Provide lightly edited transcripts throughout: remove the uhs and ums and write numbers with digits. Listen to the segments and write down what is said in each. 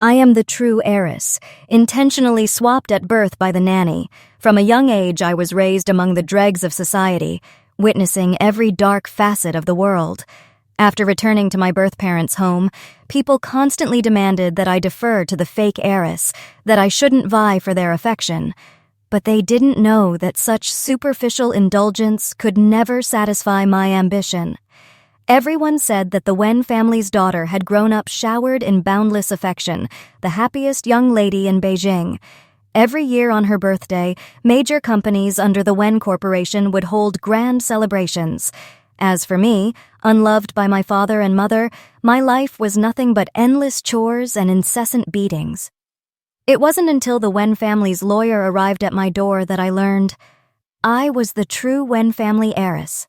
I am the true heiress, intentionally swapped at birth by the nanny. From a young age, I was raised among the dregs of society, witnessing every dark facet of the world. After returning to my birth parents' home, people constantly demanded that I defer to the fake heiress, that I shouldn't vie for their affection. But they didn't know that such superficial indulgence could never satisfy my ambition. Everyone said that the Wen family's daughter had grown up showered in boundless affection, the happiest young lady in Beijing. Every year on her birthday, major companies under the Wen Corporation would hold grand celebrations. As for me, unloved by my father and mother, my life was nothing but endless chores and incessant beatings. It wasn't until the Wen family's lawyer arrived at my door that I learned I was the true Wen family heiress.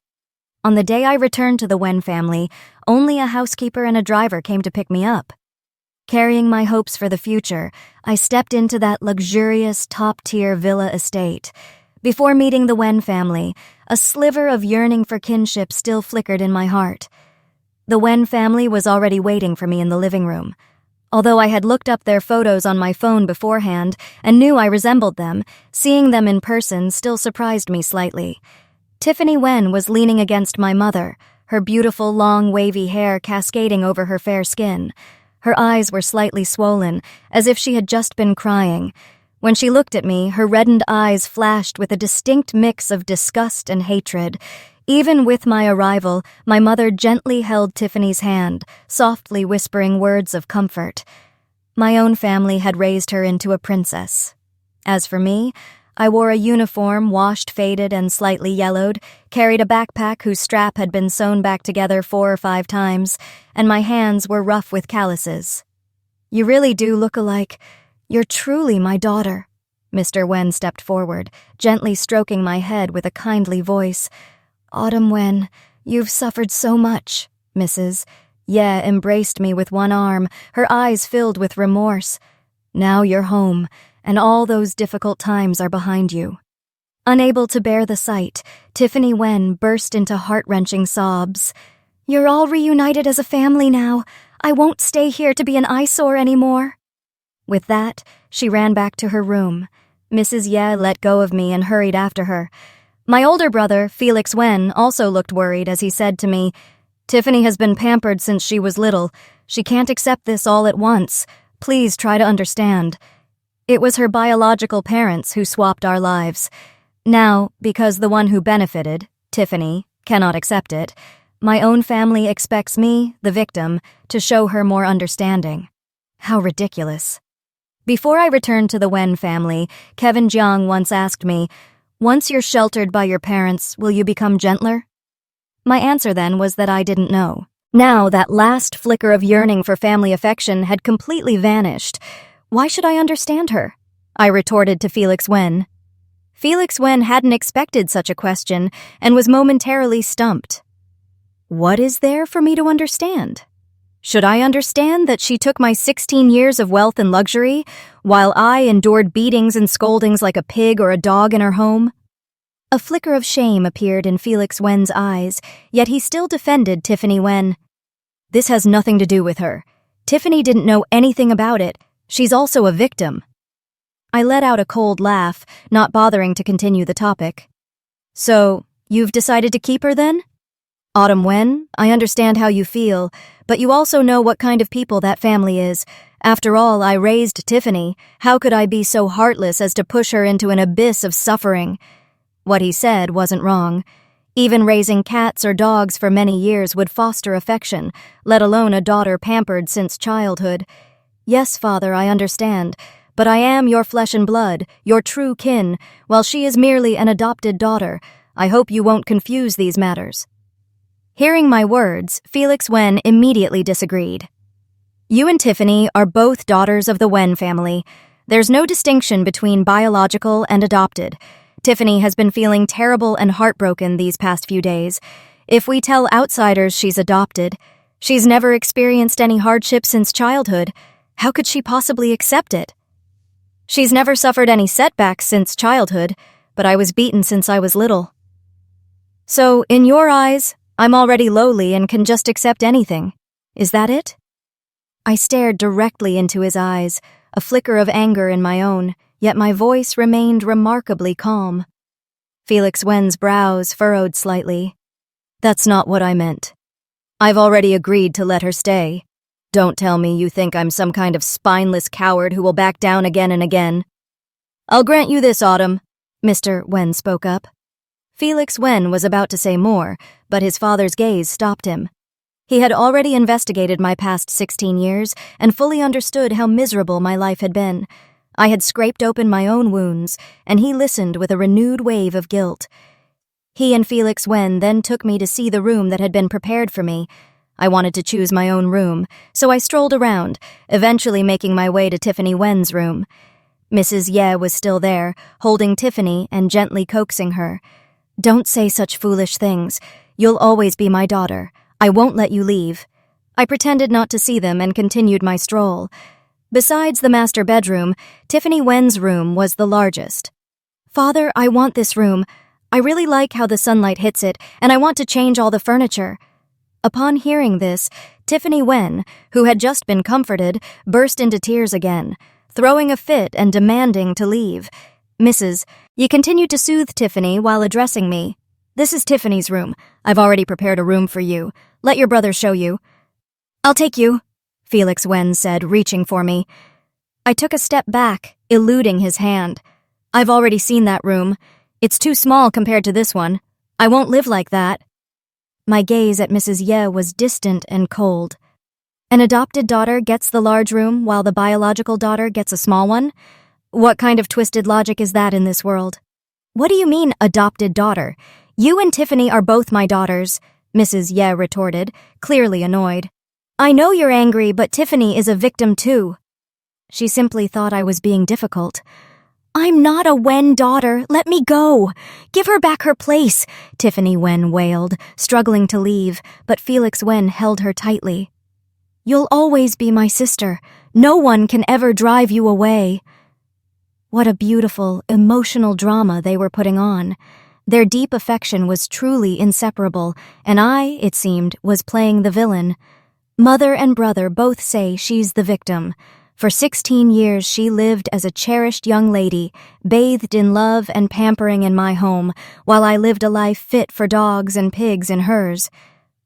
On the day I returned to the Wen family, only a housekeeper and a driver came to pick me up. Carrying my hopes for the future, I stepped into that luxurious, top-tier villa estate. Before meeting the Wen family, a sliver of yearning for kinship still flickered in my heart. The Wen family was already waiting for me in the living room. Although I had looked up their photos on my phone beforehand and knew I resembled them, seeing them in person still surprised me slightly. Tiffany Wen was leaning against my mother, her beautiful long wavy hair cascading over her fair skin. Her eyes were slightly swollen, as if she had just been crying. When she looked at me, her reddened eyes flashed with a distinct mix of disgust and hatred. Even with my arrival, my mother gently held Tiffany's hand, softly whispering words of comfort. My own family had raised her into a princess. As for me, I wore a uniform, washed, faded, and slightly yellowed, carried a backpack whose strap had been sewn back together 4 or 5 times, and my hands were rough with calluses. "You really do look alike. You're truly my daughter." Mr. Wen stepped forward, gently stroking my head with a kindly voice. "Autumn Wen, you've suffered so much, Mrs. Ye embraced me with one arm, her eyes filled with remorse. Now you're home, and all those difficult times are behind you." Unable to bear the sight, Tiffany Wen burst into heart-wrenching sobs. "You're all reunited as a family now. I won't stay here to be an eyesore anymore." With that, she ran back to her room. Mrs. Ye let go of me and hurried after her. My older brother, Felix Wen, also looked worried as he said to me, "Tiffany has been pampered since she was little. She can't accept this all at once. Please try to understand." It was her biological parents who swapped our lives. Now, because the one who benefited, Tiffany, cannot accept it, my own family expects me, the victim, to show her more understanding. How ridiculous. Before I returned to the Wen family, Kevin Jiang once asked me, "Once you're sheltered by your parents, will you become gentler?" My answer then was that I didn't know. Now that last flicker of yearning for family affection had completely vanished. Why should I understand her? I retorted to Felix Wen. Felix Wen hadn't expected such a question and was momentarily stumped. What is there for me to understand? Should I understand that she took my 16 years of wealth and luxury, while I endured beatings and scoldings like a pig or a dog in her home? A flicker of shame appeared in Felix Wen's eyes, yet he still defended Tiffany Wen. This has nothing to do with her. Tiffany didn't know anything about it. She's also a victim. I let out a cold laugh, not bothering to continue the topic. So, you've decided to keep her then? Autumn Wen, I understand how you feel, but you also know what kind of people that family is. After all, I raised Tiffany. How could I be so heartless as to push her into an abyss of suffering? What he said wasn't wrong. Even raising cats or dogs for many years would foster affection, let alone a daughter pampered since childhood. Yes, Father, I understand, but I am your flesh and blood, your true kin, while she is merely an adopted daughter. I hope you won't confuse these matters. Hearing my words, Felix Wen immediately disagreed. You and Tiffany are both daughters of the Wen family. There's no distinction between biological and adopted. Tiffany has been feeling terrible and heartbroken these past few days. If we tell outsiders she's adopted, she's never experienced any hardship since childhood. How could she possibly accept it? She's never suffered any setbacks since childhood, but I was beaten since I was little. So, in your eyes, I'm already lowly and can just accept anything. Is that it? I stared directly into his eyes, a flicker of anger in my own, yet my voice remained remarkably calm. Felix Wen's brows furrowed slightly. That's not what I meant. I've already agreed to let her stay. Don't tell me you think I'm some kind of spineless coward who will back down again and again. I'll grant you this, Autumn, Mr. Wen spoke up. Felix Wen was about to say more, but his father's gaze stopped him. He had already investigated my past 16 years and fully understood how miserable my life had been. I had scraped open my own wounds, and he listened with a renewed wave of guilt. He and Felix Wen then took me to see the room that had been prepared for me. I wanted to choose my own room, so I strolled around, eventually making my way to Tiffany Wen's room. Mrs. Ye was still there, holding Tiffany and gently coaxing her. Don't say such foolish things. You'll always be my daughter. I won't let you leave. I pretended not to see them and continued my stroll. Besides the master bedroom, Tiffany Wen's room was the largest. Father, I want this room. I really like how the sunlight hits it, and I want to change all the furniture. Upon hearing this, Tiffany Wen, who had just been comforted, burst into tears again, throwing a fit and demanding to leave. Mrs. Ye continued to soothe Tiffany while addressing me. This is Tiffany's room. I've already prepared a room for you. Let your brother show you. I'll take you, Felix Wen said, reaching for me. I took a step back, eluding his hand. I've already seen that room. It's too small compared to this one. I won't live like that. My gaze at Mrs. Ye was distant and cold. An adopted daughter gets the large room while the biological daughter gets a small one? What kind of twisted logic is that in this world? What do you mean, adopted daughter? You and Tiffany are both my daughters, Mrs. Ye retorted, clearly annoyed. I know you're angry, but Tiffany is a victim too. She simply thought I was being difficult. I'm not a Wen daughter. Let me go. Give her back her place, Tiffany Wen wailed, struggling to leave, but Felix Wen held her tightly. You'll always be my sister. No one can ever drive you away. What a beautiful, emotional drama they were putting on. Their deep affection was truly inseparable, and I, it seemed, was playing the villain. Mother and brother both say she's the victim. For 16 years she lived as a cherished young lady, bathed in love and pampering in my home, while I lived a life fit for dogs and pigs in hers.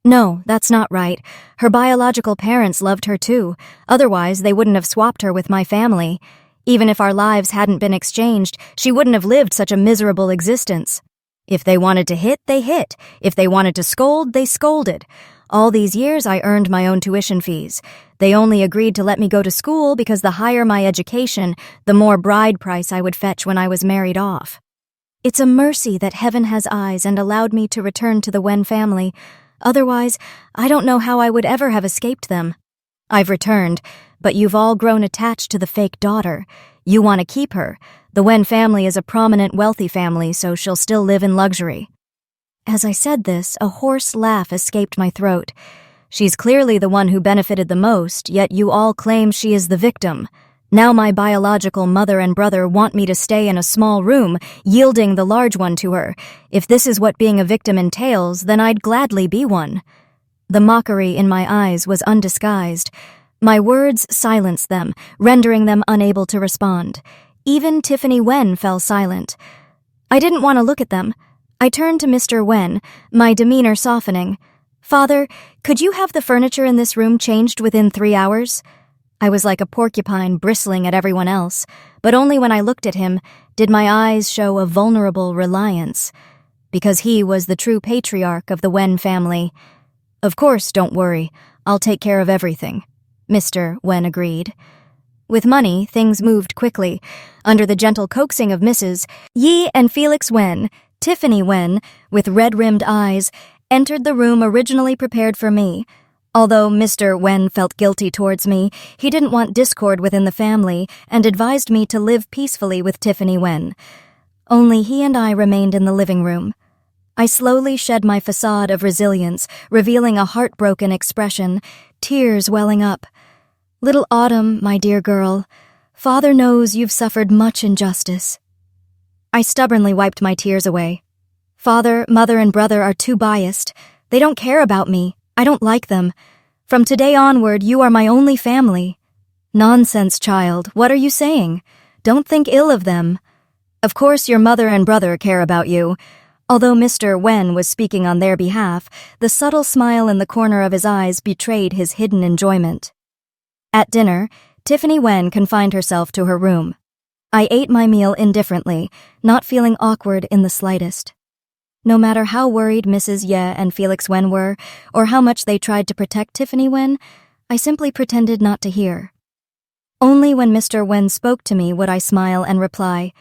No, that's not right. Her biological parents loved her too. Otherwise, they wouldn't have swapped her with my family. Even if our lives hadn't been exchanged, she wouldn't have lived such a miserable existence. If they wanted to hit, they hit. If they wanted to scold, they scolded. All these years I earned my own tuition fees. They only agreed to let me go to school because the higher my education, the more bride price I would fetch when I was married off. It's a mercy that heaven has eyes and allowed me to return to the Wen family. Otherwise, I don't know how I would ever have escaped them. I've returned, but you've all grown attached to the fake daughter. You want to keep her. The Wen family is a prominent, wealthy family, so she'll still live in luxury. As I said this, a hoarse laugh escaped my throat. She's clearly the one who benefited the most, yet you all claim she is the victim. Now my biological mother and brother want me to stay in a small room, yielding the large one to her. If this is what being a victim entails, then I'd gladly be one. The mockery in my eyes was undisguised. My words silenced them, rendering them unable to respond. Even Tiffany Wen fell silent. I didn't want to look at them. I turned to Mr. Wen, my demeanor softening. Father, could you have the furniture in this room changed within 3 hours? I was like a porcupine bristling at everyone else, but only when I looked at him did my eyes show a vulnerable reliance, because he was the true patriarch of the Wen family. Of course, don't worry. I'll take care of everything, Mr. Wen agreed. With money, things moved quickly. Under the gentle coaxing of Mrs. Yi and Felix Wen, Tiffany Wen, with red-rimmed eyes, entered the room originally prepared for me. Although Mr. Wen felt guilty towards me, he didn't want discord within the family and advised me to live peacefully with Tiffany Wen. Only he and I remained in the living room. I slowly shed my facade of resilience, revealing a heartbroken expression, tears welling up. Little Autumn, my dear girl, Father knows you've suffered much injustice. I stubbornly wiped my tears away. Father, mother, and brother are too biased. They don't care about me. I don't like them. From today onward, you are my only family." "Nonsense, child. What are you saying? Don't think ill of them. Of course your mother and brother care about you." Although Mr. Wen was speaking on their behalf, the subtle smile in the corner of his eyes betrayed his hidden enjoyment. At dinner, Tiffany Wen confined herself to her room. I ate my meal indifferently, not feeling awkward in the slightest. No matter how worried Mrs. Ye and Felix Wen were, or how much they tried to protect Tiffany Wen, I simply pretended not to hear. Only when Mr. Wen spoke to me would I smile and reply.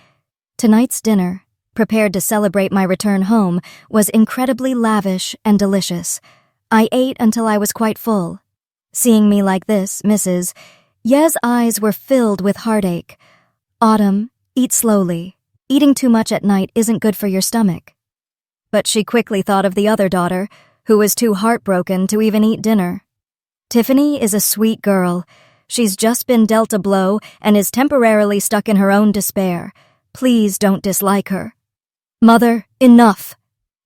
Tonight's dinner, prepared to celebrate my return home, was incredibly lavish and delicious. I ate until I was quite full. Seeing me like this, Mrs. Ye's eyes were filled with heartache. "Autumn, eat slowly. Eating too much at night isn't good for your stomach." But she quickly thought of the other daughter, who was too heartbroken to even eat dinner. "Tiffany is a sweet girl. She's just been dealt a blow and is temporarily stuck in her own despair. Please don't dislike her." "Mother, enough."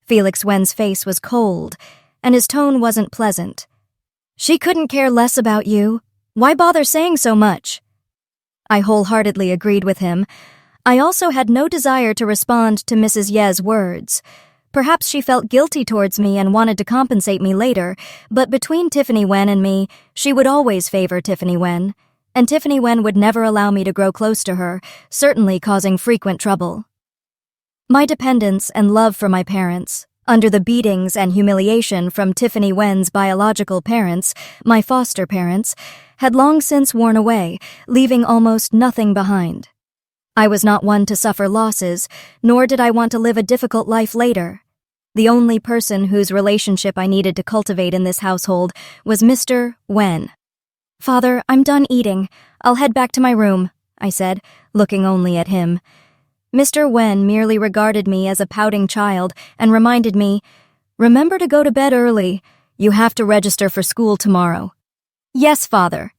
Felix Wen's face was cold, and his tone wasn't pleasant. "She couldn't care less about you. Why bother saying so much?" I wholeheartedly agreed with him. I also had no desire to respond to Mrs. Ye's words. Perhaps she felt guilty towards me and wanted to compensate me later, but between Tiffany Wen and me, she would always favor Tiffany Wen, and Tiffany Wen would never allow me to grow close to her, certainly causing frequent trouble. My dependence and love for my parents, under the beatings and humiliation from Tiffany Wen's biological parents, my foster parents, had long since worn away, leaving almost nothing behind. I was not one to suffer losses, nor did I want to live a difficult life later. The only person whose relationship I needed to cultivate in this household was Mr. Wen. "Father, I'm done eating. I'll head back to my room," I said, looking only at him. Mr. Wen merely regarded me as a pouting child and reminded me, "Remember to go to bed early. You have to register for school tomorrow." "Yes, Father."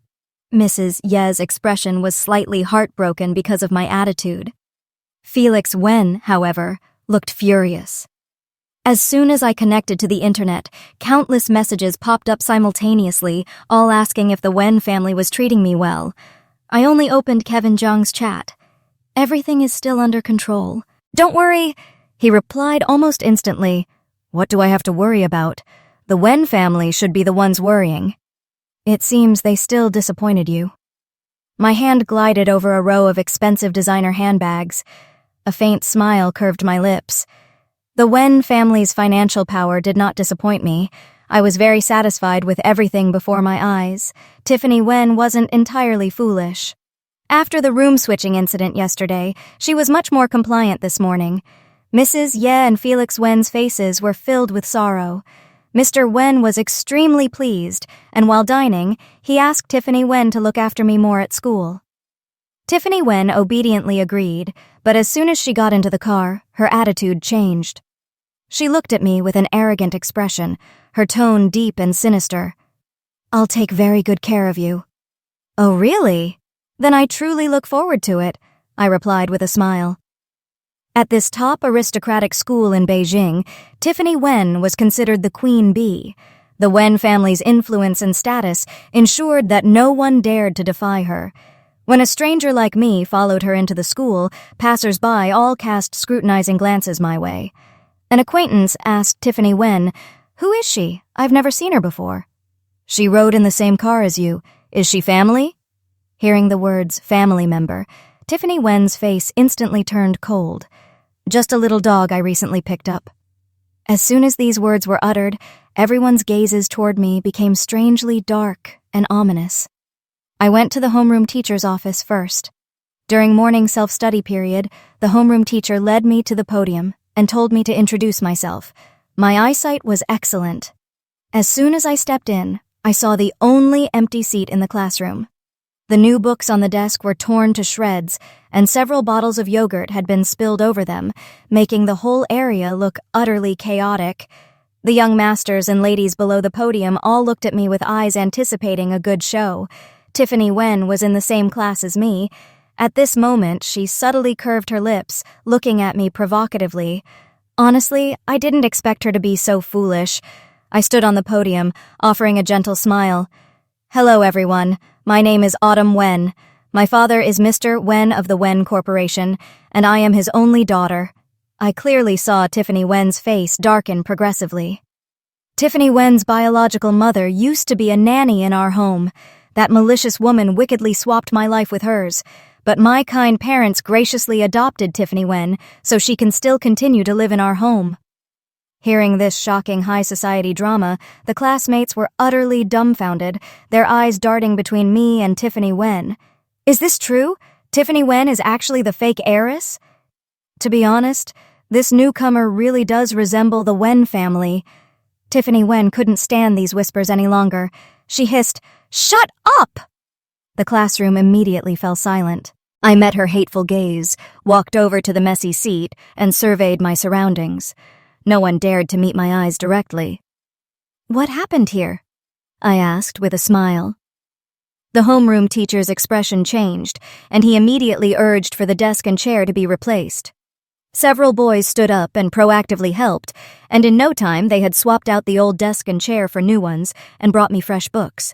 Mrs. Ye's expression was slightly heartbroken because of my attitude. Felix Wen, however, looked furious. As soon as I connected to the internet, countless messages popped up simultaneously, all asking if the Wen family was treating me well. I only opened Kevin Zhang's chat. "Everything is still under control. Don't worry," he replied almost instantly. "What do I have to worry about? The Wen family should be the ones worrying." "It seems they still disappointed you." My hand glided over a row of expensive designer handbags. A faint smile curved my lips. The Wen family's financial power did not disappoint me. I was very satisfied with everything before my eyes. Tiffany Wen wasn't entirely foolish. After the room-switching incident yesterday, she was much more compliant this morning. Mrs. Ye and Felix Wen's faces were filled with sorrow. Mr. Wen was extremely pleased, and while dining, he asked Tiffany Wen to look after me more at school. Tiffany Wen obediently agreed, but as soon as she got into the car, her attitude changed. She looked at me with an arrogant expression, her tone deep and sinister. "I'll take very good care of you." "Oh, really? Then I truly look forward to it," I replied with a smile. At this top aristocratic school in Beijing, Tiffany Wen was considered the queen bee. The Wen family's influence and status ensured that no one dared to defy her. When a stranger like me followed her into the school, passers-by all cast scrutinizing glances my way. An acquaintance asked Tiffany Wen, "Who is she? I've never seen her before." "She rode in the same car as you. Is she family?" Hearing the words family member, Tiffany Wen's face instantly turned cold. "Just a little dog I recently picked up." As soon as these words were uttered, everyone's gazes toward me became strangely dark and ominous. I went to the homeroom teacher's office first. During morning self-study period, the homeroom teacher led me to the podium and told me to introduce myself. My eyesight was excellent. As soon as I stepped in, I saw the only empty seat in the classroom. The new books on the desk were torn to shreds, and several bottles of yogurt had been spilled over them, making the whole area look utterly chaotic. The young masters and ladies below the podium all looked at me with eyes anticipating a good show. Tiffany Wen was in the same class as me. At this moment, she subtly curved her lips, looking at me provocatively. Honestly, I didn't expect her to be so foolish. I stood on the podium, offering a gentle smile. Hello, everyone. My name is Autumn Wen. My father is Mr. Wen of the Wen Corporation, and I am his only daughter. I clearly saw Tiffany Wen's face darken progressively. Tiffany Wen's biological mother used to be a nanny in our home. That malicious woman wickedly swapped my life with hers, but my kind parents graciously adopted Tiffany Wen so she can still continue to live in our home. Hearing this shocking high society drama, the classmates were utterly dumbfounded, their eyes darting between me and Tiffany Wen. Is this true? Tiffany Wen is actually the fake heiress? To be honest, this newcomer really does resemble the Wen family. Tiffany Wen couldn't stand these whispers any longer. She hissed, "Shut up!" The classroom immediately fell silent. I met her hateful gaze, walked over to the messy seat, and surveyed my surroundings. No one dared to meet my eyes directly. "What happened here?" I asked with a smile. The homeroom teacher's expression changed, and he immediately urged for the desk and chair to be replaced. Several boys stood up and proactively helped, and in no time they had swapped out the old desk and chair for new ones and brought me fresh books.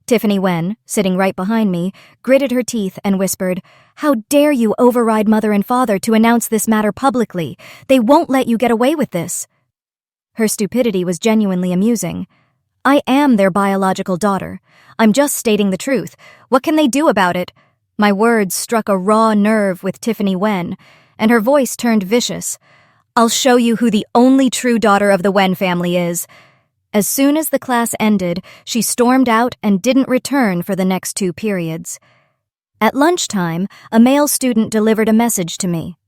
Tiffany Wen, sitting right behind me, gritted her teeth and whispered, "How dare you override mother and father to announce this matter publicly? They won't let you get away with this." Her stupidity was genuinely amusing. I am their biological daughter. I'm just stating the truth. What can they do about it? My words struck a raw nerve with Tiffany Wen, and her voice turned vicious. "I'll show you who the only true daughter of the Wen family is." As soon as the class ended, she stormed out and didn't return for the next 2 periods. At lunchtime, a male student delivered a message to me.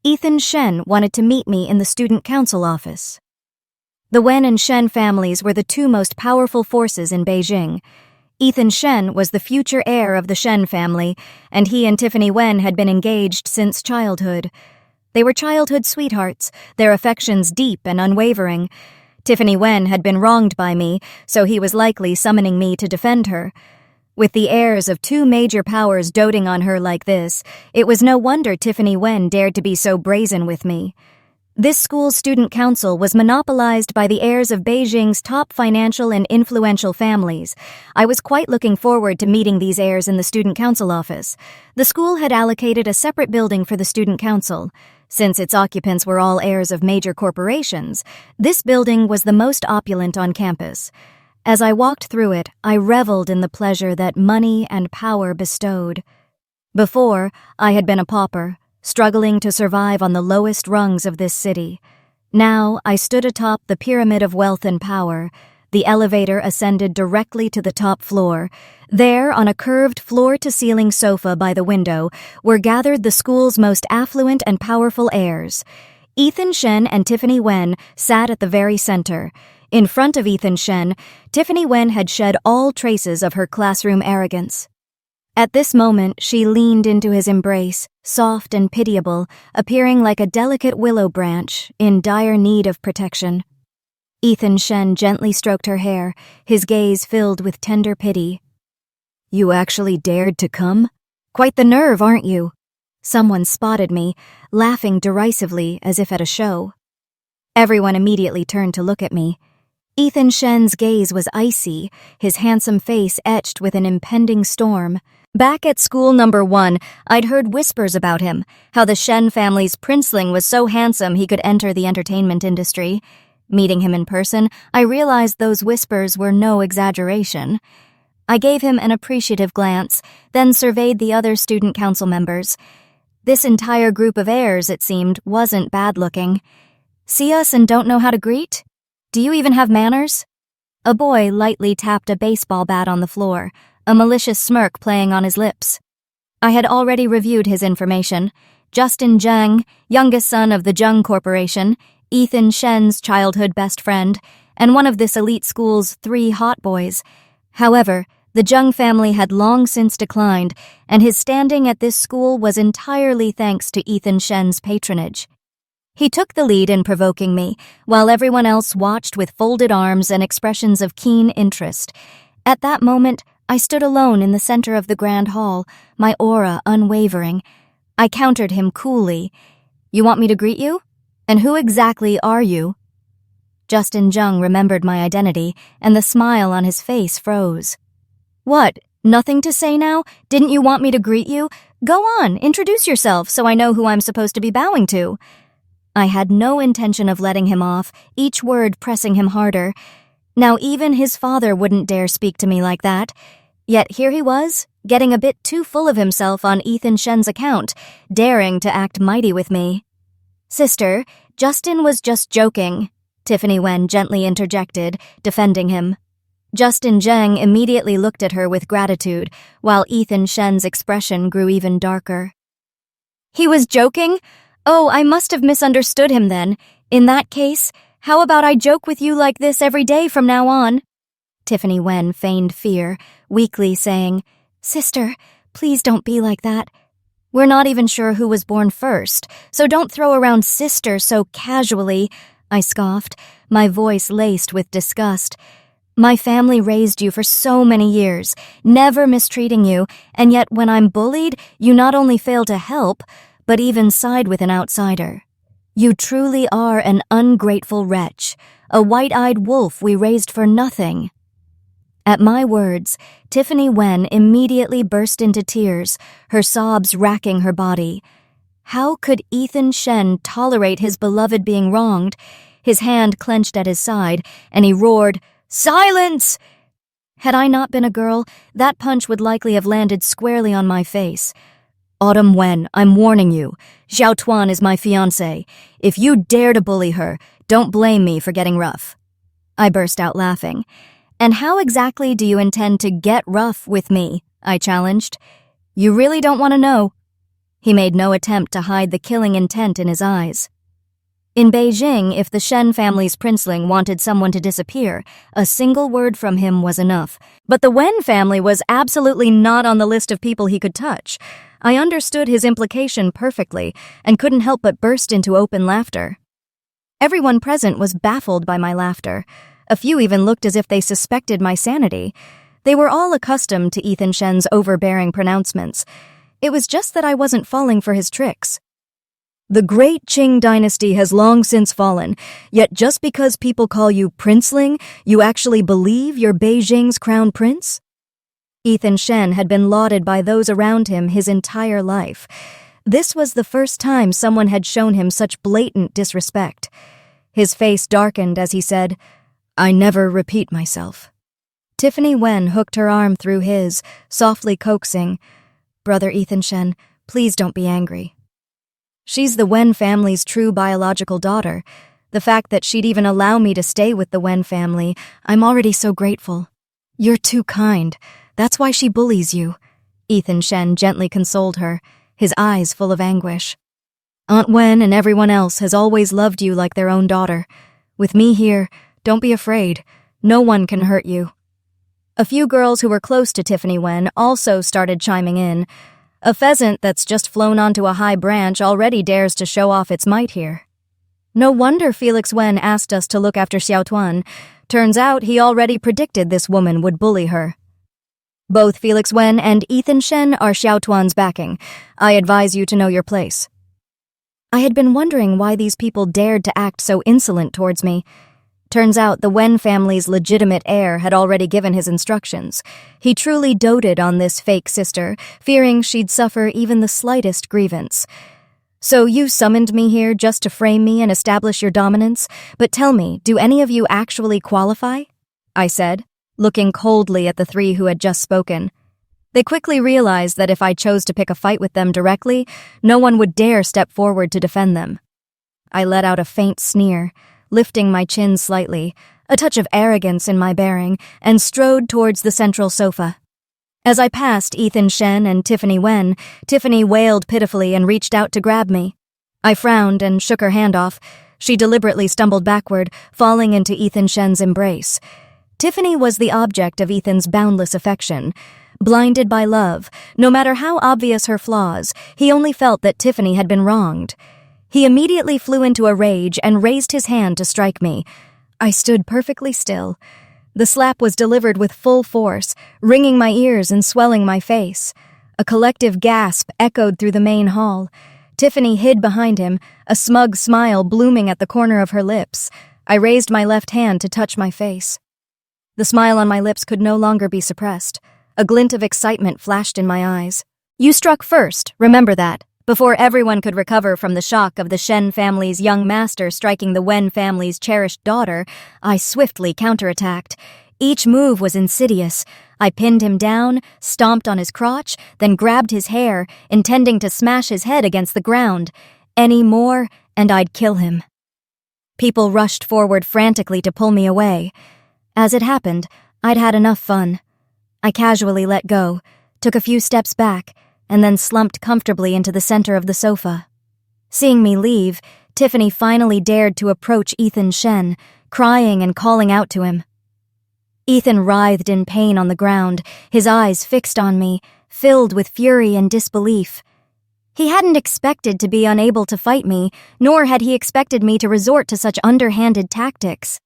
Ethan Shen wanted to meet me in the student council office. The Wen and Shen families were the 2 most powerful forces in Beijing. Ethan Shen was the future heir of the Shen family, and he and Tiffany Wen had been engaged since childhood. They were childhood sweethearts, their affections deep and unwavering. Tiffany Wen had been wronged by me, so he was likely summoning me to defend her. With the heirs of 2 major powers doting on her like this, it was no wonder Tiffany Wen dared to be so brazen with me. This school's student council was monopolized by the heirs of Beijing's top financial and influential families. I was quite looking forward to meeting these heirs in the student council office. The school had allocated a separate building for the student council. Since its occupants were all heirs of major corporations, this building was the most opulent on campus. As I walked through it, I reveled in the pleasure that money and power bestowed. Before, I had been a pauper, struggling to survive on the lowest rungs of this city. Now, I stood atop the pyramid of wealth and power. The elevator ascended directly to the top floor. There, on a curved floor-to-ceiling sofa by the window, were gathered the school's most affluent and powerful heirs. Ethan Shen and Tiffany Wen sat at the very center. In front of Ethan Shen, Tiffany Wen had shed all traces of her classroom arrogance. At this moment, she leaned into his embrace, soft and pitiable, appearing like a delicate willow branch in dire need of protection. Ethan Shen gently stroked her hair, his gaze filled with tender pity. "You actually dared to come? Quite the nerve, aren't you?" Someone spotted me, laughing derisively as if at a show. Everyone immediately turned to look at me. Ethan Shen's gaze was icy, his handsome face etched with an impending storm. Back at school number 1, I'd heard whispers about him, how the Shen family's princeling was so handsome he could enter the entertainment industry. Meeting him in person, I realized those whispers were no exaggeration. I gave him an appreciative glance, then surveyed the other student council members. This entire group of heirs, it seemed, wasn't bad-looking. "See us and don't know how to greet? Do you even have manners?" A boy lightly tapped a baseball bat on the floor, a malicious smirk playing on his lips. I had already reviewed his information. Justin Zheng, youngest son of the Zheng Corporation, Ethan Shen's childhood best friend, and one of this elite school's 3 hot boys. However, the Zheng family had long since declined, and his standing at this school was entirely thanks to Ethan Shen's patronage. He took the lead in provoking me, while everyone else watched with folded arms and expressions of keen interest. At that moment, I stood alone in the center of the grand hall, my aura unwavering. I countered him coolly. "You want me to greet you? And who exactly are you?" Justin Jung remembered my identity, and the smile on his face froze. "What? Nothing to say now? Didn't you want me to greet you? Go on, introduce yourself so I know who I'm supposed to be bowing to." I had no intention of letting him off, each word pressing him harder. Now even his father wouldn't dare speak to me like that. Yet here he was, getting a bit too full of himself on Ethan Shen's account, daring to act mighty with me. "Sister, Justin was just joking," Tiffany Wen gently interjected, defending him. Justin Zheng immediately looked at her with gratitude, while Ethan Shen's expression grew even darker. "He was joking? Oh, I must have misunderstood him then. In that case, how about I joke with you like this every day from now on?" Tiffany Wen feigned fear, weakly saying, "Sister, please don't be like that. We're not even sure who was born first, so don't throw around sister so casually," I scoffed, my voice laced with disgust. "My family raised you for so many years, never mistreating you, and yet when I'm bullied, you not only fail to help, but even side with an outsider. You truly are an ungrateful wretch, a white-eyed wolf we raised for nothing." At my words, Tiffany Wen immediately burst into tears, her sobs racking her body. How could Ethan Shen tolerate his beloved being wronged? His hand clenched at his side, and he roared, "Silence!" Had I not been a girl, that punch would likely have landed squarely on my face. "Autumn Wen, I'm warning you. Xiao Tuan is my fiancée. If you dare to bully her, don't blame me for getting rough." I burst out laughing. "And how exactly do you intend to get rough with me?" I challenged. "You really don't want to know." He made no attempt to hide the killing intent in his eyes. In Beijing, if the Shen family's princeling wanted someone to disappear, a single word from him was enough. But the Wen family was absolutely not on the list of people he could touch. I understood his implication perfectly and couldn't help but burst into open laughter. Everyone present was baffled by my laughter. A few even looked as if they suspected my sanity. They were all accustomed to Ethan Shen's overbearing pronouncements. It was just that I wasn't falling for his tricks. "The great Qing dynasty has long since fallen, yet just because people call you princeling, you actually believe you're Beijing's crown prince?" Ethan Shen had been lauded by those around him his entire life. This was the first time someone had shown him such blatant disrespect. His face darkened as he said, "I never repeat myself." Tiffany Wen hooked her arm through his, softly coaxing, "Brother Ethan Shen, please don't be angry. She's the Wen family's true biological daughter. The fact that she'd even allow me to stay with the Wen family, I'm already so grateful. You're too kind. That's why she bullies you." Ethan Shen gently consoled her, his eyes full of anguish. "Aunt Wen and everyone else has always loved you like their own daughter. With me here, don't be afraid. No one can hurt you." A few girls who were close to Tiffany Wen also started chiming in. A pheasant that's just flown onto a high branch already dares to show off its might here. No wonder Felix Wen asked us to look after Xiao Tuan. Turns out he already predicted this woman would bully her. Both Felix Wen and Ethan Shen are Xiao Tuan's backing. I advise you to know your place. I had been wondering why these people dared to act so insolent towards me. Turns out the Wen family's legitimate heir had already given his instructions. He truly doted on this fake sister, fearing she'd suffer even the slightest grievance. "So you summoned me here just to frame me and establish your dominance? But tell me, do any of you actually qualify?" I said, looking coldly at the three who had just spoken. They quickly realized that if I chose to pick a fight with them directly, no one would dare step forward to defend them. I let out a faint sneer, lifting my chin slightly, a touch of arrogance in my bearing, and strode towards the central sofa. As I passed Ethan Shen and Tiffany Wen, Tiffany wailed pitifully and reached out to grab me. I frowned and shook her hand off. She deliberately stumbled backward, falling into Ethan Shen's embrace. Tiffany was the object of Ethan's boundless affection. Blinded by love, no matter how obvious her flaws, he only felt that Tiffany had been wronged. He immediately flew into a rage and raised his hand to strike me. I stood perfectly still. The slap was delivered with full force, ringing my ears and swelling my face. A collective gasp echoed through the main hall. Tiffany hid behind him, a smug smile blooming at the corner of her lips. I raised my left hand to touch my face. The smile on my lips could no longer be suppressed. A glint of excitement flashed in my eyes. You struck first, remember that. Before everyone could recover from the shock of the Shen family's young master striking the Wen family's cherished daughter, I swiftly counterattacked. Each move was insidious. I pinned him down, stomped on his crotch, then grabbed his hair, intending to smash his head against the ground. Any more, and I'd kill him. People rushed forward frantically to pull me away. As it happened, I'd had enough fun. I casually let go, took a few steps back, and then slumped comfortably into the center of the sofa. Seeing me leave, Tiffany finally dared to approach Ethan Shen, crying and calling out to him. Ethan writhed in pain on the ground, his eyes fixed on me, filled with fury and disbelief. He hadn't expected to be unable to fight me, nor had he expected me to resort to such underhanded tactics.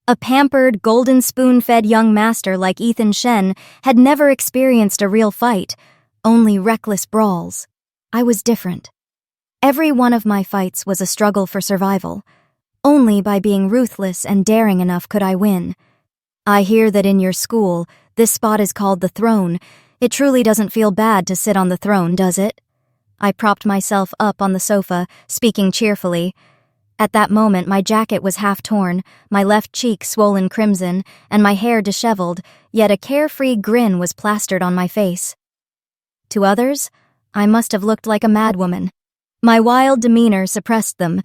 A pampered, golden spoon-fed young master like Ethan Shen had never experienced a real fight, only reckless brawls. I was different. Every one of my fights was a struggle for survival. Only by being ruthless and daring enough could I win. I hear that in your school, this spot is called the throne. It truly doesn't feel bad to sit on the throne, does it? I propped myself up on the sofa, speaking cheerfully. At that moment, my jacket was half torn, my left cheek swollen crimson, and my hair disheveled, yet a carefree grin was plastered on my face. To others, I must have looked like a madwoman. My wild demeanor suppressed them.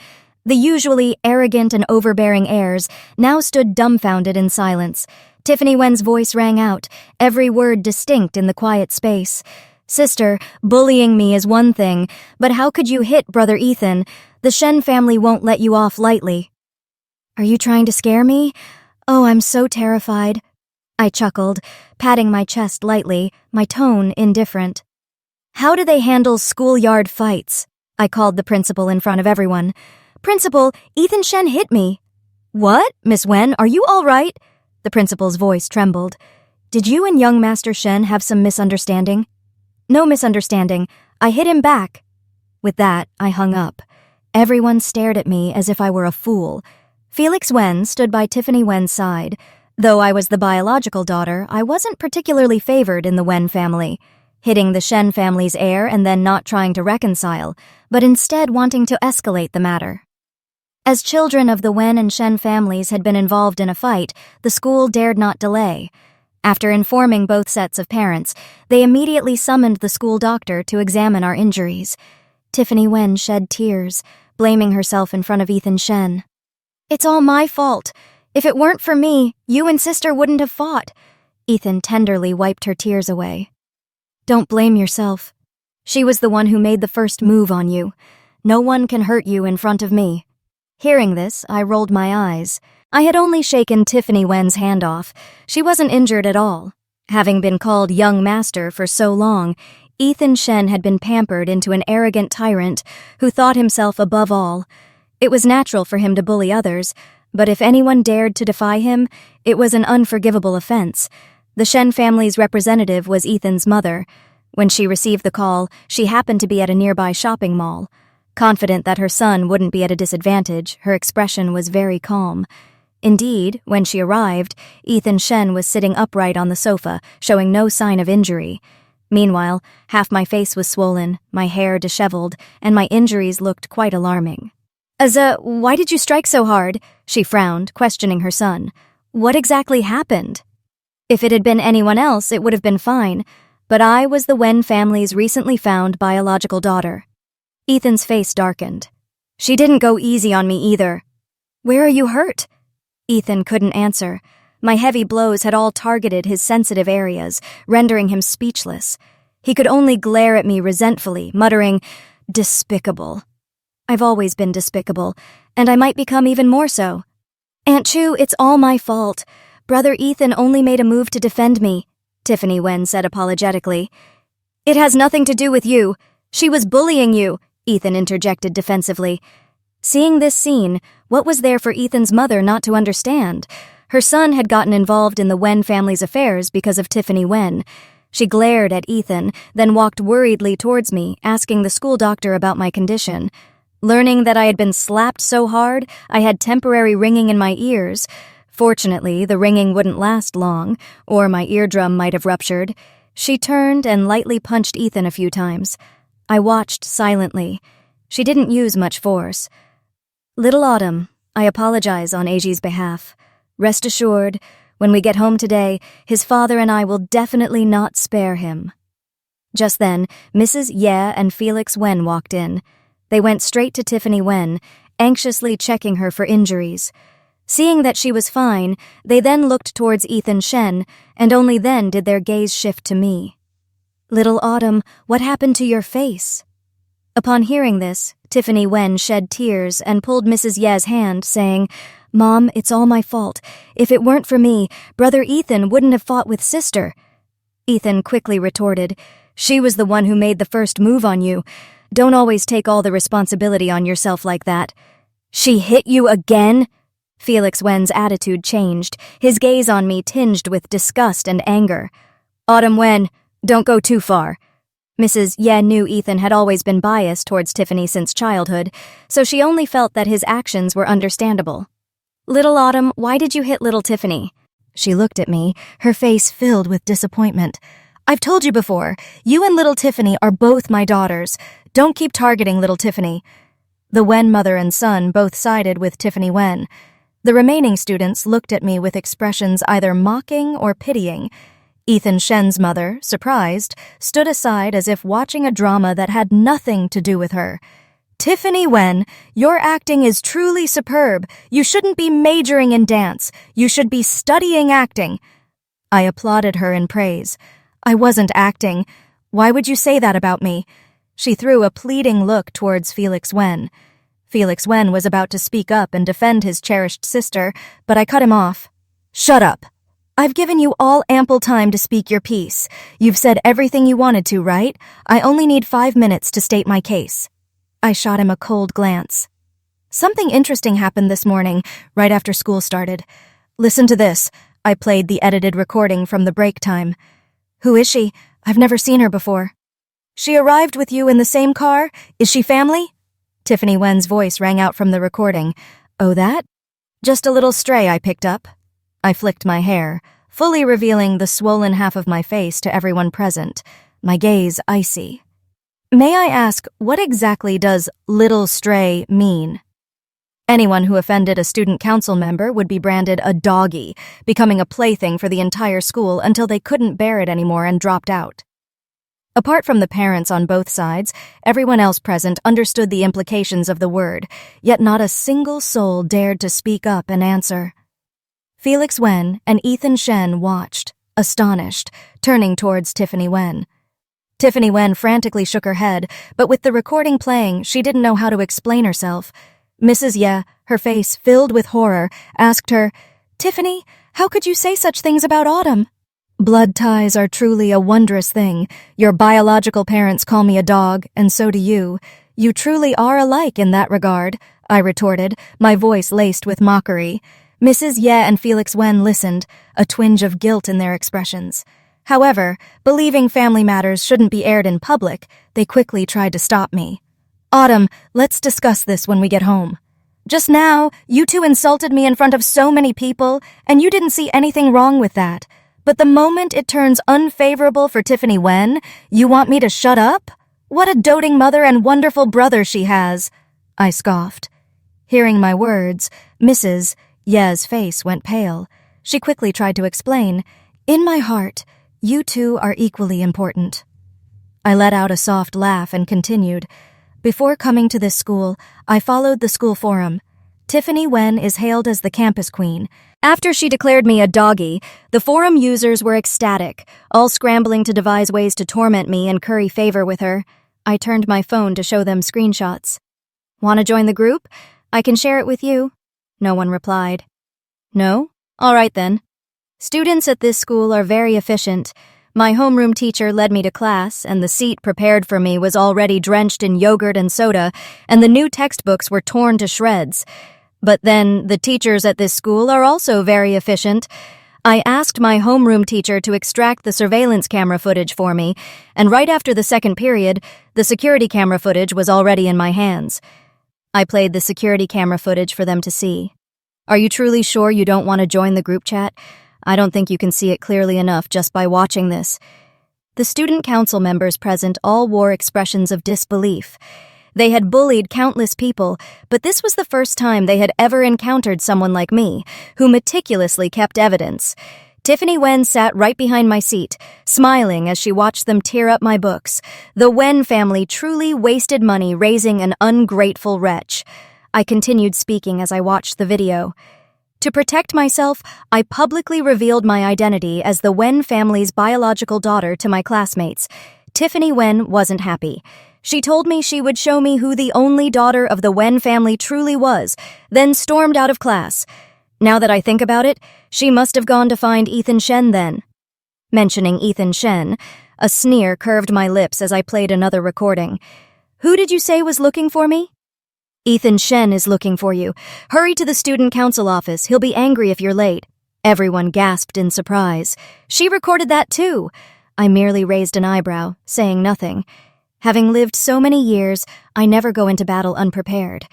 The usually arrogant and overbearing airs now stood dumbfounded in silence. Tiffany Wen's voice rang out, every word distinct in the quiet space. Sister, bullying me is one thing, but how could you hit Brother Ethan? The Shen family won't let you off lightly. Are you trying to scare me? Oh, I'm so terrified. I chuckled, patting my chest lightly, my tone indifferent. How do they handle schoolyard fights? I called the principal in front of everyone. Principal, Ethan Shen hit me. What? Miss Wen, are you all right? The principal's voice trembled. Did you and young Master Shen have some misunderstanding? No misunderstanding. I hit him back. With that, I hung up. Everyone stared at me as if I were a fool. Felix Wen stood by Tiffany Wen's side. Though I was the biological daughter, I wasn't particularly favored in the Wen family. Hitting the Shen family's heir and then not trying to reconcile, but instead wanting to escalate the matter. As children of the Wen and Shen families had been involved in a fight, the school dared not delay. After informing both sets of parents, they immediately summoned the school doctor to examine our injuries. Tiffany Wen shed tears, blaming herself in front of Ethan Shen. It's all my fault. If it weren't for me, you and sister wouldn't have fought. Ethan tenderly wiped her tears away. Don't blame yourself. She was the one who made the first move on you. No one can hurt you in front of me. Hearing this, I rolled my eyes. I had only shaken Tiffany Wen's hand off. She wasn't injured at all. Having been called young master for so long, Ethan Shen had been pampered into an arrogant tyrant who thought himself above all. It was natural for him to bully others, but if anyone dared to defy him, it was an unforgivable offense. The Shen family's representative was Ethan's mother. When she received the call, she happened to be at a nearby shopping mall. Confident that her son wouldn't be at a disadvantage, her expression was very calm. Indeed, when she arrived, Ethan Shen was sitting upright on the sofa, showing no sign of injury. Meanwhile, half my face was swollen, my hair disheveled, and my injuries looked quite alarming. Why did you strike so hard? She frowned, questioning her son. What exactly happened? If it had been anyone else, it would have been fine, but I was the Wen family's recently found biological daughter. Ethan's face darkened. She didn't go easy on me either. Where are you hurt? Ethan couldn't answer. My heavy blows had all targeted his sensitive areas, rendering him speechless. He could only glare at me resentfully, muttering, "Despicable." I've always been despicable, and I might become even more so. Aunt Chu, it's all my fault. Brother Ethan only made a move to defend me, Tiffany Wen said apologetically. It has nothing to do with you. She was bullying you, Ethan interjected defensively. Seeing this scene, what was there for Ethan's mother not to understand? Her son had gotten involved in the Wen family's affairs because of Tiffany Wen. She glared at Ethan, then walked worriedly towards me, asking the school doctor about my condition. Learning that I had been slapped so hard, I had temporary ringing in my ears. Fortunately, the ringing wouldn't last long, or my eardrum might have ruptured. She turned and lightly punched Ethan a few times. I watched silently. She didn't use much force. Little Autumn, I apologize on Eiji's behalf. Rest assured, when we get home today, his father and I will definitely not spare him. Just then, Mrs. Ye and Felix Wen walked in. They went straight to Tiffany Wen, anxiously checking her for injuries. Seeing that she was fine, they then looked towards Ethan Shen, and only then did their gaze shift to me. Little Autumn, what happened to your face? Upon hearing this, Tiffany Wen shed tears and pulled Mrs. Ye's hand, saying, Mom, it's all my fault. If it weren't for me, Brother Ethan wouldn't have fought with Sister. Ethan quickly retorted, She was the one who made the first move on you. Don't always take all the responsibility on yourself like that. She hit you again? Felix Wen's attitude changed, his gaze on me tinged with disgust and anger. Autumn Wen, don't go too far. Mrs. Ye knew Ethan had always been biased towards Tiffany since childhood, so she only felt that his actions were understandable. Little Autumn, why did you hit little Tiffany? She looked at me, her face filled with disappointment. I've told you before, you and little Tiffany are both my daughters. Don't keep targeting little Tiffany. The Wen mother and son both sided with Tiffany Wen. The remaining students looked at me with expressions either mocking or pitying. Ethan Shen's mother, surprised, stood aside as if watching a drama that had nothing to do with her. Tiffany Wen, your acting is truly superb. You shouldn't be majoring in dance. You should be studying acting. I applauded her in praise. I wasn't acting. Why would you say that about me? She threw a pleading look towards Felix Wen. Felix Wen was about to speak up and defend his cherished sister, but I cut him off. Shut up. I've given you all ample time to speak your piece. You've said everything you wanted to, right? I only need 5 minutes to state my case. I shot him a cold glance. Something interesting happened this morning, right after school started. Listen to this. I played the edited recording from the break time. Who is she? I've never seen her before. She arrived with you in the same car? Is she family? Tiffany Wen's voice rang out from the recording. Oh, that? Just a little stray I picked up. I flicked my hair, fully revealing the swollen half of my face to everyone present, my gaze icy. May I ask, what exactly does little stray mean? Anyone who offended a student council member would be branded a doggy, becoming a plaything for the entire school until they couldn't bear it anymore and dropped out. Apart from the parents on both sides, everyone else present understood the implications of the word, yet not a single soul dared to speak up and answer. Felix Wen and Ethan Shen watched, astonished, turning towards Tiffany Wen. Tiffany Wen frantically shook her head, but with the recording playing, she didn't know how to explain herself. Mrs. Ye, her face filled with horror, asked her, Tiffany, how could you say such things about Autumn? Blood ties are truly a wondrous thing. Your biological parents call me a dog, and so do you. You truly are alike in that regard, I retorted, my voice laced with mockery. Mrs. Ye and Felix Wen listened, a twinge of guilt in their expressions. However, believing family matters shouldn't be aired in public, they quickly tried to stop me. Autumn, let's discuss this when we get home. Just now, you two insulted me in front of so many people, and you didn't see anything wrong with that. But the moment it turns unfavorable for Tiffany Wen, you want me to shut up? What a doting mother and wonderful brother she has, I scoffed. Hearing my words, Mrs. Ye's face went pale. She quickly tried to explain, In my heart, you two are equally important. I let out a soft laugh and continued, Before coming to this school, I followed the school forum. Tiffany Wen is hailed as the campus queen. After she declared me a doggy, the forum users were ecstatic, all scrambling to devise ways to torment me and curry favor with her. I turned my phone to show them screenshots. Want to join the group? I can share it with you. No one replied. No? All right then. Students at this school are very efficient. My homeroom teacher led me to class, and the seat prepared for me was already drenched in yogurt and soda, and the new textbooks were torn to shreds. But then, the teachers at this school are also very efficient. I asked my homeroom teacher to extract the surveillance camera footage for me, and right after the second period, the security camera footage was already in my hands. I played the security camera footage for them to see. Are you truly sure you don't want to join the group chat? I don't think you can see it clearly enough just by watching this. The student council members present all wore expressions of disbelief. They had bullied countless people, but this was the first time they had ever encountered someone like me, who meticulously kept evidence. Tiffany Wen sat right behind my seat, smiling as she watched them tear up my books. The Wen family truly wasted money raising an ungrateful wretch. I continued speaking as I watched the video. To protect myself, I publicly revealed my identity as the Wen family's biological daughter to my classmates. Tiffany Wen wasn't happy. She told me she would show me who the only daughter of the Wen family truly was, then stormed out of class. Now that I think about it, she must have gone to find Ethan Shen then. Mentioning Ethan Shen, a sneer curved my lips as I played another recording. Who did you say was looking for me? Ethan Shen is looking for you. Hurry to the student council office. He'll be angry if you're late. Everyone gasped in surprise. She recorded that too. I merely raised an eyebrow, saying nothing. Having lived so many years, I never go into battle unprepared.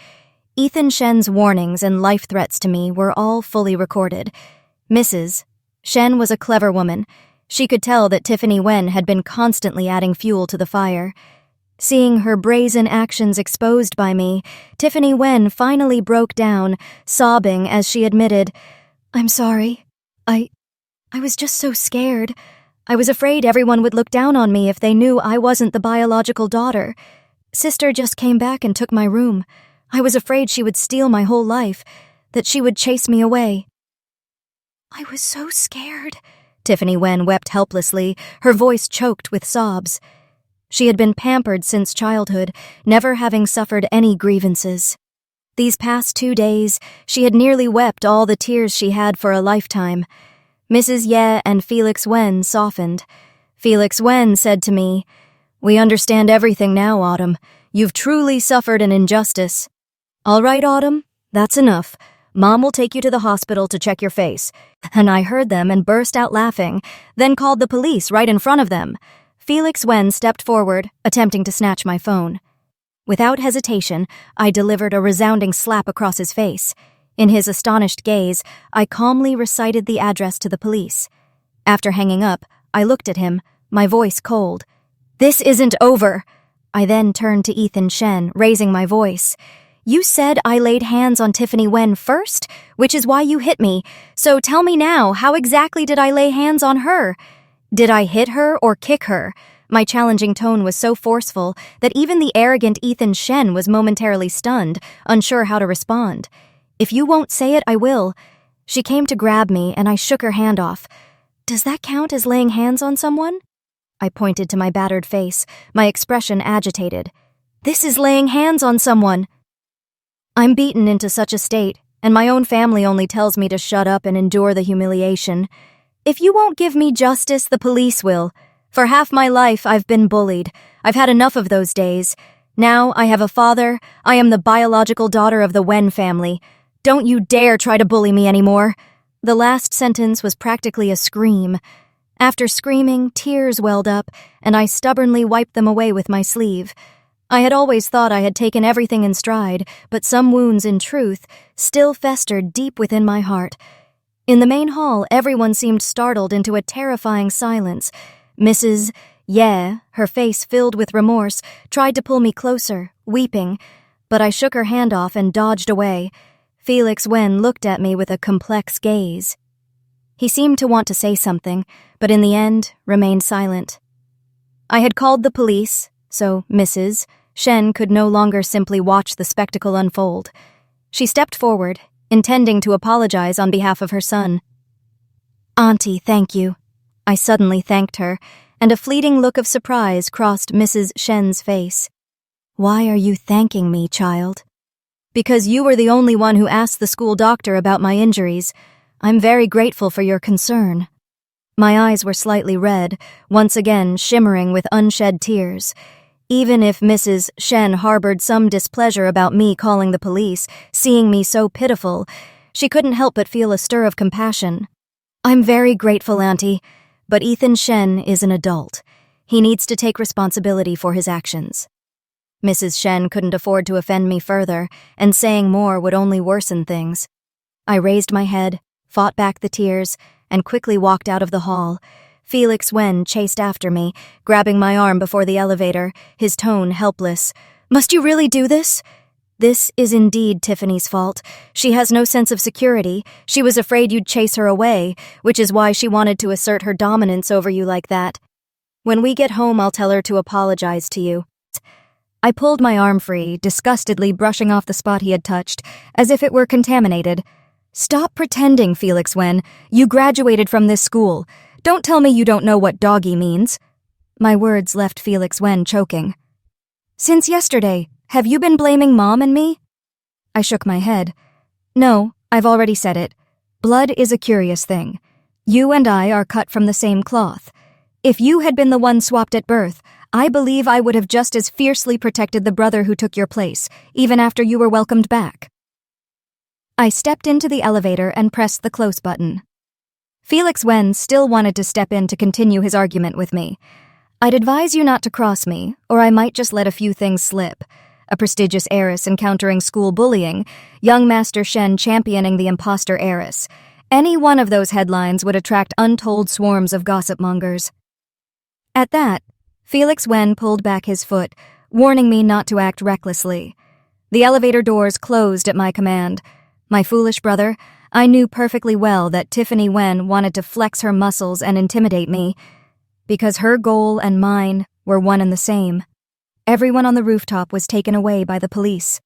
Ethan Shen's warnings and life threats to me were all fully recorded. Mrs. Shen was a clever woman. She could tell that Tiffany Wen had been constantly adding fuel to the fire. Seeing her brazen actions exposed by me, Tiffany Wen finally broke down, sobbing as she admitted, I'm sorry. I was just so scared. I was afraid everyone would look down on me if they knew I wasn't the biological daughter. Sister just came back and took my room. I was afraid she would steal my whole life, that she would chase me away. I was so scared. Tiffany Wen wept helplessly, her voice choked with sobs. She had been pampered since childhood, never having suffered any grievances. These past 2 days, she had nearly wept all the tears she had for a lifetime. Mrs. Ye and Felix Wen softened. Felix Wen said to me, We understand everything now, Autumn. You've truly suffered an injustice. All right, Autumn, that's enough. Mom will take you to the hospital to check your face. And I heard them and burst out laughing, then called the police right in front of them. Felix Wen stepped forward, attempting to snatch my phone. Without hesitation, I delivered a resounding slap across his face. In his astonished gaze, I calmly recited the address to the police. After hanging up, I looked at him, my voice cold. This isn't over. I then turned to Ethan Shen, raising my voice. You said I laid hands on Tiffany Wen first, which is why you hit me. So tell me now, how exactly did I lay hands on her? Did I hit her or kick her? My challenging tone was so forceful that even the arrogant Ethan Shen was momentarily stunned, unsure how to respond. If you won't say it, I will. She came to grab me, and I shook her hand off. Does that count as laying hands on someone? I pointed to my battered face, my expression agitated. This is laying hands on someone. I'm beaten into such a state, and my own family only tells me to shut up and endure the humiliation. If you won't give me justice, the police will. For half my life, I've been bullied. I've had enough of those days. Now I have a father. I am the biological daughter of the Wen family. Don't you dare try to bully me anymore. The last sentence was practically a scream. After screaming, tears welled up, and I stubbornly wiped them away with my sleeve. I had always thought I had taken everything in stride, but some wounds, in truth, still festered deep within my heart. In the main hall, everyone seemed startled into a terrifying silence. Mrs. Ye, her face filled with remorse, tried to pull me closer, weeping, but I shook her hand off and dodged away. Felix Wen looked at me with a complex gaze. He seemed to want to say something, but in the end, remained silent. I had called the police, so Mrs. Shen could no longer simply watch the spectacle unfold. She stepped forward, intending to apologize on behalf of her son. Auntie, thank you. I suddenly thanked her, and a fleeting look of surprise crossed Mrs. Shen's face. Why are you thanking me, child? Because you were the only one who asked the school doctor about my injuries. I'm very grateful for your concern. My eyes were slightly red, once again shimmering with unshed tears. Even if Mrs. Shen harbored some displeasure about me calling the police, seeing me so pitiful, she couldn't help but feel a stir of compassion. I'm very grateful, Auntie, but Ethan Shen is an adult. He needs to take responsibility for his actions. Mrs. Shen couldn't afford to offend me further, and saying more would only worsen things. I raised my head, fought back the tears, and quickly walked out of the hall. Felix Wen chased after me, grabbing my arm before the elevator, his tone helpless. "Must you really do this?" "This is indeed Tiffany's fault. She has no sense of security. She was afraid you'd chase her away, which is why she wanted to assert her dominance over you like that. When we get home, I'll tell her to apologize to you." I pulled my arm free, disgustedly brushing off the spot he had touched, as if it were contaminated. "Stop pretending, Felix Wen. You graduated from this school. Don't tell me you don't know what doggy means." My words left Felix Wen choking. "Since yesterday, have you been blaming Mom and me?" I shook my head. "No, I've already said it. Blood is a curious thing. You and I are cut from the same cloth. If you had been the one swapped at birth, I believe I would have just as fiercely protected the brother who took your place, even after you were welcomed back." I stepped into the elevator and pressed the close button. Felix Wen still wanted to step in to continue his argument with me. "I'd advise you not to cross me, or I might just let a few things slip. A prestigious heiress encountering school bullying, young Master Shen championing the imposter heiress. Any one of those headlines would attract untold swarms of gossip mongers." At that, Felix Wen pulled back his foot, warning me not to act recklessly. The elevator doors closed at my command. My foolish brother, I knew perfectly well that Tiffany Wen wanted to flex her muscles and intimidate me, because her goal and mine were one and the same. Everyone on the rooftop was taken away by the police.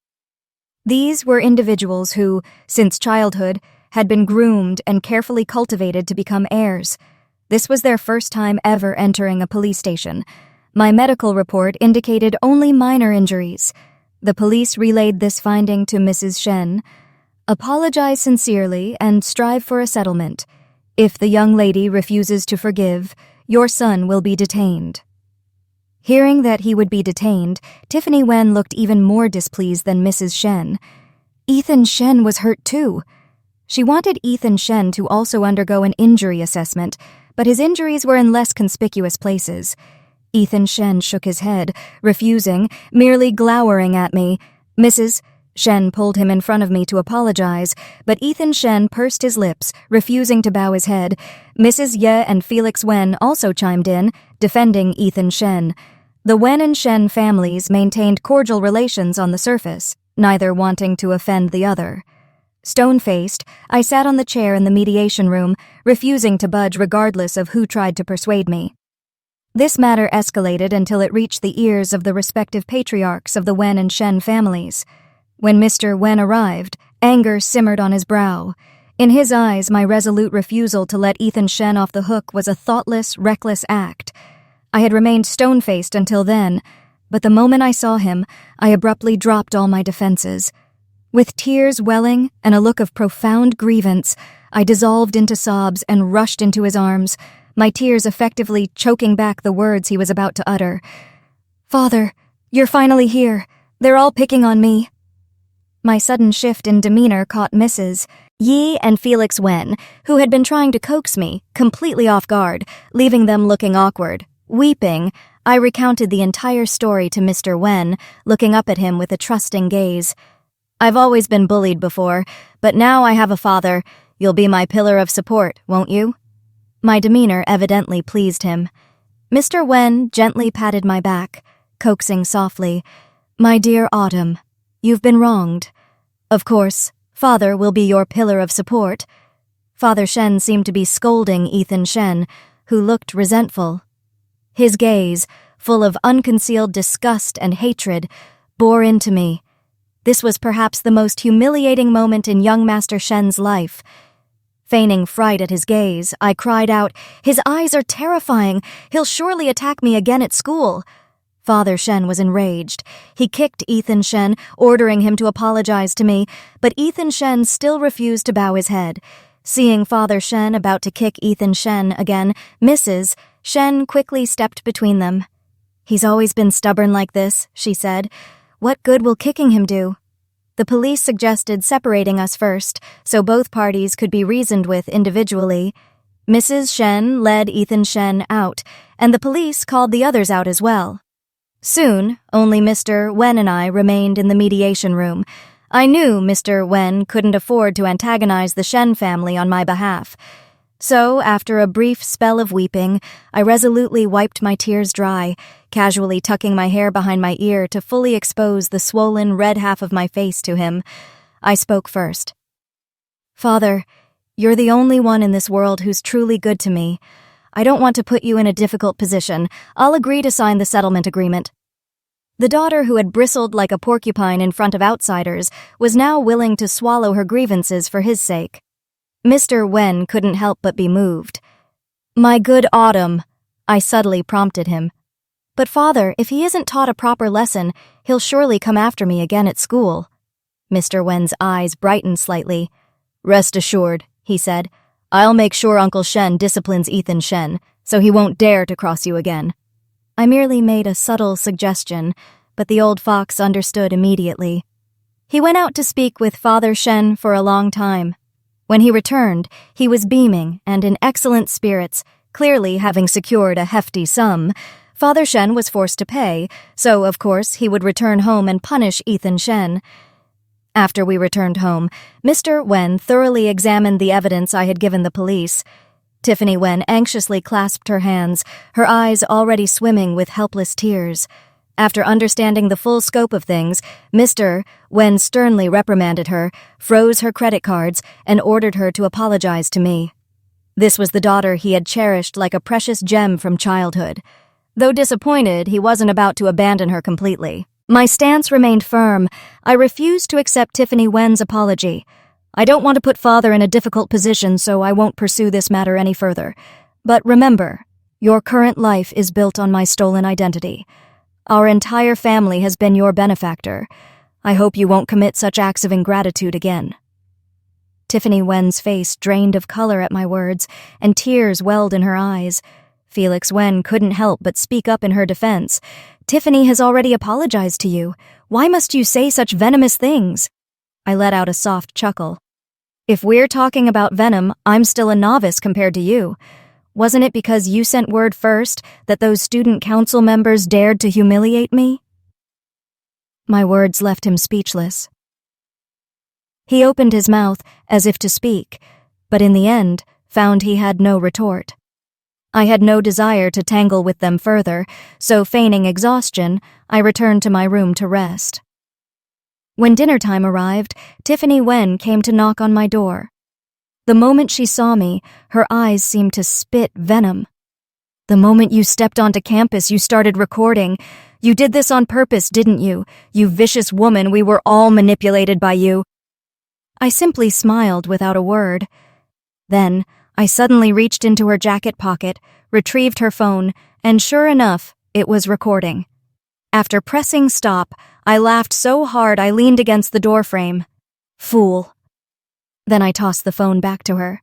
These were individuals who, since childhood, had been groomed and carefully cultivated to become heirs. This was their first time ever entering a police station. My medical report indicated only minor injuries. The police relayed this finding to Mrs. Shen. "Apologize sincerely and strive for a settlement. If the young lady refuses to forgive, your son will be detained." Hearing that he would be detained, Tiffany Wen looked even more displeased than Mrs. Shen. Ethan Shen was hurt too. She wanted Ethan Shen to also undergo an injury assessment, but his injuries were in less conspicuous places. Ethan Shen shook his head, refusing, merely glowering at me. "Mrs. Shen pulled him in front of me to apologize, but Ethan Shen pursed his lips, refusing to bow his head. Mrs. Ye and Felix Wen also chimed in, defending Ethan Shen. The Wen and Shen families maintained cordial relations on the surface, neither wanting to offend the other. Stone-faced, I sat on the chair in the mediation room, refusing to budge regardless of who tried to persuade me. This matter escalated until it reached the ears of the respective patriarchs of the Wen and Shen families. When Mr. Wen arrived, anger simmered on his brow. In his eyes, my resolute refusal to let Ethan Shen off the hook was a thoughtless, reckless act. I had remained stone-faced until then, but the moment I saw him, I abruptly dropped all my defenses. With tears welling and a look of profound grievance, I dissolved into sobs and rushed into his arms, my tears effectively choking back the words he was about to utter. "Father, you're finally here. They're all picking on me." My sudden shift in demeanor caught Mrs. Yi and Felix Wen, who had been trying to coax me, completely off guard, leaving them looking awkward. Weeping, I recounted the entire story to Mr. Wen, looking up at him with a trusting gaze. "I've always been bullied before, but now I have a father. You'll be my pillar of support, won't you?" My demeanor evidently pleased him. Mr. Wen gently patted my back, coaxing softly, "My dear Autumn, you've been wronged. Of course, Father will be your pillar of support." Father Shen seemed to be scolding Ethan Shen, who looked resentful. His gaze, full of unconcealed disgust and hatred, bore into me. This was perhaps the most humiliating moment in young Master Shen's life. Feigning fright at his gaze, I cried out, "His eyes are terrifying! He'll surely attack me again at school!" Father Shen was enraged. He kicked Ethan Shen, ordering him to apologize to me, but Ethan Shen still refused to bow his head. Seeing Father Shen about to kick Ethan Shen again, Mrs. Shen quickly stepped between them. "He's always been stubborn like this," she said. "What good will kicking him do?" The police suggested separating us first, so both parties could be reasoned with individually. Mrs. Shen led Ethan Shen out, and the police called the others out as well. Soon, only Mr. Wen and I remained in the mediation room. I knew Mr. Wen couldn't afford to antagonize the Shen family on my behalf. So, after a brief spell of weeping, I resolutely wiped my tears dry, casually tucking my hair behind my ear to fully expose the swollen red half of my face to him. I spoke first. "Father, you're the only one in this world who's truly good to me. I don't want to put you in a difficult position. I'll agree to sign the settlement agreement." The daughter who had bristled like a porcupine in front of outsiders was now willing to swallow her grievances for his sake. Mr. Wen couldn't help but be moved. "My good Autumn," I subtly prompted him. "But father, if he isn't taught a proper lesson, he'll surely come after me again at school." Mr. Wen's eyes brightened slightly. "Rest assured," he said, "I'll make sure Uncle Shen disciplines Ethan Shen, so he won't dare to cross you again." I merely made a subtle suggestion, but the old fox understood immediately. He went out to speak with Father Shen for a long time. When he returned, he was beaming and in excellent spirits, clearly having secured a hefty sum. Father Shen was forced to pay, so of course he would return home and punish Ethan Shen. After we returned home, Mr. Wen thoroughly examined the evidence I had given the police. Tiffany Wen anxiously clasped her hands, her eyes already swimming with helpless tears. After understanding the full scope of things, Mr. Wen sternly reprimanded her, froze her credit cards, and ordered her to apologize to me. This was the daughter he had cherished like a precious gem from childhood. Though disappointed, he wasn't about to abandon her completely. My stance remained firm. I refused to accept Tiffany Wen's apology. I don't want to put father in a difficult position, so I won't pursue this matter any further. But remember, your current life is built on my stolen identity. Our entire family has been your benefactor. I hope you won't commit such acts of ingratitude again." Tiffany Wen's face drained of color at my words, and tears welled in her eyes. Felix Wen couldn't help but speak up in her defense. "Tiffany has already apologized to you. Why must you say such venomous things?" I let out a soft chuckle. "If we're talking about venom, I'm still a novice compared to you. Wasn't it because you sent word first that those student council members dared to humiliate me?" My words left him speechless. He opened his mouth as if to speak, but in the end found he had no retort. I had no desire to tangle with them further, so feigning exhaustion, I returned to my room to rest. When dinner time arrived, Tiffany Wen came to knock on my door. The moment she saw me, her eyes seemed to spit venom. "The moment you stepped onto campus, you started recording. You did this on purpose, didn't you? You vicious woman, we were all manipulated by you." I simply smiled without a word. Then, I suddenly reached into her jacket pocket, retrieved her phone, and sure enough, it was recording. After pressing stop, I laughed so hard I leaned against the doorframe. "Fool." Then I tossed the phone back to her.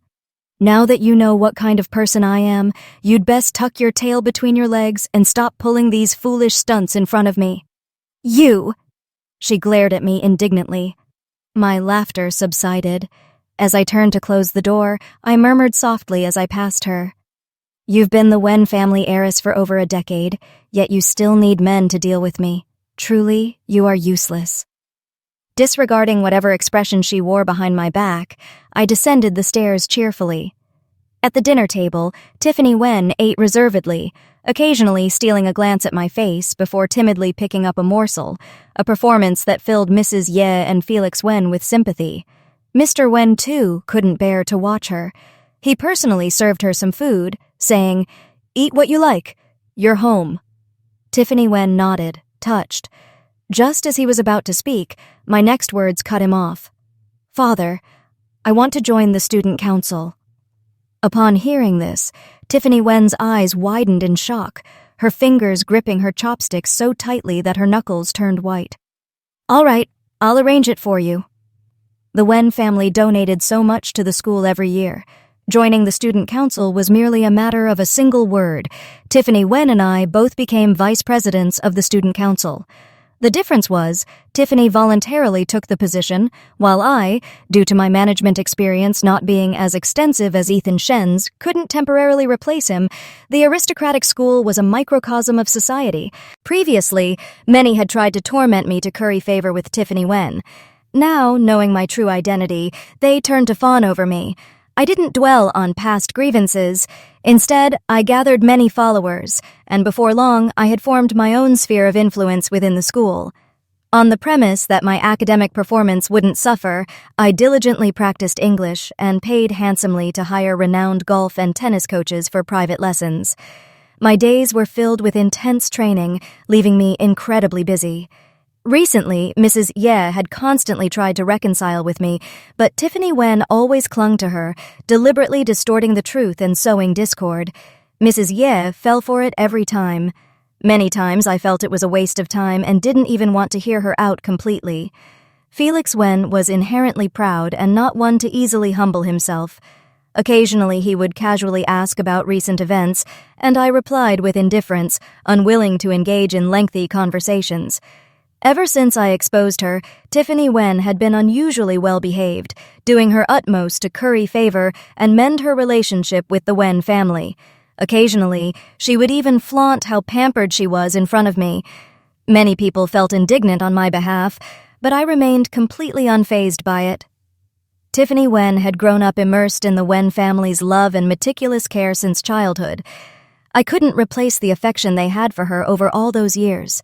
"Now that you know what kind of person I am, you'd best tuck your tail between your legs and stop pulling these foolish stunts in front of me." "You!" She glared at me indignantly. My laughter subsided. As I turned to close the door, I murmured softly as I passed her. "You've been the Wen family heiress for over a decade, yet you still need men to deal with me. Truly, you are useless." Disregarding whatever expression she wore behind my back, I descended the stairs cheerfully. At the dinner table, Tiffany Wen ate reservedly, occasionally stealing a glance at my face before timidly picking up a morsel, a performance that filled Mrs. Ye and Felix Wen with sympathy. Mr. Wen, too, couldn't bear to watch her. He personally served her some food, saying, "Eat what you like. You're home." Tiffany Wen nodded, touched. Just as he was about to speak, my next words cut him off. "Father, I want to join the student council." Upon hearing this, Tiffany Wen's eyes widened in shock, her fingers gripping her chopsticks so tightly that her knuckles turned white. "All right, I'll arrange it for you." The Wen family donated so much to the school every year. Joining the student council was merely a matter of a single word. Tiffany Wen and I both became vice presidents of the student council. The difference was, Tiffany voluntarily took the position, while I, due to my management experience not being as extensive as Ethan Shen's, couldn't temporarily replace him. The aristocratic school was a microcosm of society. Previously, many had tried to torment me to curry favor with Tiffany Wen. Now, knowing my true identity, they turned to fawn over me. I didn't dwell on past grievances. Instead, I gathered many followers, and before long, I had formed my own sphere of influence within the school. On the premise that my academic performance wouldn't suffer, I diligently practiced English and paid handsomely to hire renowned golf and tennis coaches for private lessons. My days were filled with intense training, leaving me incredibly busy. Recently, Mrs. Ye had constantly tried to reconcile with me, but Tiffany Wen always clung to her, deliberately distorting the truth and sowing discord. Mrs. Ye fell for it every time. Many times I felt it was a waste of time and didn't even want to hear her out completely. Felix Wen was inherently proud and not one to easily humble himself. Occasionally he would casually ask about recent events, and I replied with indifference, unwilling to engage in lengthy conversations. Ever since I exposed her, Tiffany Wen had been unusually well-behaved, doing her utmost to curry favor and mend her relationship with the Wen family. Occasionally, she would even flaunt how pampered she was in front of me. Many people felt indignant on my behalf, but I remained completely unfazed by it. Tiffany Wen had grown up immersed in the Wen family's love and meticulous care since childhood. I couldn't replace the affection they had for her over all those years.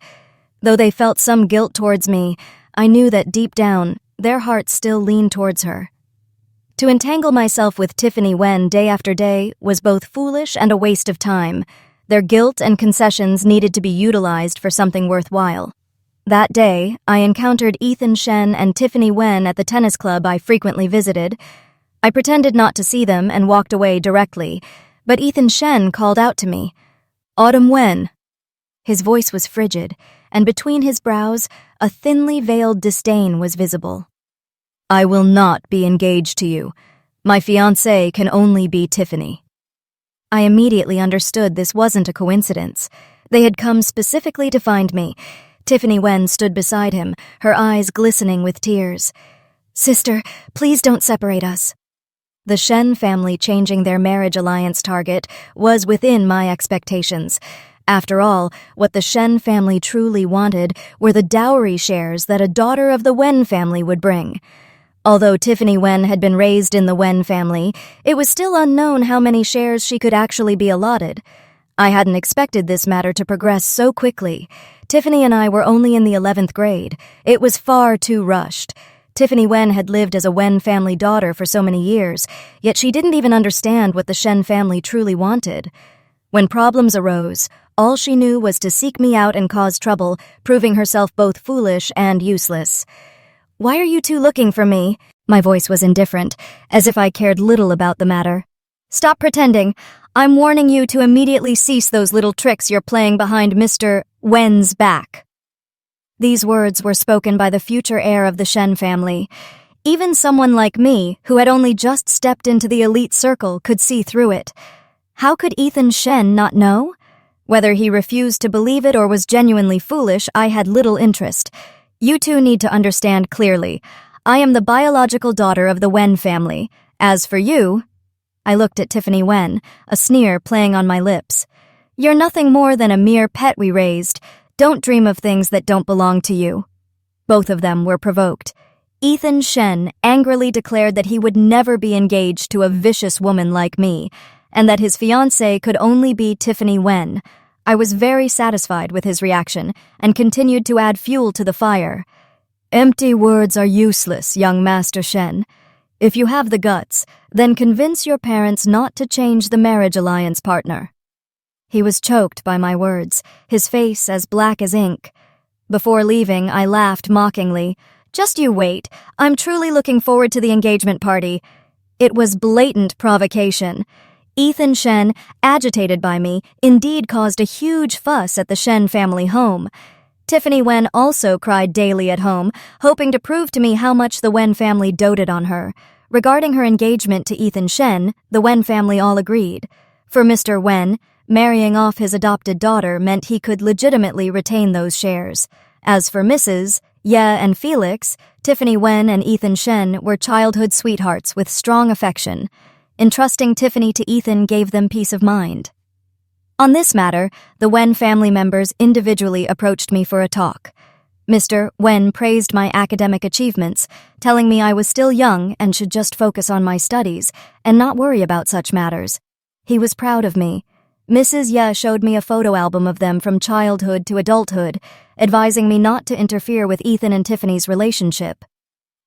Though they felt some guilt towards me, I knew that deep down, their hearts still leaned towards her. To entangle myself with Tiffany Wen day after day was both foolish and a waste of time. Their guilt and concessions needed to be utilized for something worthwhile. That day, I encountered Ethan Shen and Tiffany Wen at the tennis club I frequently visited. I pretended not to see them and walked away directly, but Ethan Shen called out to me, "Autumn Wen." His voice was frigid, and between his brows, a thinly veiled disdain was visible. "I will not be engaged to you. My fiancée can only be Tiffany." I immediately understood this wasn't a coincidence. They had come specifically to find me. Tiffany Wen stood beside him, her eyes glistening with tears. "Sister, please don't separate us." The Shen family changing their marriage alliance target was within my expectations. After all, what the Shen family truly wanted were the dowry shares that a daughter of the Wen family would bring. Although Tiffany Wen had been raised in the Wen family, it was still unknown how many shares she could actually be allotted. I hadn't expected this matter to progress so quickly. Tiffany and I were only in the 11th grade. It was far too rushed. Tiffany Wen had lived as a Wen family daughter for so many years, yet she didn't even understand what the Shen family truly wanted. When problems arose, all she knew was to seek me out and cause trouble, proving herself both foolish and useless. "Why are you two looking for me?" My voice was indifferent, as if I cared little about the matter. "Stop pretending. I'm warning you to immediately cease those little tricks you're playing behind Mr. Wen's back." These words were spoken by the future heir of the Shen family. Even someone like me, who had only just stepped into the elite circle, could see through it. How could Ethan Shen not know? Whether he refused to believe it or was genuinely foolish, I had little interest. You two need to understand clearly. I am the biological daughter of the Wen family. As for you, I looked at Tiffany Wen, a sneer playing on my lips. You're nothing more than a mere pet we raised. Don't dream of things that don't belong to you. Both of them were provoked. Ethan Shen angrily declared that he would never be engaged to a vicious woman like me, and that his fiancée could only be Tiffany Wen. I was very satisfied with his reaction and continued to add fuel to the fire. "Empty words are useless, young Master Shen. If you have the guts, then convince your parents not to change the marriage alliance partner." He was choked by my words, his face as black as ink. Before leaving, I laughed mockingly. "Just you wait. I'm truly looking forward to the engagement party." It was blatant provocation. Ethan Shen, agitated by me, indeed caused a huge fuss at the Shen family home. Tiffany Wen also cried daily at home, hoping to prove to me how much the Wen family doted on her. Regarding her engagement to Ethan Shen, the Wen family all agreed. For Mr. Wen, marrying off his adopted daughter meant he could legitimately retain those shares. As for Mrs. Ye and Felix, Tiffany Wen and Ethan Shen were childhood sweethearts with strong affection. Entrusting Tiffany to Ethan gave them peace of mind. On this matter, the Wen family members individually approached me for a talk. Mr. Wen praised my academic achievements, telling me I was still young and should just focus on my studies and not worry about such matters. He was proud of me. Mrs. Ye showed me a photo album of them from childhood to adulthood, advising me not to interfere with Ethan and Tiffany's relationship.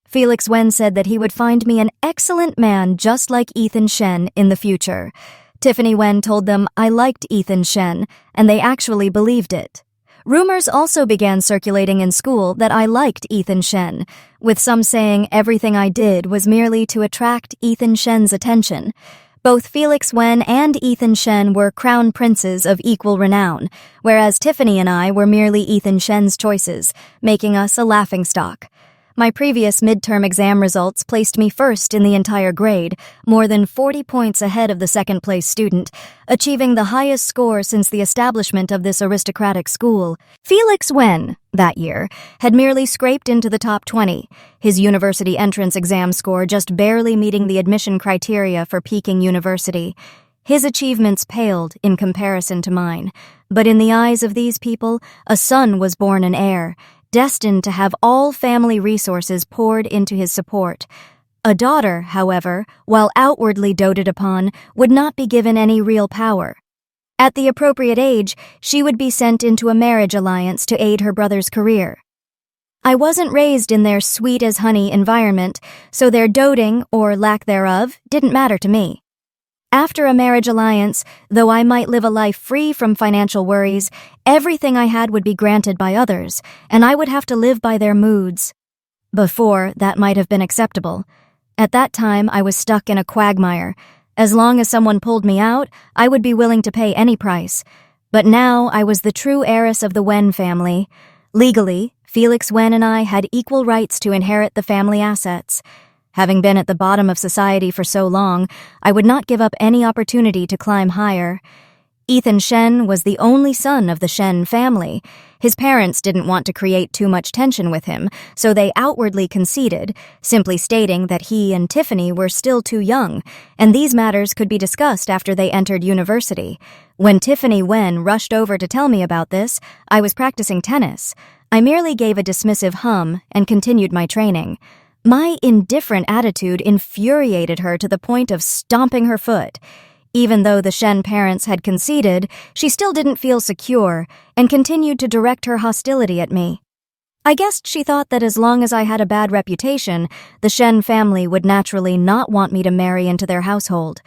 Felix Wen said that he would find me an excellent man just like Ethan Shen in the future. Tiffany Wen told them I liked Ethan Shen, and they actually believed it. Rumors also began circulating in school that I liked Ethan Shen, with some saying everything I did was merely to attract Ethan Shen's attention. Both Felix Wen and Ethan Shen were crown princes of equal renown, whereas Tiffany and I were merely Ethan Shen's choices, making us a laughingstock. My previous midterm exam results placed me first in the entire grade, more than 40 points ahead of the second-place student, achieving the highest score since the establishment of this aristocratic school. Felix Wen, that year, had merely scraped into the top 20, his university entrance exam score just barely meeting the admission criteria for Peking University. His achievements paled in comparison to mine, but in the eyes of these people, a son was born an heir, destined to have all family resources poured into his support. A daughter, however, while outwardly doted upon, would not be given any real power. At the appropriate age, she would be sent into a marriage alliance to aid her brother's career. I wasn't raised in their sweet-as-honey environment, so their doting, or lack thereof, didn't matter to me. After a marriage alliance, though I might live a life free from financial worries, everything I had would be granted by others, and I would have to live by their moods. Before, that might have been acceptable. At that time, I was stuck in a quagmire. As long as someone pulled me out, I would be willing to pay any price. But now I was the true heiress of the Wen family. Legally, Felix Wen and I had equal rights to inherit the family assets. Having been at the bottom of society for so long, I would not give up any opportunity to climb higher. Ethan Shen was the only son of the Shen family. His parents didn't want to create too much tension with him, so they outwardly conceded, simply stating that he and Tiffany were still too young, and these matters could be discussed after they entered university. When Tiffany Wen rushed over to tell me about this, I was practicing tennis. I merely gave a dismissive hum and continued my training. My indifferent attitude infuriated her to the point of stomping her foot. Even though the Shen parents had conceded, she still didn't feel secure and continued to direct her hostility at me. I guessed she thought that as long as I had a bad reputation, the Shen family would naturally not want me to marry into their household.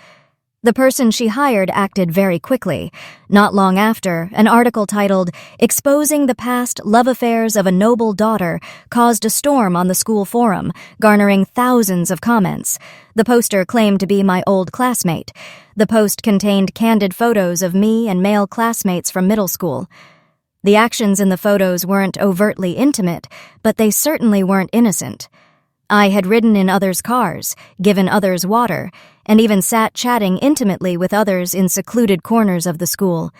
The person she hired acted very quickly. Not long after, an article titled, "Exposing the Past Love Affairs of a Noble Daughter" caused a storm on the school forum, garnering thousands of comments. The poster claimed to be my old classmate. The post contained candid photos of me and male classmates from middle school. The actions in the photos weren't overtly intimate, but they certainly weren't innocent. I had ridden in others' cars, given others water, and even sat chatting intimately with others in secluded corners of the school.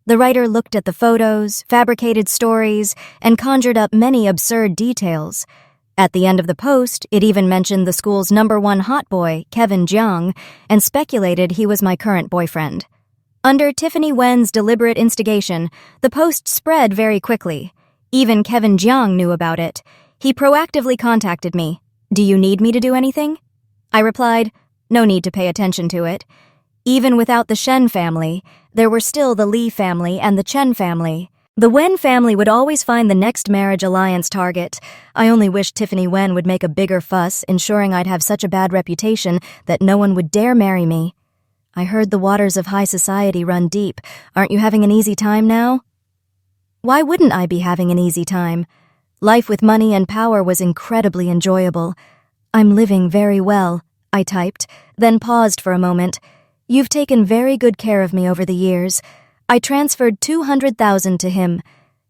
The writer looked at the photos, fabricated stories, and conjured up many absurd details. At the end of the post, it even mentioned the school's #1 hot boy, Kevin Jiang, and speculated he was my current boyfriend. Under Tiffany Wen's deliberate instigation, the post spread very quickly. Even Kevin Jiang knew about it. He proactively contacted me. "Do you need me to do anything?" I replied, "No need to pay attention to it." Even without the Shen family, there were still the Li family and the Chen family. The Wen family would always find the next marriage alliance target. I only wished Tiffany Wen would make a bigger fuss, ensuring I'd have such a bad reputation that no one would dare marry me. "I heard the waters of high society run deep. Aren't you having an easy time now?" Why wouldn't I be having an easy time? Life with money and power was incredibly enjoyable. "I'm living very well," I typed, then paused for a moment. "You've taken very good care of me over the years. I transferred 200,000 to him.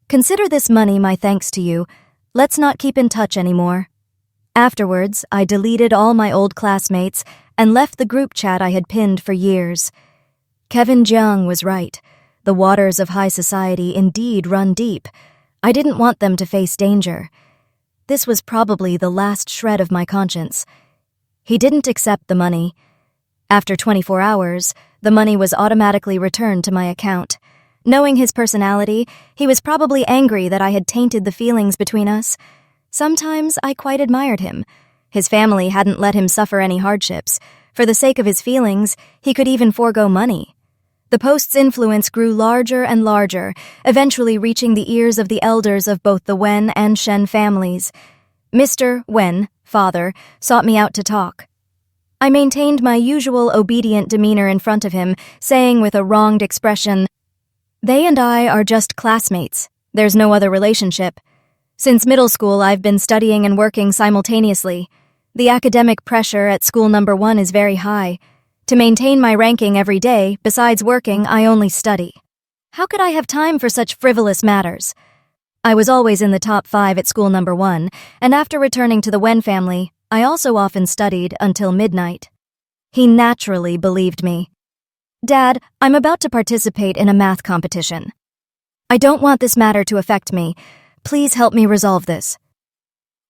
Consider this money my thanks to you. Let's not keep in touch anymore." Afterwards, I deleted all my old classmates and left the group chat I had pinned for years. Kevin Jiang was right. The waters of high society indeed run deep. I didn't want them to face danger. This was probably the last shred of my conscience. He didn't accept the money. After 24 hours, the money was automatically returned to my account. Knowing his personality, he was probably angry that I had tainted the feelings between us. Sometimes I quite admired him. His family hadn't let him suffer any hardships. For the sake of his feelings, he could even forego money. The post's influence grew larger and larger, eventually reaching the ears of the elders of both the Wen and Shen families. Mr. Wen, father, sought me out to talk. I maintained my usual obedient demeanor in front of him, saying with a wronged expression, "They and I are just classmates. There's no other relationship. Since middle school, I've been studying and working simultaneously. The academic pressure at school number 1 is very high. To maintain my ranking every day, besides working, I only study. How could I have time for such frivolous matters? I was always in the top 5 at school number 1, and after returning to the Wen family, I also often studied until midnight." He naturally believed me. "Dad, I'm about to participate in a math competition. I don't want this matter to affect me. Please help me resolve this."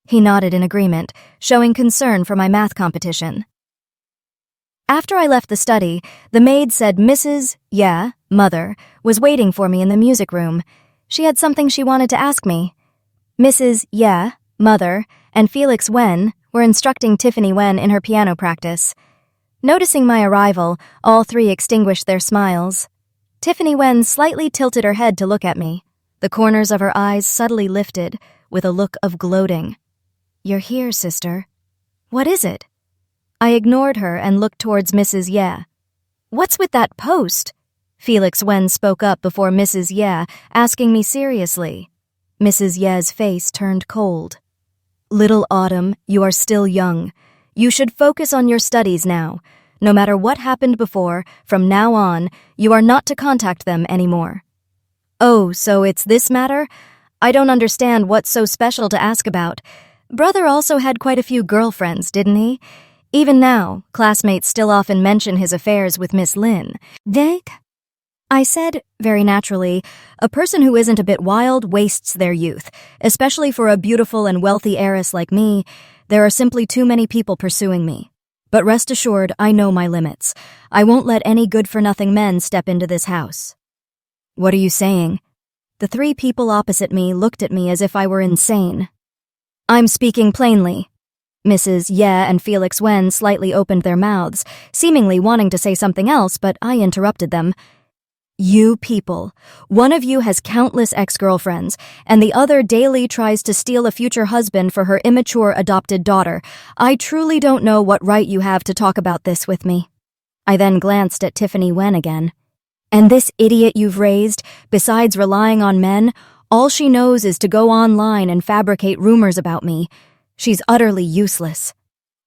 He nodded in agreement, showing concern for my math competition. After I left the study, the maid said Mrs. Ye, mother, was waiting for me in the music room. She had something she wanted to ask me. Mrs. Ye, mother, and Felix Wen were instructing Tiffany Wen in her piano practice. Noticing my arrival, all 3 extinguished their smiles. Tiffany Wen slightly tilted her head to look at me. The corners of her eyes subtly lifted, with a look of gloating. "You're here, sister. What is it?" I ignored her and looked towards Mrs. Ye. "What's with that post?" Felix Wen spoke up before Mrs. Ye, asking me seriously. Mrs. Ye's face turned cold. "Little Autumn, you are still young. You should focus on your studies now. No matter what happened before, from now on, you are not to contact them anymore." "Oh, so it's this matter? I don't understand what's so special to ask about. Brother also had quite a few girlfriends, didn't he? Even now, classmates still often mention his affairs with Miss Lin." "Dick?" I said, very naturally, "A person who isn't a bit wild wastes their youth, especially for a beautiful and wealthy heiress like me. There are simply too many people pursuing me. But rest assured, I know my limits. I won't let any good-for-nothing men step into this house." "What are you saying?" The 3 people opposite me looked at me as if I were insane. "I'm speaking plainly." Mrs. Ye and Felix Wen slightly opened their mouths, seemingly wanting to say something else, but I interrupted them. "You people. One of you has countless ex-girlfriends, and the other daily tries to steal a future husband for her immature adopted daughter. I truly don't know what right you have to talk about this with me." I then glanced at Tiffany Wen again. "And this idiot you've raised, besides relying on men, all she knows is to go online and fabricate rumors about me. She's utterly useless."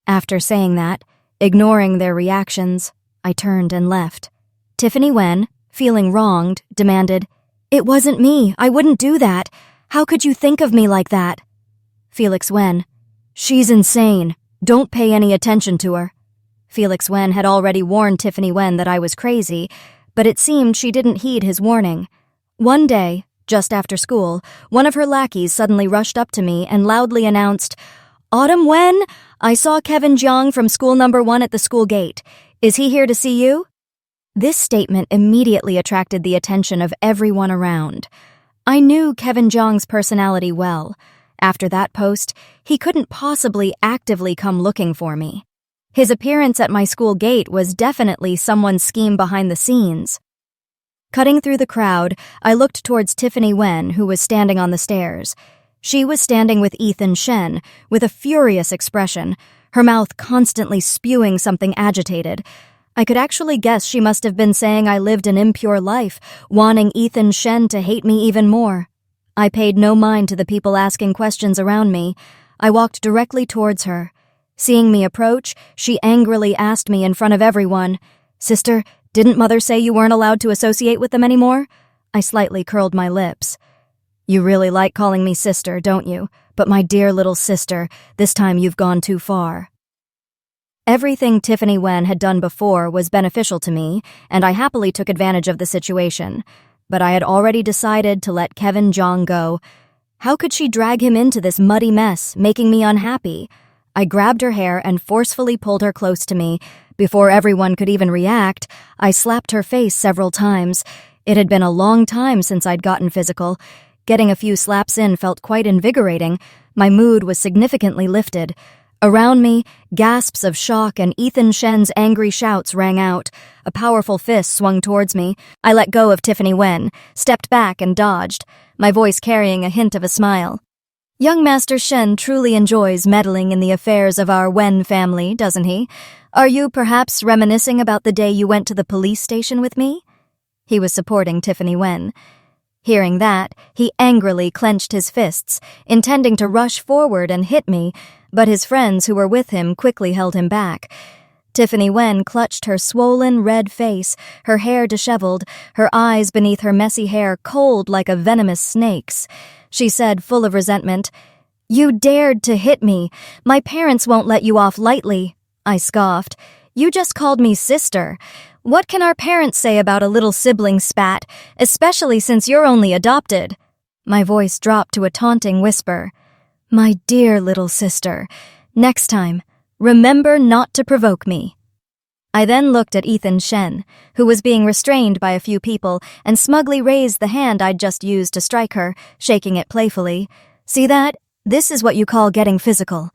After saying that, ignoring their reactions, I turned and left. Tiffany Wen, feeling wronged, demanded, "It wasn't me. I wouldn't do that. How could you think of me like that?" Felix Wen, "She's insane. Don't pay any attention to her." Felix Wen had already warned Tiffany Wen that I was crazy, but it seemed she didn't heed his warning. One day, just after school, one of her lackeys suddenly rushed up to me and loudly announced, "Autumn Wen, I saw Kevin Jiang from school number 1 at the school gate. Is he here to see you?" This statement immediately attracted the attention of everyone around. I knew Kevin Jiang's personality well. After that post, he couldn't possibly actively come looking for me. His appearance at my school gate was definitely someone's scheme behind the scenes. Cutting through the crowd, I looked towards Tiffany Wen, who was standing on the stairs. She was standing with Ethan Shen, with a furious expression, her mouth constantly spewing something agitated. I could actually guess she must have been saying I lived an impure life, wanting Ethan Shen to hate me even more. I paid no mind to the people asking questions around me. I walked directly towards her. Seeing me approach, she angrily asked me in front of everyone, "Sister, didn't Mother say you weren't allowed to associate with them anymore?" I slightly curled my lips. "You really like calling me sister, don't you? But my dear little sister, this time you've gone too far." Everything Tiffany Wen had done before was beneficial to me, and I happily took advantage of the situation. But I had already decided to let Kevin Jiang go. How could she drag him into this muddy mess, making me unhappy? I grabbed her hair and forcefully pulled her close to me. Before everyone could even react, I slapped her face several times. It had been a long time since I'd gotten physical. Getting a few slaps in felt quite invigorating. My mood was significantly lifted. Around me, gasps of shock and Ethan Shen's angry shouts rang out. A powerful fist swung towards me. I let go of Tiffany Wen, stepped back and dodged, my voice carrying a hint of a smile. Young Master Shen truly enjoys meddling in the affairs of our Wen family, doesn't he? Are you perhaps reminiscing about the day you went to the police station with me? He was supporting Tiffany Wen. Hearing that, he angrily clenched his fists, intending to rush forward and hit me, but his friends who were with him quickly held him back. Tiffany Wen clutched her swollen red face, her hair disheveled, her eyes beneath her messy hair cold like a venomous snake's. She said, full of resentment, "You dared to hit me. My parents won't let you off lightly." I scoffed. "You just called me sister. What can our parents say about a little sibling spat, especially since you're only adopted?" My voice dropped to a taunting whisper. "My dear little sister, next time, remember not to provoke me." I then looked at Ethan Shen, who was being restrained by a few people, and smugly raised the hand I'd just used to strike her, shaking it playfully. "See that? This is what you call getting physical."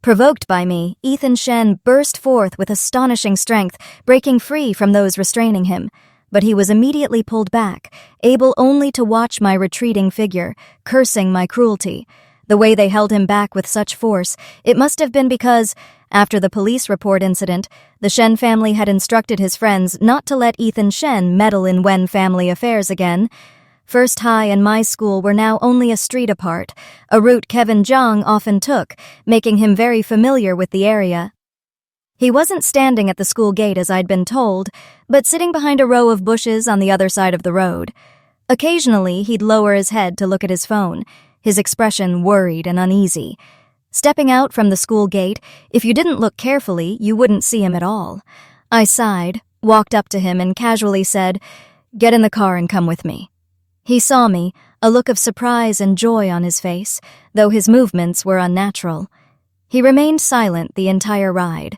Provoked by me, Ethan Shen burst forth with astonishing strength, breaking free from those restraining him. But he was immediately pulled back, able only to watch my retreating figure, cursing my cruelty. The way they held him back with such force, it must have been because, after the police report incident, the Shen family had instructed his friends not to let Ethan Shen meddle in Wen family affairs again. First High and my school were now only a street apart, a route Kevin Jiang often took, making him very familiar with the area. He wasn't standing at the school gate as I'd been told, but sitting behind a row of bushes on the other side of the road. Occasionally, he'd lower his head to look at his phone, his expression worried and uneasy. Stepping out from the school gate, if you didn't look carefully, you wouldn't see him at all. I sighed, walked up to him and casually said, "Get in the car and come with me." He saw me, a look of surprise and joy on his face, though his movements were unnatural. He remained silent the entire ride.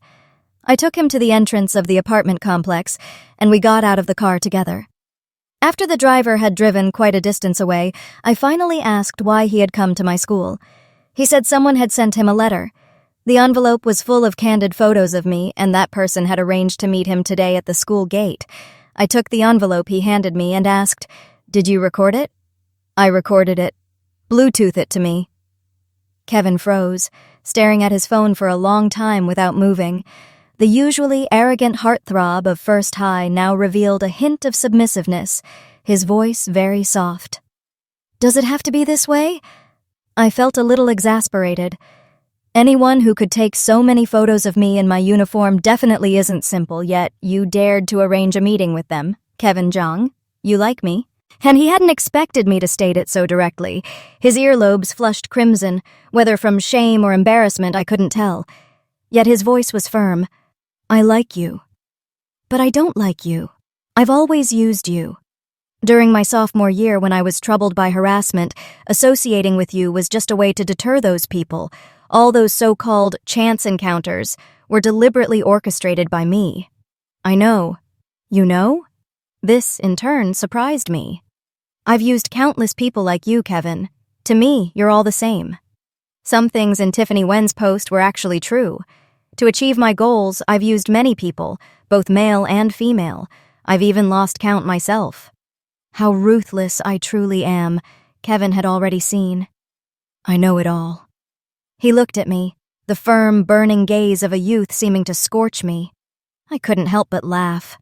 I took him to the entrance of the apartment complex, and we got out of the car together. After the driver had driven quite a distance away, I finally asked why he had come to my school. He said someone had sent him a letter. The envelope was full of candid photos of me, and that person had arranged to meet him today at the school gate. I took the envelope he handed me and asked, "Did you record it?" "I recorded it. Bluetooth it to me." Kevin froze, staring at his phone for a long time without moving. The usually arrogant heartthrob of First High now revealed a hint of submissiveness, his voice very soft. "Does it have to be this way?" I felt a little exasperated. Anyone who could take so many photos of me in my uniform definitely isn't simple, yet you dared to arrange a meeting with them. Kevin Jiang, you like me? And he hadn't expected me to state it so directly. His earlobes flushed crimson, whether from shame or embarrassment I couldn't tell. Yet his voice was firm. "I like you. But I don't like you. I've always used you. During my sophomore year when I was troubled by harassment, associating with you was just a way to deter those people. All those so-called chance encounters were deliberately orchestrated by me." "I know. You know?" This, in turn, surprised me. "I've used countless people like you, Kevin. To me, you're all the same." Some things in Tiffany Wen's post were actually true. To achieve my goals, I've used many people, both male and female. I've even lost count myself. How ruthless I truly am, Kevin had already seen. "I know it all." He looked at me, the firm, burning gaze of a youth seeming to scorch me. I couldn't help but laugh.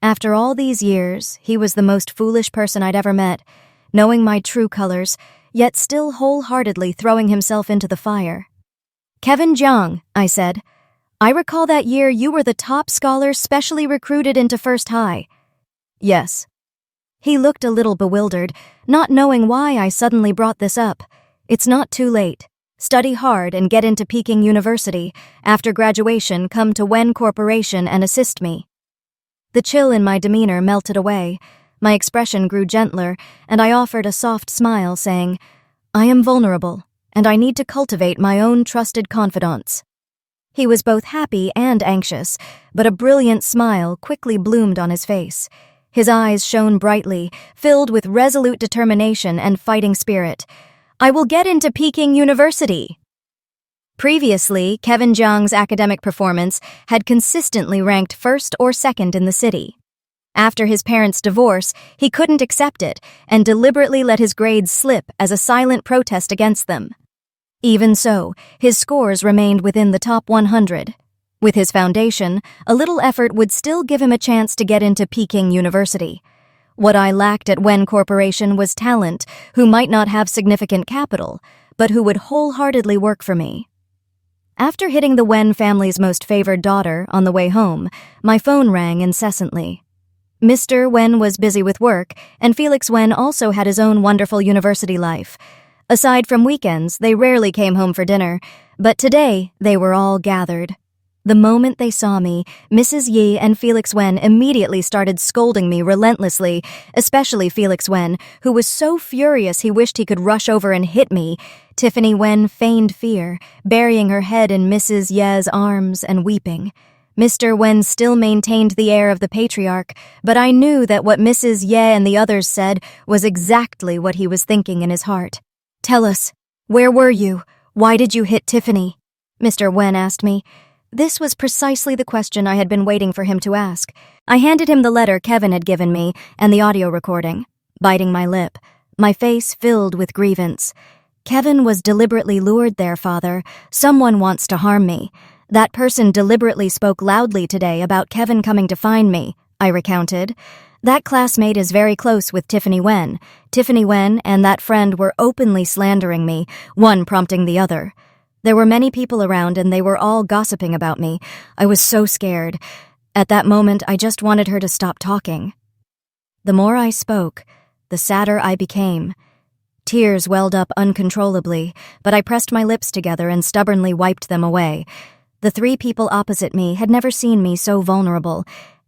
After all these years, he was the most foolish person I'd ever met, knowing my true colors, yet still wholeheartedly throwing himself into the fire. "Kevin Jiang," I said, "I recall that year you were the top scholar specially recruited into First High." "Yes." He looked a little bewildered, not knowing why I suddenly brought this up. "It's not too late. Study hard and get into Peking University. After graduation, come to Wen Corporation and assist me." The chill in my demeanor melted away. My expression grew gentler, and I offered a soft smile, saying, I am vulnerable, and I need to cultivate my own trusted confidants." He was both happy and anxious, but a brilliant smile quickly bloomed on his face. His eyes shone brightly, filled with resolute determination and fighting spirit. "I will get into Peking University." Previously, Kevin Jiang's academic performance had consistently ranked first or second in the city. After his parents' divorce, he couldn't accept it and deliberately let his grades slip as a silent protest against them. Even so, his scores remained within the top 100. With his foundation, a little effort would still give him a chance to get into Peking University. What I lacked at Wen Corporation was talent, who might not have significant capital, but who would wholeheartedly work for me. After hitting the Wen family's most favored daughter on the way home, my phone rang incessantly. Mr. Wen was busy with work, and Felix Wen also had his own wonderful university life. Aside from weekends, they rarely came home for dinner, but today they were all gathered. The moment they saw me, Mrs. Yi and Felix Wen immediately started scolding me relentlessly, especially Felix Wen, who was so furious he wished he could rush over and hit me. Tiffany Wen feigned fear, burying her head in Mrs. Ye's arms and weeping. Mr. Wen still maintained the air of the patriarch, but I knew that what Mrs. Ye and the others said was exactly what he was thinking in his heart. "Tell us, where were you? Why did you hit Tiffany?" Mr. Wen asked me. This was precisely the question I had been waiting for him to ask. I handed him the letter Kevin had given me and the audio recording, biting my lip, my face filled with grievance. "Kevin was deliberately lured there, Father. Someone wants to harm me. That person deliberately spoke loudly today about Kevin coming to find me," I recounted. "That classmate is very close with Tiffany Wen. Tiffany Wen and that friend were openly slandering me, one prompting the other. There were many people around and they were all gossiping about me. I was so scared. At that moment, I just wanted her to stop talking." The more I spoke, the sadder I became. Tears welled up uncontrollably, but I pressed my lips together and stubbornly wiped them away. The three people opposite me had never seen me so vulnerable.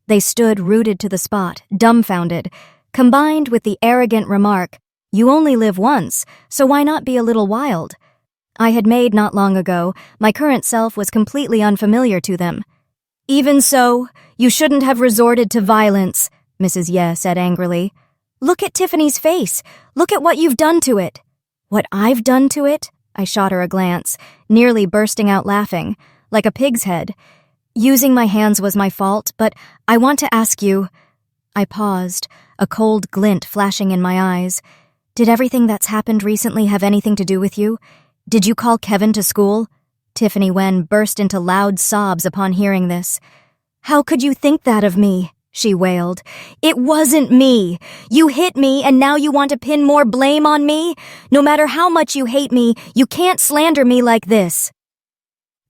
They stood rooted to the spot, dumbfounded, combined with the arrogant remark, "You only live once, so why not be a little wild?" I had made not long ago, my current self was completely unfamiliar to them. "Even so, you shouldn't have resorted to violence," Mrs. Ye said angrily. "Look at Tiffany's face. Look at what you've done to it." "What I've done to it?" I shot her a glance, nearly bursting out laughing, like a pig's head. "Using my hands was my fault, but I want to ask you—" I paused, a cold glint flashing in my eyes. "Did everything that's happened recently have anything to do with you? Did you call Kevin to school?" Tiffany Wen burst into loud sobs upon hearing this. "How could you think that of me?" she wailed. "It wasn't me. You hit me and now you want to pin more blame on me? No matter how much you hate me, you can't slander me like this."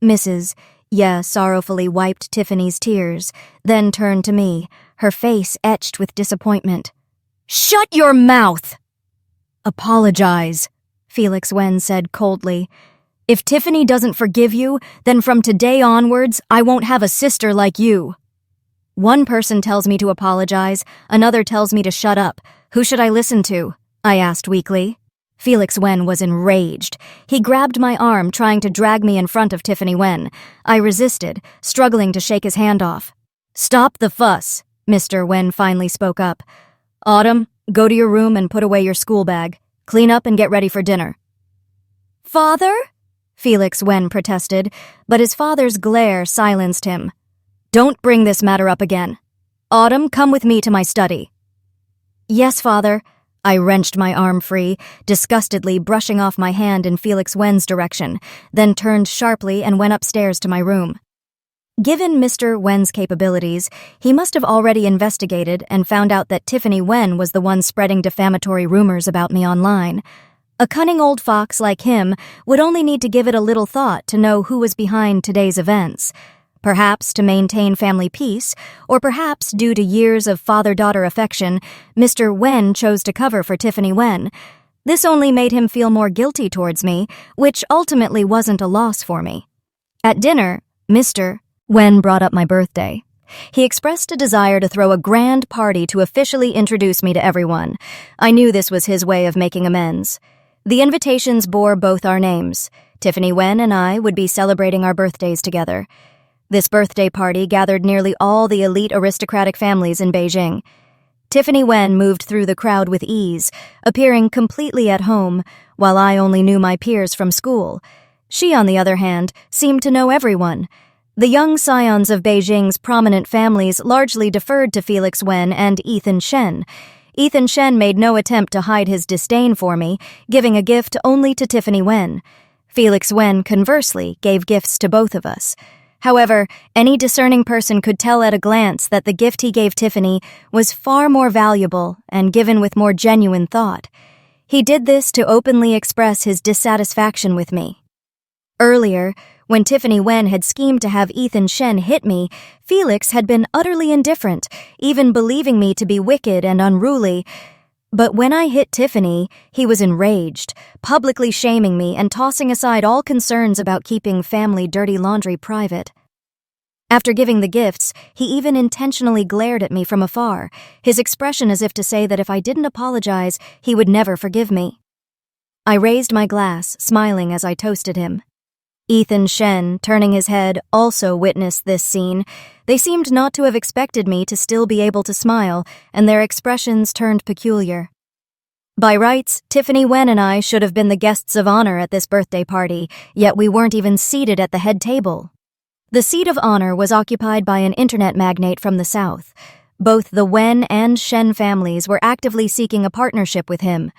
Mrs. Ye sorrowfully wiped Tiffany's tears, then turned to me, her face etched with disappointment. "Shut your mouth!" "Apologize," Felix Wen said coldly. "If Tiffany doesn't forgive you, then from today onwards, I won't have a sister like you." "One person tells me to apologize, another tells me to shut up. Who should I listen to?" I asked weakly. Felix Wen was enraged. He grabbed my arm, trying to drag me in front of Tiffany Wen. I resisted, struggling to shake his hand off. "Stop the fuss," Mr. Wen finally spoke up. "Autumn, go to your room and put away your school bag. Clean up and get ready for dinner." "Father?" Felix Wen protested, but his father's glare silenced him. "Don't bring this matter up again. Autumn, come with me to my study." "Yes, Father." I wrenched my arm free, disgustedly brushing off my hand in Felix Wen's direction, then turned sharply and went upstairs to my room. Given Mr. Wen's capabilities, he must have already investigated and found out that Tiffany Wen was the one spreading defamatory rumors about me online. A cunning old fox like him would only need to give it a little thought to know who was behind today's events. Perhaps to maintain family peace, or perhaps due to years of father-daughter affection, Mr. Wen chose to cover for Tiffany Wen. This only made him feel more guilty towards me, which ultimately wasn't a loss for me. At dinner, Mr. Wen brought up my birthday. He expressed a desire to throw a grand party to officially introduce me to everyone. I knew this was his way of making amends. The invitations bore both our names. Tiffany Wen and I would be celebrating our birthdays together. This birthday party gathered nearly all the elite aristocratic families in Beijing. Tiffany Wen moved through the crowd with ease, appearing completely at home, while I only knew my peers from school. She, on the other hand, seemed to know everyone. The young scions of Beijing's prominent families largely deferred to Felix Wen and Ethan Shen. Ethan Shen made no attempt to hide his disdain for me, giving a gift only to Tiffany Wen. Felix Wen, conversely, gave gifts to both of us. However, any discerning person could tell at a glance that the gift he gave Tiffany was far more valuable and given with more genuine thought. He did this to openly express his dissatisfaction with me. Earlier, when Tiffany Wen had schemed to have Ethan Shen hit me, Felix had been utterly indifferent, even believing me to be wicked and unruly. But when I hit Tiffany, he was enraged, publicly shaming me and tossing aside all concerns about keeping family dirty laundry private. After giving the gifts, he even intentionally glared at me from afar, his expression as if to say that if I didn't apologize, he would never forgive me. I raised my glass, smiling as I toasted him. Ethan Shen, turning his head, also witnessed this scene. They seemed not to have expected me to still be able to smile, and their expressions turned peculiar. By rights, Tiffany Wen and I should have been the guests of honor at this birthday party, yet we weren't even seated at the head table. The seat of honor was occupied by an internet magnate from the south. Both the Wen and Shen families were actively seeking a partnership with him.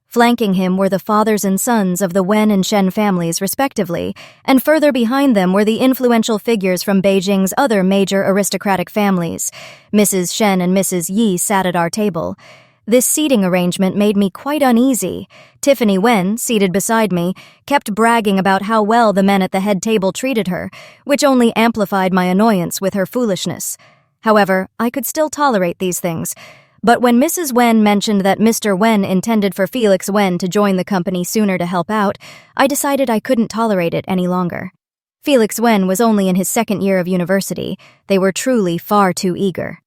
Flanking him were the fathers and sons of the Wen and Shen families, respectively, and further behind them were the influential figures from Beijing's other major aristocratic families. Mrs. Shen and Mrs. Yi sat at our table. This seating arrangement made me quite uneasy. Tiffany Wen, seated beside me, kept bragging about how well the men at the head table treated her, which only amplified my annoyance with her foolishness. However, I could still tolerate these things. But when Mrs. Wen mentioned that Mr. Wen intended for Felix Wen to join the company sooner to help out, I decided I couldn't tolerate it any longer. Felix Wen was only in his second year of university. They were truly far too eager.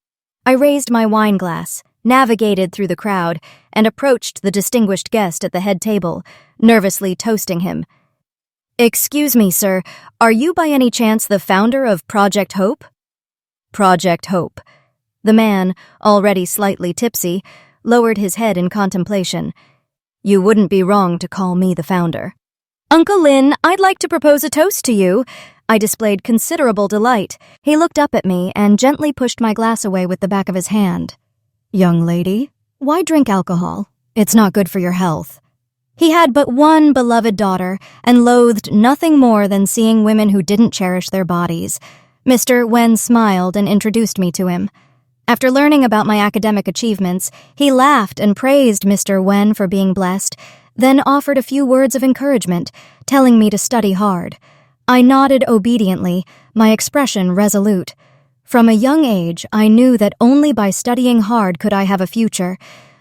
I raised my wine glass, navigated through the crowd, and approached the distinguished guest at the head table, nervously toasting him. "Excuse me, sir, are you by any chance the founder of Project Hope?" Project Hope. The man, already slightly tipsy, lowered his head in contemplation. "You wouldn't be wrong to call me the founder." "Uncle Lin, I'd like to propose a toast to you." I displayed considerable delight. He looked up at me and gently pushed my glass away with the back of his hand. "Young lady, why drink alcohol? It's not good for your health." He had but one beloved daughter and loathed nothing more than seeing women who didn't cherish their bodies. Mr. Wen smiled and introduced me to him. After learning about my academic achievements, he laughed and praised Mr. Wen for being blessed, then offered a few words of encouragement, telling me to study hard. I nodded obediently, my expression resolute. From a young age, I knew that only by studying hard could I have a future.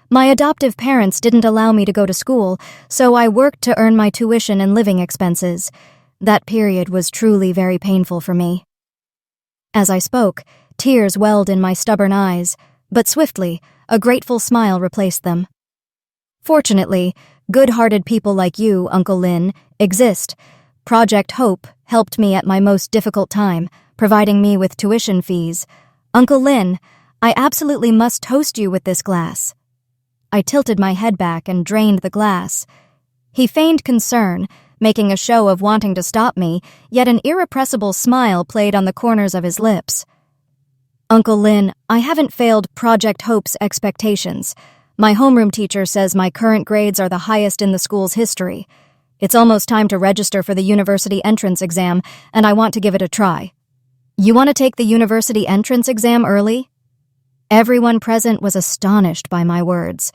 My adoptive parents didn't allow me to go to school, so I worked to earn my tuition and living expenses. That period was truly very painful for me. As I spoke, tears welled in my stubborn eyes, but swiftly, a grateful smile replaced them. Fortunately, good-hearted people like you, Uncle Lin, exist. Project Hope helped me at my most difficult time, providing me with tuition fees. Uncle Lin, I absolutely must toast you with this glass. I tilted my head back and drained the glass. He feigned concern, making a show of wanting to stop me, yet an irrepressible smile played on the corners of his lips. Uncle Lin, I haven't failed Project Hope's expectations. My homeroom teacher says my current grades are the highest in the school's history. It's almost time to register for the university entrance exam, and I want to give it a try. You want to take the university entrance exam early? Everyone present was astonished by my words.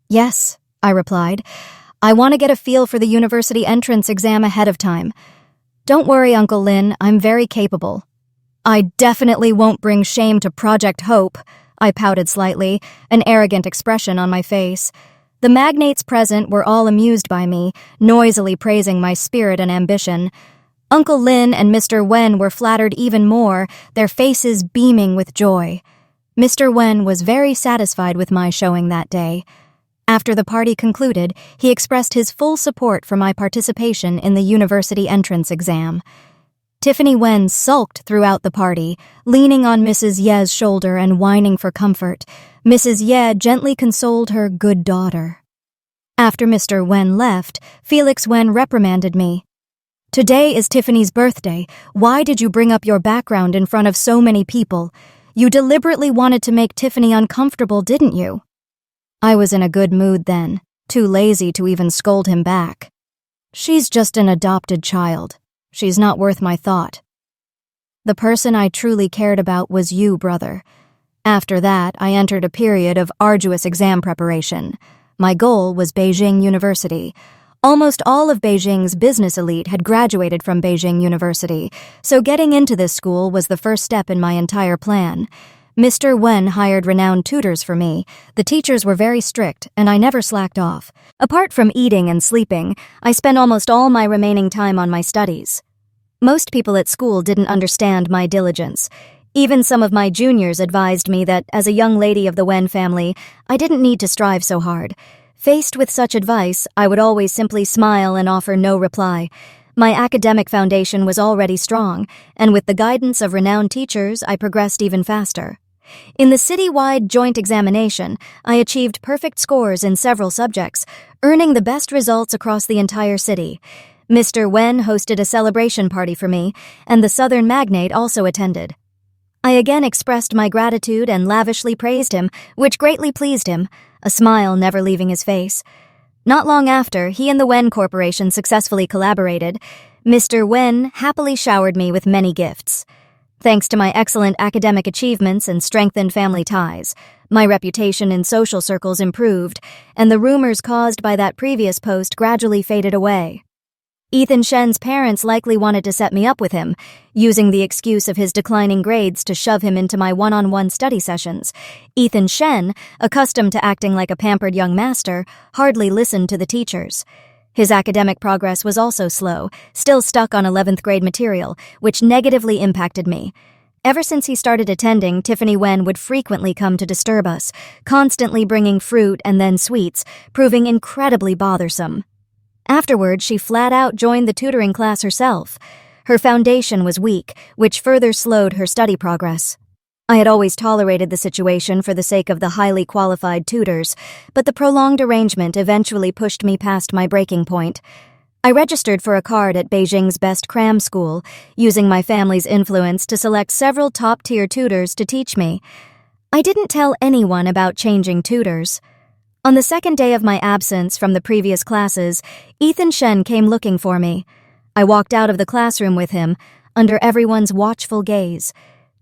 Yes, I replied. I want to get a feel for the university entrance exam ahead of time. Don't worry, Uncle Lin, I'm very capable. I definitely won't bring shame to Project Hope, I pouted slightly, an arrogant expression on my face. The magnates present were all amused by me, noisily praising my spirit and ambition. Uncle Lin and Mr. Wen were flattered even more, their faces beaming with joy. Mr. Wen was very satisfied with my showing that day. After the party concluded, he expressed his full support for my participation in the university entrance exam. Tiffany Wen sulked throughout the party, leaning on Mrs. Ye's shoulder and whining for comfort. Mrs. Ye gently consoled her good daughter. After Mr. Wen left, Felix Wen reprimanded me. "Today is Tiffany's birthday. Why did you bring up your background in front of so many people? You deliberately wanted to make Tiffany uncomfortable, didn't you?" I was in a good mood then, too lazy to even scold him back. "She's just an adopted child. She's not worth my thought. The person I truly cared about was you, brother." After that, I entered a period of arduous exam preparation. My goal was Beijing University. Almost all of Beijing's business elite had graduated from Beijing University, so getting into this school was the first step in my entire plan. Mr. Wen hired renowned tutors for me. The teachers were very strict, and I never slacked off. Apart from eating and sleeping, I spent almost all my remaining time on my studies. Most people at school didn't understand my diligence. Even some of my juniors advised me that, as a young lady of the Wen family, I didn't need to strive so hard. Faced with such advice, I would always simply smile and offer no reply. My academic foundation was already strong, and with the guidance of renowned teachers, I progressed even faster. In the citywide joint examination, I achieved perfect scores in several subjects, earning the best results across the entire city. Mr. Wen hosted a celebration party for me, and the Southern magnate also attended. I again expressed my gratitude and lavishly praised him, which greatly pleased him, a smile never leaving his face. Not long after, he and the Wen Corporation successfully collaborated. Mr. Wen happily showered me with many gifts. Thanks to my excellent academic achievements and strengthened family ties, my reputation in social circles improved, and the rumors caused by that previous post gradually faded away. Ethan Shen's parents likely wanted to set me up with him, using the excuse of his declining grades to shove him into my one-on-one study sessions. Ethan Shen, accustomed to acting like a pampered young master, hardly listened to the teachers. His academic progress was also slow, still stuck on 11th grade material, which negatively impacted me. Ever since he started attending, Tiffany Wen would frequently come to disturb us, constantly bringing fruit and then sweets, proving incredibly bothersome. Afterward, she flat out joined the tutoring class herself. Her foundation was weak, which further slowed her study progress. I had always tolerated the situation for the sake of the highly qualified tutors, but the prolonged arrangement eventually pushed me past my breaking point. I registered for a card at Beijing's best cram school, using my family's influence to select several top-tier tutors to teach me. I didn't tell anyone about changing tutors. On the second day of my absence from the previous classes, Ethan Shen came looking for me. I walked out of the classroom with him, under everyone's watchful gaze.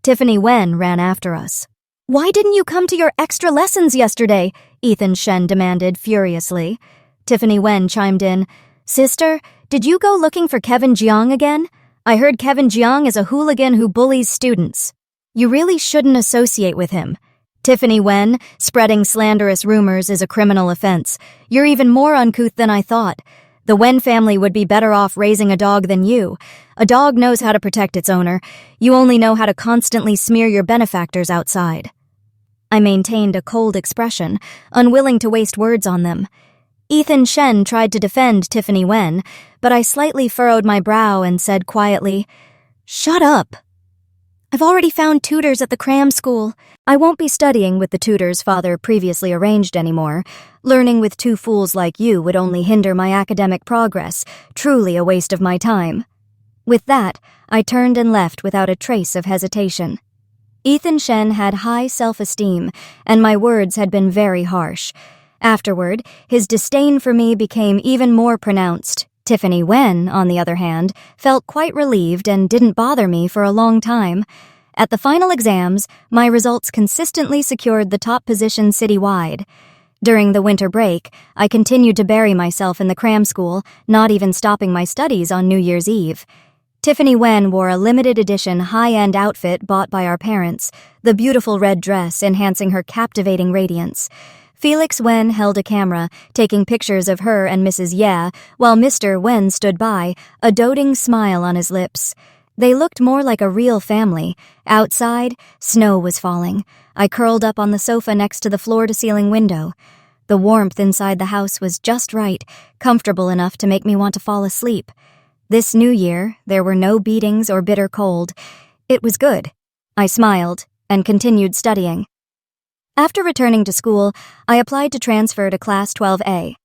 Tiffany Wen ran after us. "Why didn't you come to your extra lessons yesterday?" Ethan Shen demanded furiously. Tiffany Wen chimed in, "Sister, did you go looking for Kevin Jiang again? I heard Kevin Jiang is a hooligan who bullies students. You really shouldn't associate with him. Tiffany Wen, spreading slanderous rumors is a criminal offense. You're even more uncouth than I thought. The Wen family would be better off raising a dog than you. A dog knows how to protect its owner. You only know how to constantly smear your benefactors outside." I maintained a cold expression, unwilling to waste words on them. Ethan Shen tried to defend Tiffany Wen, but I slightly furrowed my brow and said quietly, "Shut up. I've already found tutors at the cram school. I won't be studying with the tutors father previously arranged anymore. Learning with two fools like you would only hinder my academic progress, truly a waste of my time." With that, I turned and left without a trace of hesitation. Ethan Shen had high self-esteem, and my words had been very harsh. Afterward, his disdain for me became even more pronounced. Tiffany Wen, on the other hand, felt quite relieved and didn't bother me for a long time. At the final exams, my results consistently secured the top position citywide. During the winter break, I continued to bury myself in the cram school, not even stopping my studies on New Year's Eve. Tiffany Wen wore a limited edition high-end outfit bought by our parents, the beautiful red dress enhancing her captivating radiance. Felix Wen held a camera, taking pictures of her and Mrs. Ye, while Mr. Wen stood by, a doting smile on his lips. They looked more like a real family. Outside, snow was falling. I curled up on the sofa next to the floor-to-ceiling window. The warmth inside the house was just right, comfortable enough to make me want to fall asleep. This new year, there were no beatings or bitter cold. It was good. I smiled and continued studying. After returning to school, I applied to transfer to Class 12A.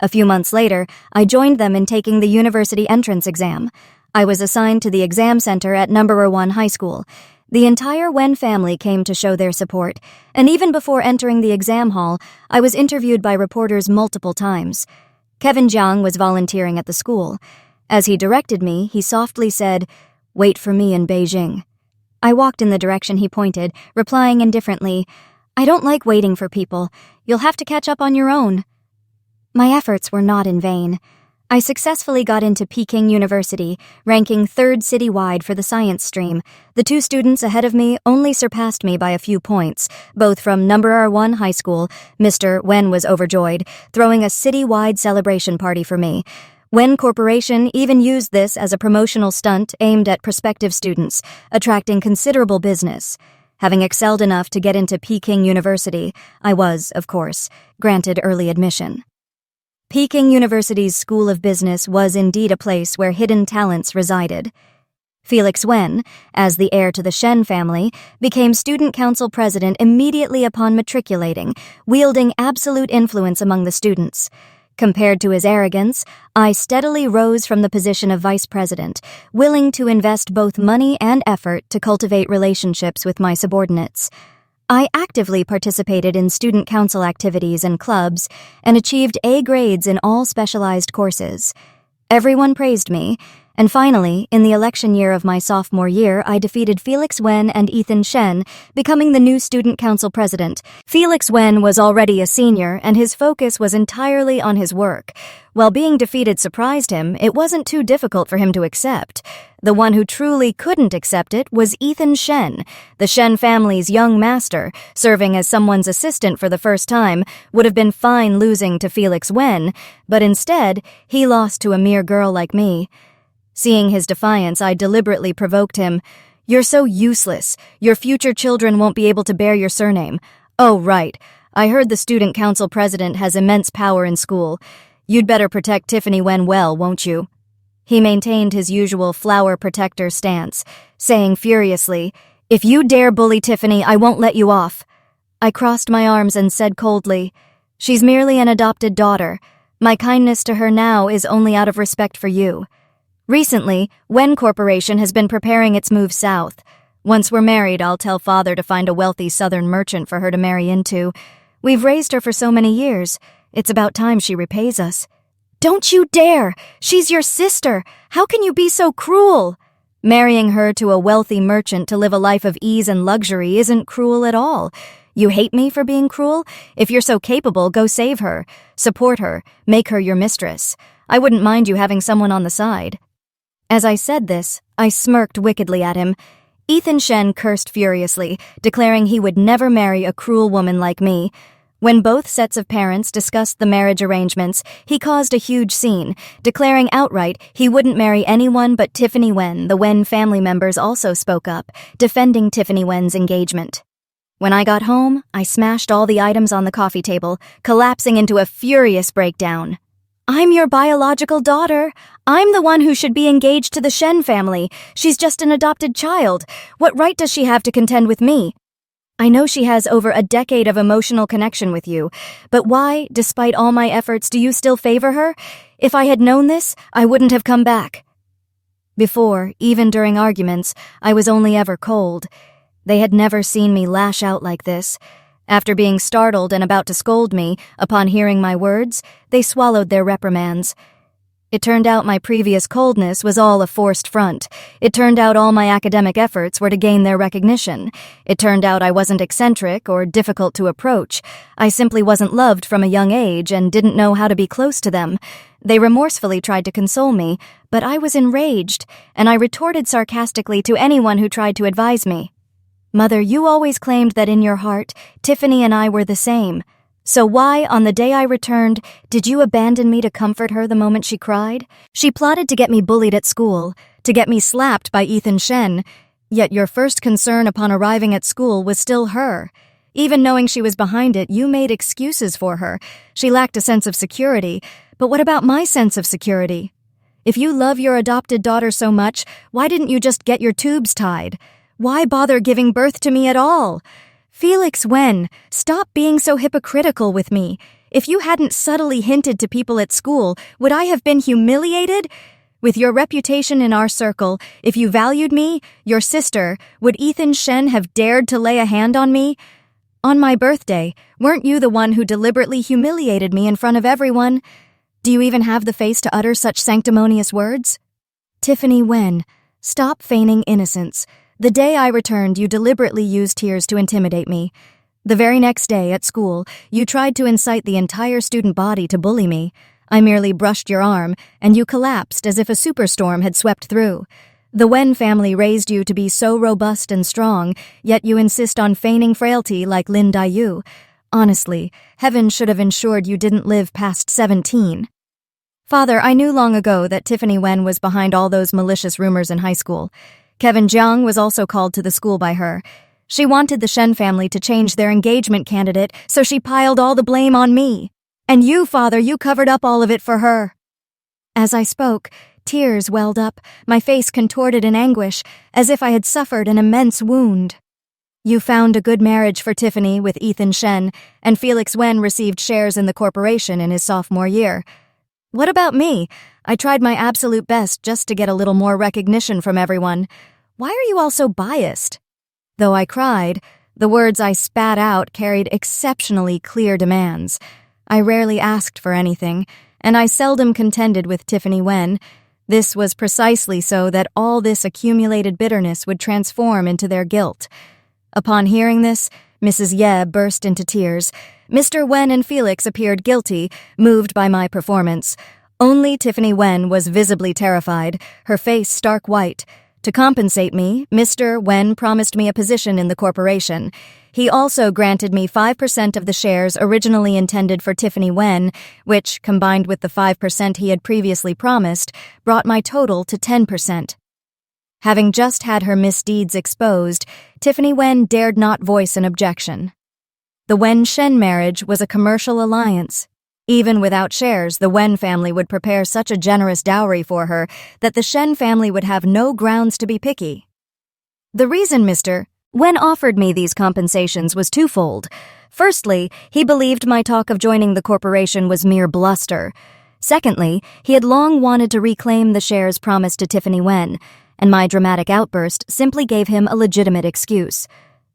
A few months later, I joined them in taking the university entrance exam. I was assigned to the exam center at No. 1 High School. The entire Wen family came to show their support, and even before entering the exam hall, I was interviewed by reporters multiple times. Kevin Jiang was volunteering at the school. As he directed me, he softly said, "Wait for me in Beijing." I walked in the direction he pointed, replying indifferently, "I don't like waiting for people. You'll have to catch up on your own." My efforts were not in vain. I successfully got into Peking University, ranking 3rd citywide for the science stream. The 2 students ahead of me only surpassed me by a few points, both from No. 1 High School. Mr. Wen was overjoyed, throwing a citywide celebration party for me. Wen Corporation even used this as a promotional stunt aimed at prospective students, attracting considerable business. Having excelled enough to get into Peking University, I was, of course, granted early admission. Peking University's School of Business was indeed a place where hidden talents resided. Felix Wen, as the heir to the Shen family, became student council president immediately upon matriculating, wielding absolute influence among the students. Compared to his arrogance, I steadily rose from the position of vice president, willing to invest both money and effort to cultivate relationships with my subordinates. I actively participated in student council activities and clubs and achieved A grades in all specialized courses. Everyone praised me, and finally, in the election year of my sophomore year, I defeated Felix Wen and Ethan Shen, becoming the new student council president. Felix Wen was already a senior, and his focus was entirely on his work. While being defeated surprised him, it wasn't too difficult for him to accept. The one who truly couldn't accept it was Ethan Shen. The Shen family's young master, serving as someone's assistant for the first time, would have been fine losing to Felix Wen, but instead, he lost to a mere girl like me. Seeing his defiance, I deliberately provoked him. "You're so useless. Your future children won't be able to bear your surname. Oh, right. I heard the student council president has immense power in school. You'd better protect Tiffany Wen well, won't you?" He maintained his usual flower protector stance, saying furiously, "If you dare bully Tiffany, I won't let you off." I crossed my arms and said coldly, "She's merely an adopted daughter. My kindness to her now is only out of respect for you." Recently, Wen Corporation has been preparing its move south. Once we're married, I'll tell Father to find a wealthy southern merchant for her to marry into. We've raised her for so many years. It's about time she repays us. "Don't you dare! She's your sister! How can you be so cruel?" Marrying her to a wealthy merchant to live a life of ease and luxury isn't cruel at all. You hate me for being cruel? If you're so capable, go save her. Support her. Make her your mistress. I wouldn't mind you having someone on the side. As I said this, I smirked wickedly at him. Ethan Shen cursed furiously, declaring he would never marry a cruel woman like me. When both sets of parents discussed the marriage arrangements, he caused a huge scene, declaring outright he wouldn't marry anyone but Tiffany Wen. The Wen family members also spoke up, defending Tiffany Wen's engagement. When I got home, I smashed all the items on the coffee table, collapsing into a furious breakdown. "I'm your biological daughter. I'm the one who should be engaged to the Shen family. She's just an adopted child. What right does she have to contend with me? I know she has over a decade of emotional connection with you, but why, despite all my efforts, do you still favor her? If I had known this, I wouldn't have come back." Before, even during arguments, I was only ever cold. They had never seen me lash out like this. After being startled and about to scold me, upon hearing my words, they swallowed their reprimands. It turned out my previous coldness was all a forced front. It turned out all my academic efforts were to gain their recognition. It turned out I wasn't eccentric or difficult to approach. I simply wasn't loved from a young age and didn't know how to be close to them. They remorsefully tried to console me, but I was enraged, and I retorted sarcastically to anyone who tried to advise me. "Mother, you always claimed that in your heart, Tiffany and I were the same. So why, on the day I returned, did you abandon me to comfort her the moment she cried? She plotted to get me bullied at school, to get me slapped by Ethan Shen, yet your first concern upon arriving at school was still her. Even knowing she was behind it, you made excuses for her. She lacked a sense of security. But what about my sense of security? If you love your adopted daughter so much, why didn't you just get your tubes tied? Why bother giving birth to me at all? Felix Wen, stop being so hypocritical with me. If you hadn't subtly hinted to people at school, would I have been humiliated? With your reputation in our circle, if you valued me, your sister, would Ethan Shen have dared to lay a hand on me? On my birthday, weren't you the one who deliberately humiliated me in front of everyone? Do you even have the face to utter such sanctimonious words? Tiffany Wen, stop feigning innocence. The day I returned, you deliberately used tears to intimidate me. The very next day, at school, you tried to incite the entire student body to bully me. I merely brushed your arm, and you collapsed as if a superstorm had swept through. The Wen family raised you to be so robust and strong, yet you insist on feigning frailty like Lin Daiyu. Honestly, heaven should have ensured you didn't live past 17. Father, I knew long ago that Tiffany Wen was behind all those malicious rumors in high school. Kevin Jiang was also called to the school by her. She wanted the Shen family to change their engagement candidate, so she piled all the blame on me. And you, Father, you covered up all of it for her. As I spoke, tears welled up, my face contorted in anguish, as if I had suffered an immense wound. You found a good marriage for Tiffany with Ethan Shen, and Felix Wen received shares in the corporation in his sophomore year. What about me? I tried my absolute best just to get a little more recognition from everyone. Why are you all so biased? Though I cried, the words I spat out carried exceptionally clear demands. I rarely asked for anything, and I seldom contended with Tiffany Wen. This was precisely so that all this accumulated bitterness would transform into their guilt. Upon hearing this, Mrs. Ye burst into tears. Mr. Wen and Felix appeared guilty, moved by my performance. Only Tiffany Wen was visibly terrified, her face stark white. To compensate me, Mr. Wen promised me a position in the corporation. He also granted me 5% of the shares originally intended for Tiffany Wen, which, combined with the 5% he had previously promised, brought my total to 10%. Having just had her misdeeds exposed, Tiffany Wen dared not voice an objection. The Wen-Shen marriage was a commercial alliance. Even without shares, the Wen family would prepare such a generous dowry for her that the Shen family would have no grounds to be picky. The reason Mr. Wen offered me these compensations was twofold. Firstly, he believed my talk of joining the corporation was mere bluster. Secondly, he had long wanted to reclaim the shares promised to Tiffany Wen, and my dramatic outburst simply gave him a legitimate excuse.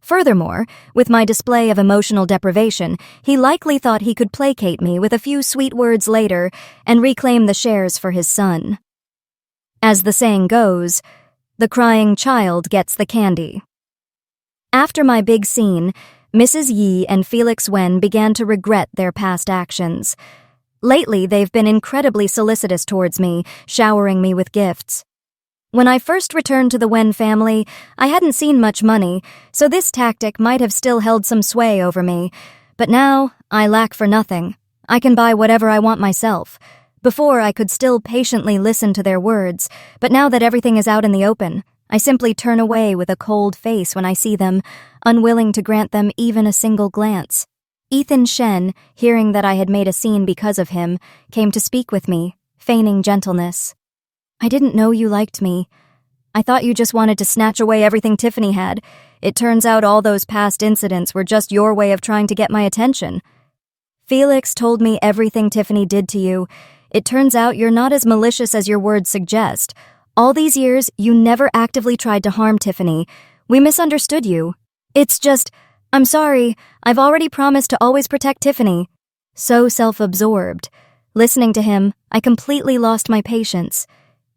Furthermore, with my display of emotional deprivation, he likely thought he could placate me with a few sweet words later and reclaim the shares for his son. As the saying goes, the crying child gets the candy. After my big scene, Mrs. Yi and Felix Wen began to regret their past actions. Lately, they've been incredibly solicitous towards me, showering me with gifts. When I first returned to the Wen family, I hadn't seen much money, so this tactic might have still held some sway over me. But now, I lack for nothing. I can buy whatever I want myself. Before, I could still patiently listen to their words, but now that everything is out in the open, I simply turn away with a cold face when I see them, unwilling to grant them even a single glance. Ethan Shen, hearing that I had made a scene because of him, came to speak with me, feigning gentleness. I didn't know you liked me. I thought you just wanted to snatch away everything Tiffany had. It turns out all those past incidents were just your way of trying to get my attention. Felix told me everything Tiffany did to you. It turns out you're not as malicious as your words suggest. All these years, you never actively tried to harm Tiffany. We misunderstood you. It's just, I'm sorry, I've already promised to always protect Tiffany. So self-absorbed. Listening to him, I completely lost my patience.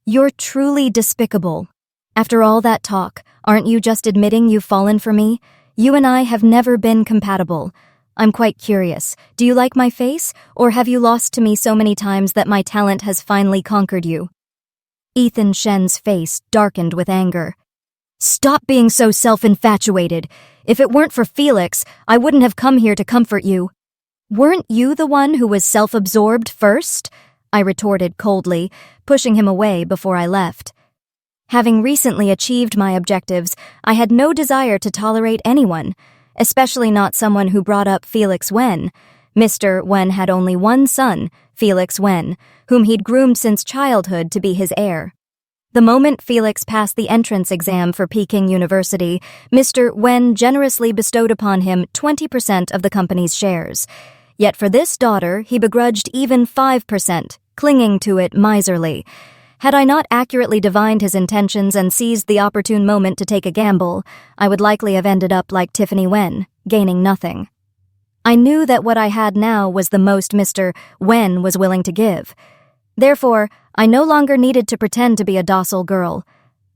You're truly despicable. After all that talk, aren't you just admitting you've fallen for me? You and I have never been compatible. I'm quite curious. Do you like my face, or have you lost to me so many times that my talent has finally conquered you? Ethan Shen's face darkened with anger. Stop being so self-infatuated. If it weren't for Felix, I wouldn't have come here to comfort you. Weren't you the one who was self-absorbed first? I retorted coldly, pushing him away before I left. Having recently achieved my objectives, I had no desire to tolerate anyone, especially not someone who brought up Felix Wen. Mr. Wen had only one son, Felix Wen, whom he'd groomed since childhood to be his heir. The moment Felix passed the entrance exam for Peking University, Mr. Wen generously bestowed upon him 20% of the company's shares. Yet for this daughter, he begrudged even 5%, clinging to it miserly. Had I not accurately divined his intentions and seized the opportune moment to take a gamble, I would likely have ended up like Tiffany Wen, gaining nothing. I knew that what I had now was the most Mr. Wen was willing to give. Therefore, I no longer needed to pretend to be a docile girl.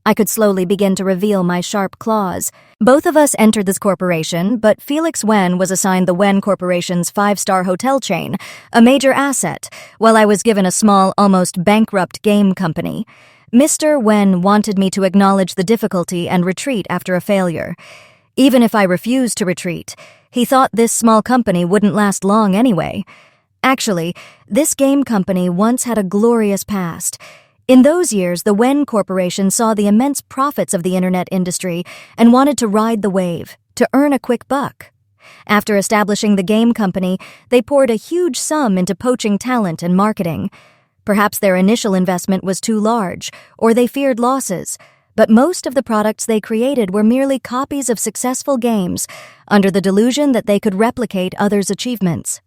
I could slowly begin to reveal my sharp claws. Both of us entered this corporation, but Felix Wen was assigned the Wen Corporation's 5-star hotel chain, a major asset, while I was given a small, almost bankrupt game company. Mr. Wen wanted me to acknowledge the difficulty and retreat after a failure. Even if I refused to retreat, he thought this small company wouldn't last long anyway. Actually, this game company once had a glorious past. In those years, the Wen Corporation saw the immense profits of the internet industry and wanted to ride the wave, to earn a quick buck. After establishing the game company, they poured a huge sum into poaching talent and marketing. Perhaps their initial investment was too large, or they feared losses, but most of the products they created were merely copies of successful games, under the delusion that they could replicate others' achievements.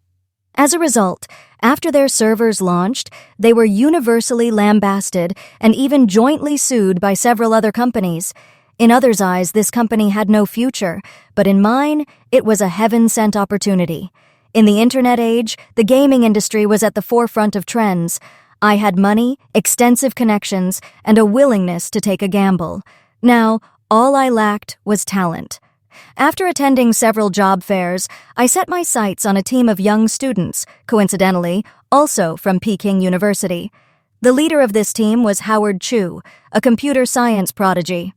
As a result, after their servers launched, they were universally lambasted and even jointly sued by several other companies. In others' eyes, this company had no future, but in mine, it was a heaven-sent opportunity. In the internet age, the gaming industry was at the forefront of trends. I had money, extensive connections, and a willingness to take a gamble. Now, all I lacked was talent. After attending several job fairs, I set my sights on a team of young students, coincidentally, also from Peking University. The leader of this team was Howard Chu, a computer science prodigy.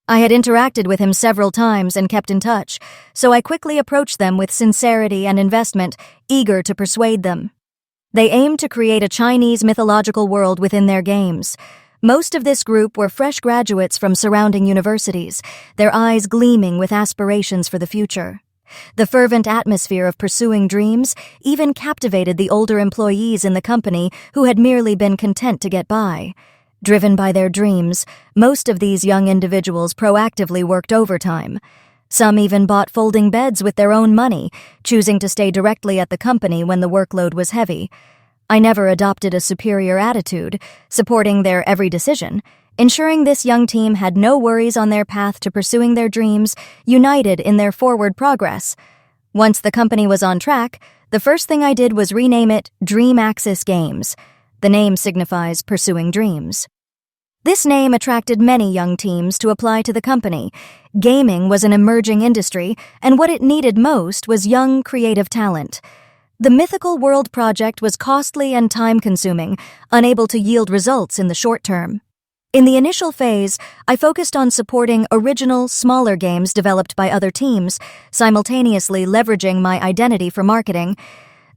I had interacted with him several times and kept in touch, so I quickly approached them with sincerity and investment, eager to persuade them. They aimed to create a Chinese mythological world within their games. Most of this group were fresh graduates from surrounding universities, their eyes gleaming with aspirations for the future. The fervent atmosphere of pursuing dreams even captivated the older employees in the company who had merely been content to get by. Driven by their dreams, most of these young individuals proactively worked overtime. Some even bought folding beds with their own money, choosing to stay directly at the company when the workload was heavy. I never adopted a superior attitude, supporting their every decision, ensuring this young team had no worries on their path to pursuing their dreams, united in their forward progress. Once the company was on track, the first thing I did was rename it Dream Axis Games. The name signifies pursuing dreams. This name attracted many young teams to apply to the company. Gaming was an emerging industry, and what it needed most was young, creative talent. The Mythical World project was costly and time-consuming, unable to yield results in the short term. In the initial phase, I focused on supporting original, smaller games developed by other teams, simultaneously leveraging my identity for marketing.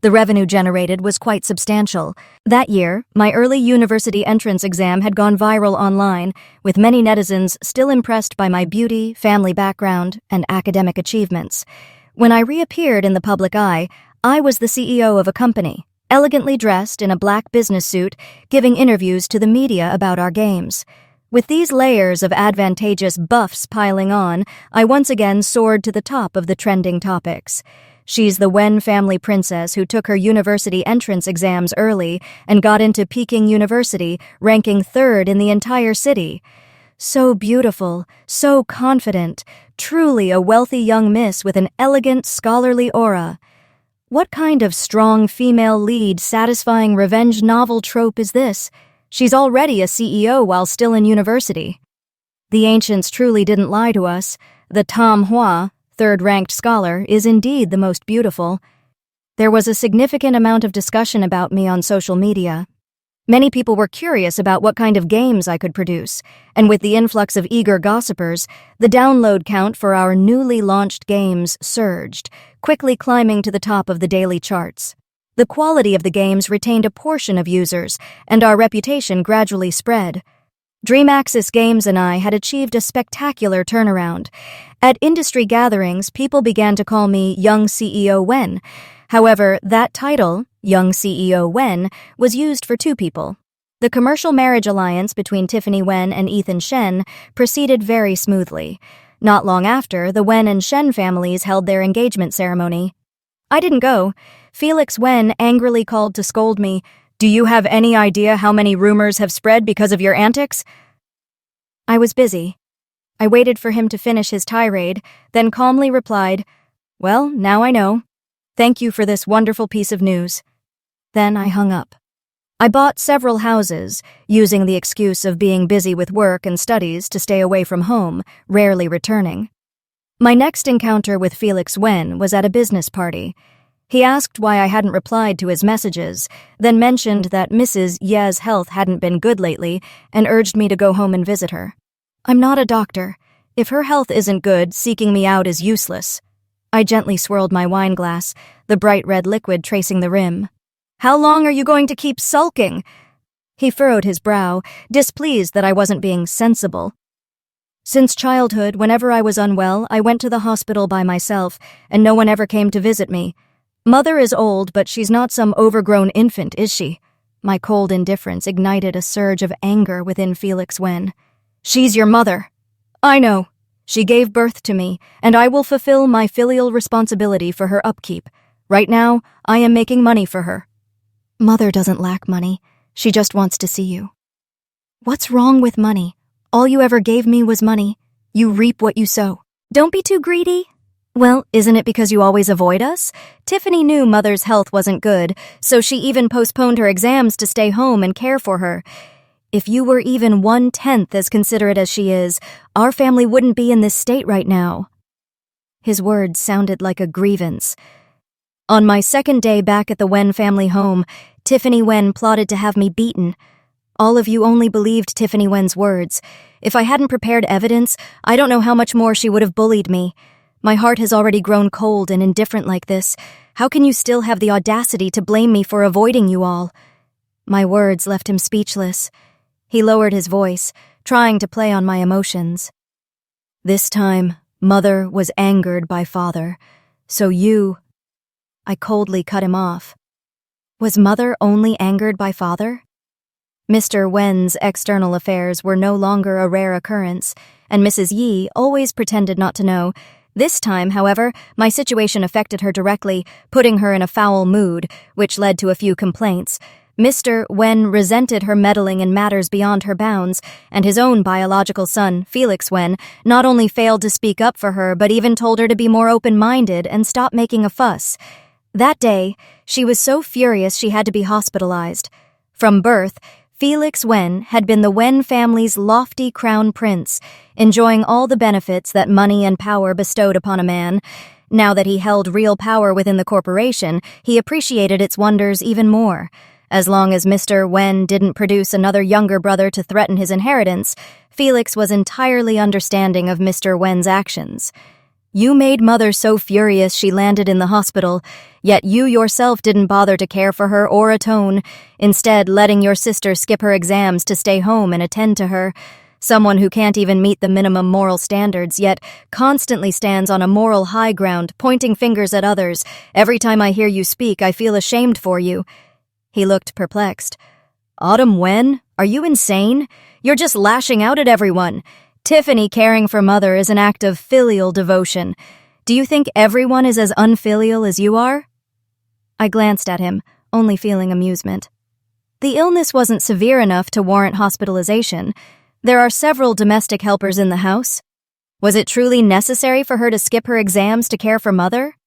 The revenue generated was quite substantial. That year, my early university entrance exam had gone viral online, with many netizens still impressed by my beauty, family background, and academic achievements. When I reappeared in the public eye, I was the CEO of a company, elegantly dressed in a black business suit, giving interviews to the media about our games. With these layers of advantageous buffs piling on, I once again soared to the top of the trending topics. She's the Wen family princess who took her university entrance exams early and got into Peking University, ranking 3rd in the entire city. So beautiful, so confident, truly a wealthy young miss with an elegant, scholarly aura. What kind of strong female lead satisfying revenge novel trope is this? She's already a CEO while still in university. The ancients truly didn't lie to us. The Tam Hua, 3rd-ranked scholar, is indeed the most beautiful. There was a significant amount of discussion about me on social media. Many people were curious about what kind of games I could produce, and with the influx of eager gossipers, the download count for our newly launched games surged, quickly climbing to the top of the daily charts. The quality of the games retained a portion of users, and our reputation gradually spread. Dream Axis Games and I had achieved a spectacular turnaround. At industry gatherings, people began to call me Young CEO Wen. However, that title, Young CEO Wen, was used for two people. The commercial marriage alliance between Tiffany Wen and Ethan Shen proceeded very smoothly. Not long after, the Wen and Shen families held their engagement ceremony. I didn't go. Felix Wen angrily called to scold me. "Do you have any idea how many rumors have spread because of your antics?" I was busy. I waited for him to finish his tirade, then calmly replied, "Well, now I know. Thank you for this wonderful piece of news." Then I hung up. I bought several houses, using the excuse of being busy with work and studies to stay away from home, rarely returning. My next encounter with Felix Wen was at a business party. He asked why I hadn't replied to his messages, then mentioned that Mrs. Ye's health hadn't been good lately and urged me to go home and visit her. I'm not a doctor. If her health isn't good, seeking me out is useless. I gently swirled my wine glass, the bright red liquid tracing the rim. "How long are you going to keep sulking?" He furrowed his brow, displeased that I wasn't being sensible. Since childhood, whenever I was unwell, I went to the hospital by myself, and no one ever came to visit me. Mother is old, but she's not some overgrown infant, is she? My cold indifference ignited a surge of anger within Felix Wen. "She's your mother." "I know. She gave birth to me, and I will fulfill my filial responsibility for her upkeep. Right now, I am making money for her." "Mother doesn't lack money. She just wants to see you." "What's wrong with money? All you ever gave me was money. You reap what you sow." "Don't be too greedy." "Well, isn't it because you always avoid us?" Tiffany knew Mother's health wasn't good, so she even postponed her exams to stay home and care for her. If you were even 1/10 as considerate as she is, our family wouldn't be in this state right now. His words sounded like a grievance. On my second day back at the Wen family home, Tiffany Wen plotted to have me beaten. All of you only believed Tiffany Wen's words. If I hadn't prepared evidence, I don't know how much more she would have bullied me. My heart has already grown cold and indifferent like this. How can you still have the audacity to blame me for avoiding you all? My words left him speechless. He lowered his voice, trying to play on my emotions. This time, Mother was angered by Father. So you... I coldly cut him off. Was Mother only angered by Father? Mr. Wen's external affairs were no longer a rare occurrence, and Mrs. Yi always pretended not to know. This time, however, my situation affected her directly, putting her in a foul mood, which led to a few complaints. Mr. Wen resented her meddling in matters beyond her bounds, and his own biological son, Felix Wen, not only failed to speak up for her, but even told her to be more open-minded and stop making a fuss. That day, she was so furious she had to be hospitalized. From birth, Felix Wen had been the Wen family's lofty crown prince, enjoying all the benefits that money and power bestowed upon a man. Now that he held real power within the corporation, he appreciated its wonders even more. As long as Mr. Wen didn't produce another younger brother to threaten his inheritance, Felix was entirely understanding of Mr. Wen's actions. You made Mother so furious she landed in the hospital, yet you yourself didn't bother to care for her or atone, instead letting your sister skip her exams to stay home and attend to her. Someone who can't even meet the minimum moral standards, yet constantly stands on a moral high ground, pointing fingers at others. Every time I hear you speak, I feel ashamed for you. He looked perplexed. Autumn Wen, are you insane? You're just lashing out at everyone. Tiffany caring for Mother is an act of filial devotion. Do you think everyone is as unfilial as you are? I glanced at him, only feeling amusement. The illness wasn't severe enough to warrant hospitalization. There are several domestic helpers in the house. Was it truly necessary for her to skip her exams to care for Mother?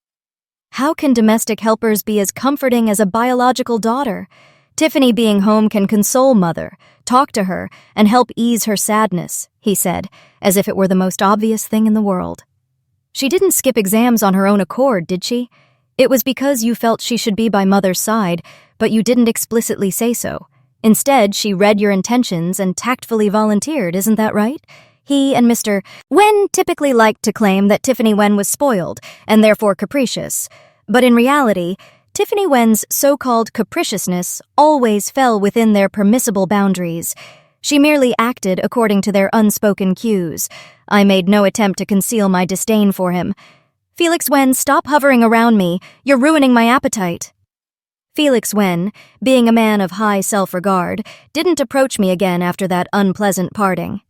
How can domestic helpers be as comforting as a biological daughter? Tiffany being home can console Mother, talk to her, and help ease her sadness, he said, as if it were the most obvious thing in the world. She didn't skip exams on her own accord, did she? It was because you felt she should be by Mother's side, but you didn't explicitly say so. Instead, she read your intentions and tactfully volunteered, isn't that right? He and Mr. Wen typically liked to claim that Tiffany Wen was spoiled, and therefore capricious. But in reality, Tiffany Wen's so-called capriciousness always fell within their permissible boundaries. She merely acted according to their unspoken cues. I made no attempt to conceal my disdain for him. "Felix Wen, stop hovering around me. You're ruining my appetite." Felix Wen, being a man of high self-regard, didn't approach me again after that unpleasant parting.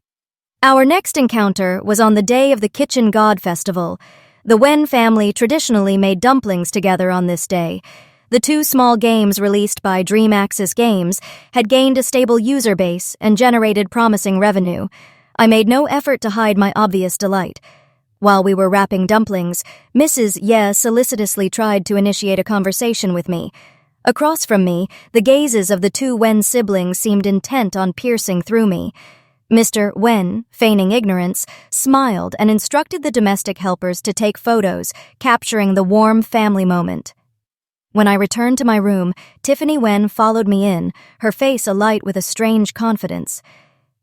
Our next encounter was on the day of the Kitchen God Festival. The Wen family traditionally made dumplings together on this day. The two small games released by Dream Axis Games had gained a stable user base and generated promising revenue. I made no effort to hide my obvious delight. While we were wrapping dumplings, Mrs. Ye solicitously tried to initiate a conversation with me. Across from me, the gazes of the two Wen siblings seemed intent on piercing through me. Mr. Wen, feigning ignorance, smiled and instructed the domestic helpers to take photos, capturing the warm family moment. When I returned to my room, Tiffany Wen followed me in, her face alight with a strange confidence.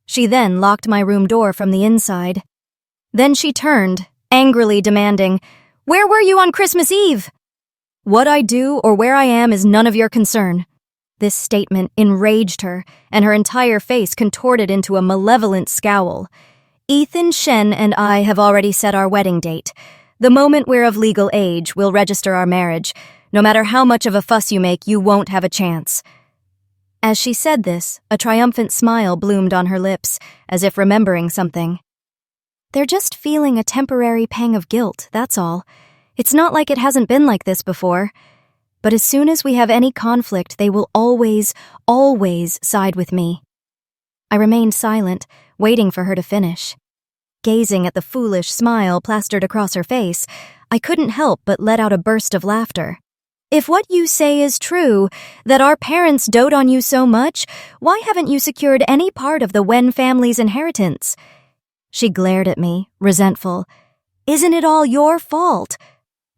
She then locked my room door from the inside. Then she turned, angrily demanding, "Where were you on Christmas Eve?" "What I do or where I am is none of your concern." This statement enraged her, and her entire face contorted into a malevolent scowl. "Ethan Shen and I have already set our wedding date. The moment we're of legal age, we'll register our marriage. No matter how much of a fuss you make, you won't have a chance." As she said this, a triumphant smile bloomed on her lips, as if remembering something. "They're just feeling a temporary pang of guilt, that's all. It's not like it hasn't been like this before. But as soon as we have any conflict, they will always side with me." I remained silent, waiting for her to finish. Gazing at the foolish smile plastered across her face, I couldn't help but let out a burst of laughter. "If what you say is true, that our parents dote on you so much, why haven't you secured any part of the Wen family's inheritance?" She glared at me, resentful. "Isn't it all your fault?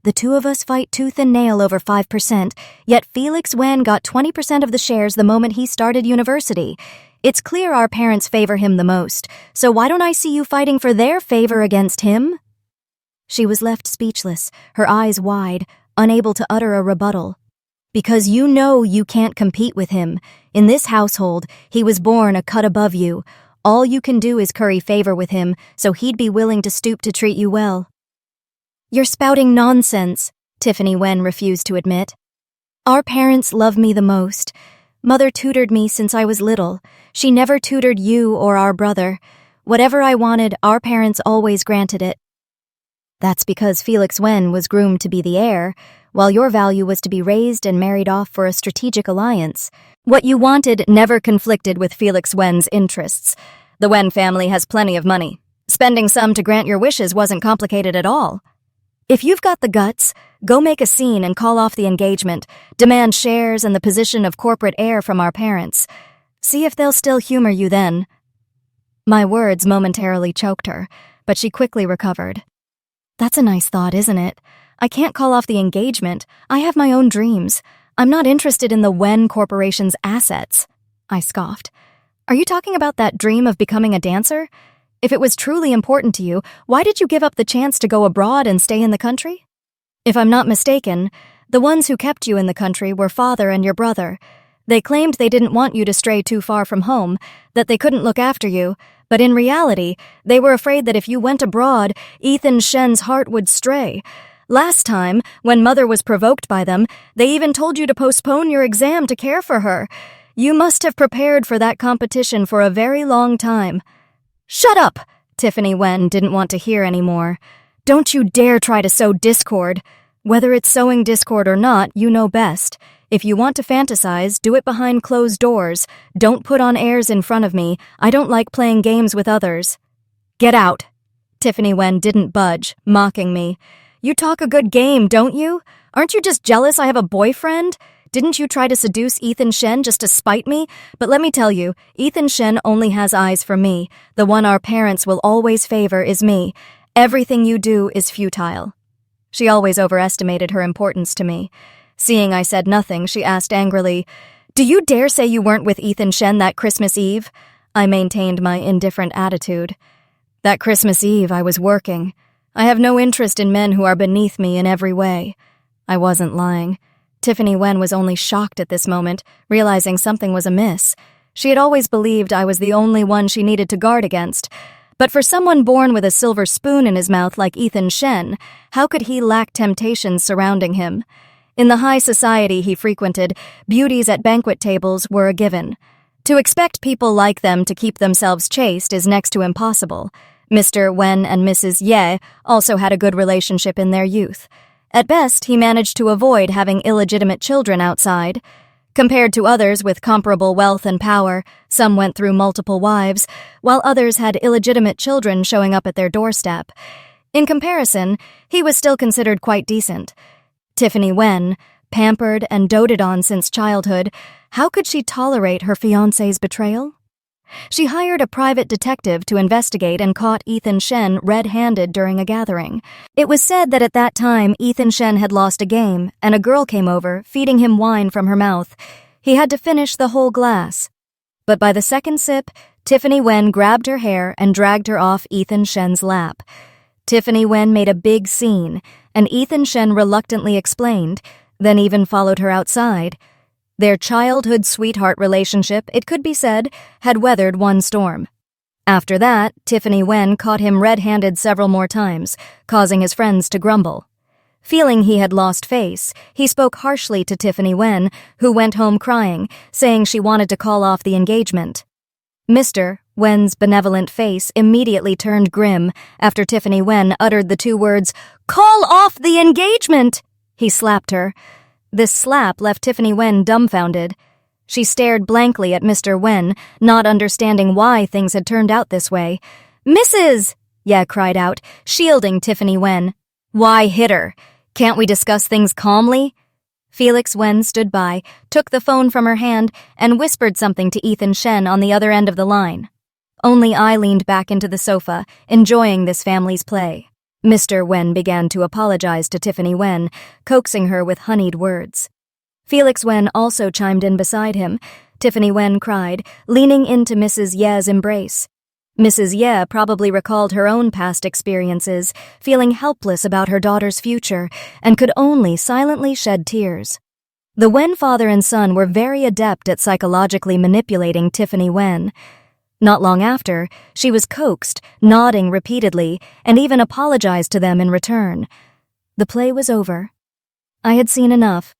The two of us fight tooth and nail over 5%, yet Felix Wen got 20% of the shares the moment he started university. It's clear our parents favor him the most, so why don't I see you fighting for their favor against him?" She was left speechless, her eyes wide, unable to utter a rebuttal. "Because you know you can't compete with him. In this household, he was born a cut above you. All you can do is curry favor with him, so he'd be willing to stoop to treat you well." "You're spouting nonsense," Tiffany Wen refused to admit. "Our parents love me the most. Mother tutored me since I was little. She never tutored you or our brother. Whatever I wanted, our parents always granted it." "That's because Felix Wen was groomed to be the heir, while your value was to be raised and married off for a strategic alliance. What you wanted never conflicted with Felix Wen's interests. The Wen family has plenty of money. Spending some to grant your wishes wasn't complicated at all. If you've got the guts, go make a scene and call off the engagement, demand shares and the position of corporate heir from our parents. See if they'll still humor you then." My words momentarily choked her, but she quickly recovered. "That's a nice thought, isn't it? I can't call off the engagement. I have my own dreams. I'm not interested in the Wen Corporation's assets." I scoffed. "Are you talking about that dream of becoming a dancer? If it was truly important to you, why did you give up the chance to go abroad and stay in the country? If I'm not mistaken, the ones who kept you in the country were father and your brother. They claimed they didn't want you to stray too far from home, that they couldn't look after you, but in reality, they were afraid that if you went abroad, Ethan Shen's heart would stray. Last time, when Mother was provoked by them, they even told you to postpone your exam to care for her. You must have prepared for that competition for a very long time." "Shut up!" Tiffany Wen didn't want to hear anymore. "Don't you dare try to sow discord. Whether it's sowing discord or not, you know best. If you want to fantasize, do it behind closed doors. Don't put on airs in front of me. I don't like playing games with others." "Get out." Tiffany Wen didn't budge, mocking me. "You talk a good game, don't you? Aren't you just jealous I have a boyfriend? Didn't you try to seduce Ethan Shen just to spite me? But let me tell you, Ethan Shen only has eyes for me. The one our parents will always favor is me. Everything you do is futile." She always overestimated her importance to me. Seeing I said nothing, she asked angrily, "Do you dare say you weren't with Ethan Shen that Christmas Eve?" I maintained my indifferent attitude. "That Christmas Eve I was working. I have no interest in men who are beneath me in every way." I wasn't lying. Tiffany Wen was only shocked at this moment, realizing something was amiss. She had always believed I was the only one she needed to guard against. But for someone born with a silver spoon in his mouth like Ethan Shen, how could he lack temptations surrounding him? In the high society he frequented, beauties at banquet tables were a given. To expect people like them to keep themselves chaste is next to impossible. Mr. Wen and Mrs. Ye also had a good relationship in their youth. At best, he managed to avoid having illegitimate children outside. Compared to others with comparable wealth and power, some went through multiple wives, while others had illegitimate children showing up at their doorstep. In comparison, he was still considered quite decent. Tiffany Wen, pampered and doted on since childhood, how could she tolerate her fiancé's betrayal? She hired a private detective to investigate and caught Ethan Shen red-handed during a gathering. It was said that at that time Ethan Shen had lost a game, and a girl came over, feeding him wine from her mouth. He had to finish the whole glass. But by the second sip, Tiffany Wen grabbed her hair and dragged her off Ethan Shen's lap. Tiffany Wen made a big scene, and Ethan Shen reluctantly explained, then even followed her outside. Their childhood sweetheart relationship, it could be said, had weathered one storm. After that, Tiffany Wen caught him red-handed several more times, causing his friends to grumble. Feeling he had lost face, he spoke harshly to Tiffany Wen, who went home crying, saying she wanted to call off the engagement. Mr. Wen's benevolent face immediately turned grim after Tiffany Wen uttered the two words, "Call off the engagement!" He slapped her. This slap left Tiffany Wen dumbfounded. She stared blankly at Mr. Wen, not understanding why things had turned out this way. "Mrs.!" Ye cried out, shielding Tiffany Wen. "Why hit her? Can't we discuss things calmly?" Felix Wen stood by, took the phone from her hand, and whispered something to Ethan Shen on the other end of the line. Only I leaned back into the sofa, enjoying this family's play. Mr. Wen began to apologize to Tiffany Wen, coaxing her with honeyed words. Felix Wen also chimed in beside him. Tiffany Wen cried, leaning into Mrs. Ye's embrace. Mrs. Ye probably recalled her own past experiences, feeling helpless about her daughter's future, and could only silently shed tears. The Wen father and son were very adept at psychologically manipulating Tiffany Wen. Not long after, she was coaxed, nodding repeatedly, and even apologized to them in return. The play was over. I had seen enough.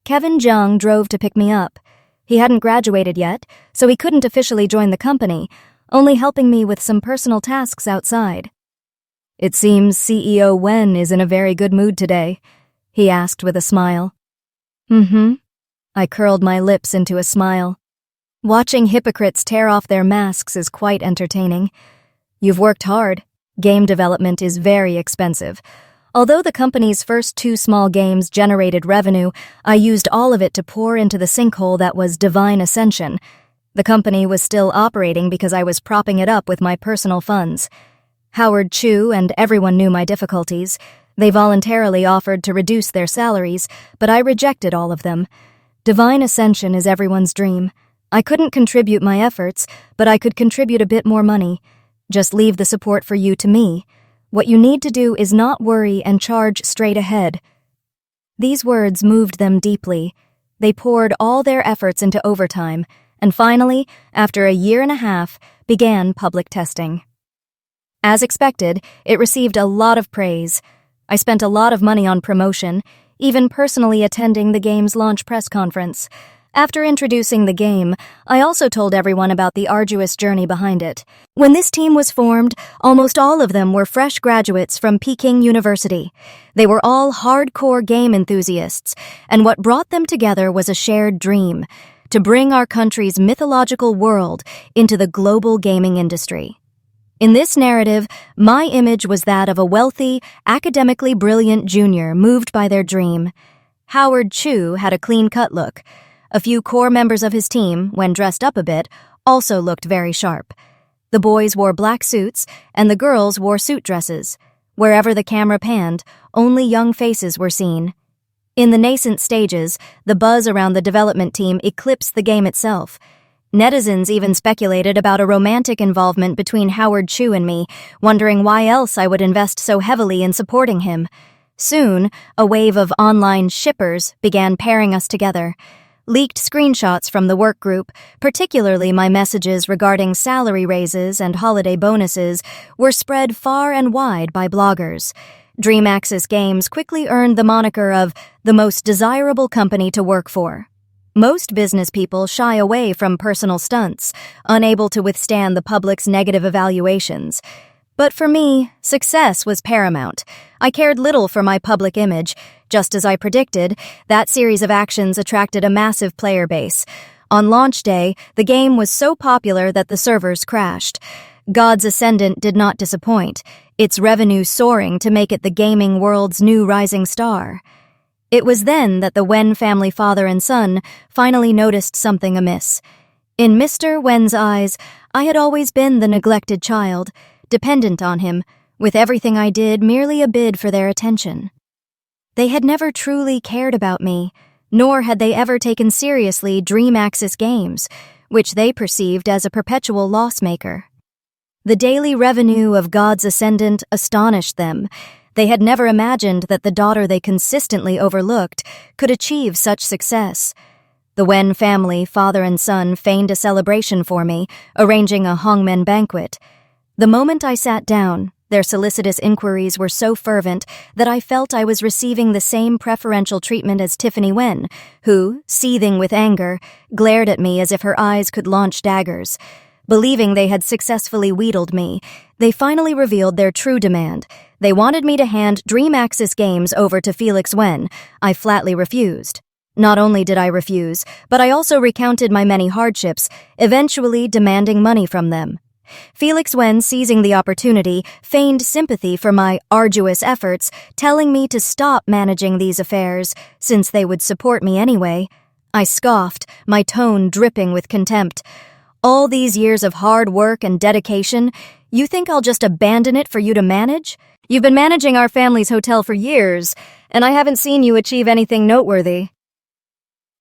Kevin Jiang drove to pick me up. He hadn't graduated yet, so he couldn't officially join the company, only helping me with some personal tasks outside. "It seems CEO Wen is in a very good mood today," he asked with a smile. I curled my lips into a smile. Watching hypocrites tear off their masks is quite entertaining. "You've worked hard. Game development is very expensive. Although the company's first 2 small games generated revenue, I used all of it to pour into the sinkhole that was Divine Ascension. The company was still operating because I was propping it up with my personal funds. Howard Chu and everyone knew my difficulties. They voluntarily offered to reduce their salaries, but I rejected all of them. Divine Ascension is everyone's dream. I couldn't contribute my efforts, but I could contribute a bit more money. Just leave the support for you to me. What you need to do is not worry and charge straight ahead." These words moved them deeply. They poured all their efforts into overtime, and finally, after a year and a half, began public testing. As expected, it received a lot of praise. I spent a lot of money on promotion, even personally attending the game's launch press conference. After introducing the game, I also told everyone about the arduous journey behind it. When this team was formed, almost all of them were fresh graduates from Peking University. They were all hardcore game enthusiasts, and what brought them together was a shared dream: to bring our country's mythological world into the global gaming industry. In this narrative, my image was that of a wealthy, academically brilliant junior moved by their dream. Howard Chu had a clean-cut look. A few core members of his team, when dressed up a bit, also looked very sharp. The boys wore black suits, and the girls wore suit dresses. Wherever the camera panned, only young faces were seen. In the nascent stages, the buzz around the development team eclipsed the game itself. Netizens even speculated about a romantic involvement between Howard Chu and me, wondering why else I would invest so heavily in supporting him. Soon, a wave of online shippers began pairing us together. Leaked screenshots from the work group, particularly my messages regarding salary raises and holiday bonuses, were spread far and wide by bloggers. DreamAxis Games quickly earned the moniker of the most desirable company to work for. Most business people shy away from personal stunts, unable to withstand the public's negative evaluations. But for me, success was paramount. I cared little for my public image. Just as I predicted, that series of actions attracted a massive player base. On launch day, the game was so popular that the servers crashed. God's Ascendant did not disappoint, its revenue soaring to make it the gaming world's new rising star. It was then that the Wen family father and son finally noticed something amiss. In Mr. Wen's eyes, I had always been the neglected child, dependent on him, with everything I did merely a bid for their attention. They had never truly cared about me, nor had they ever taken seriously DreamAxis Games, which they perceived as a perpetual loss-maker. The daily revenue of God's Ascendant astonished them. They had never imagined that the daughter they consistently overlooked could achieve such success. The Wen family, father and son, feigned a celebration for me, arranging a Hongmen banquet. The moment I sat down, their solicitous inquiries were so fervent that I felt I was receiving the same preferential treatment as Tiffany Wen, who, seething with anger, glared at me as if her eyes could launch daggers. Believing they had successfully wheedled me, they finally revealed their true demand. They wanted me to hand DreamAxis Games over to Felix Wen. I flatly refused. Not only did I refuse, but I also recounted my many hardships, eventually demanding money from them. Felix Wen, seizing the opportunity, feigned sympathy for my arduous efforts, telling me to stop managing these affairs, since they would support me anyway. I scoffed, my tone dripping with contempt. All these years of hard work and dedication, you think I'll just abandon it for you to manage? You've been managing our family's hotel for years, and I haven't seen you achieve anything noteworthy.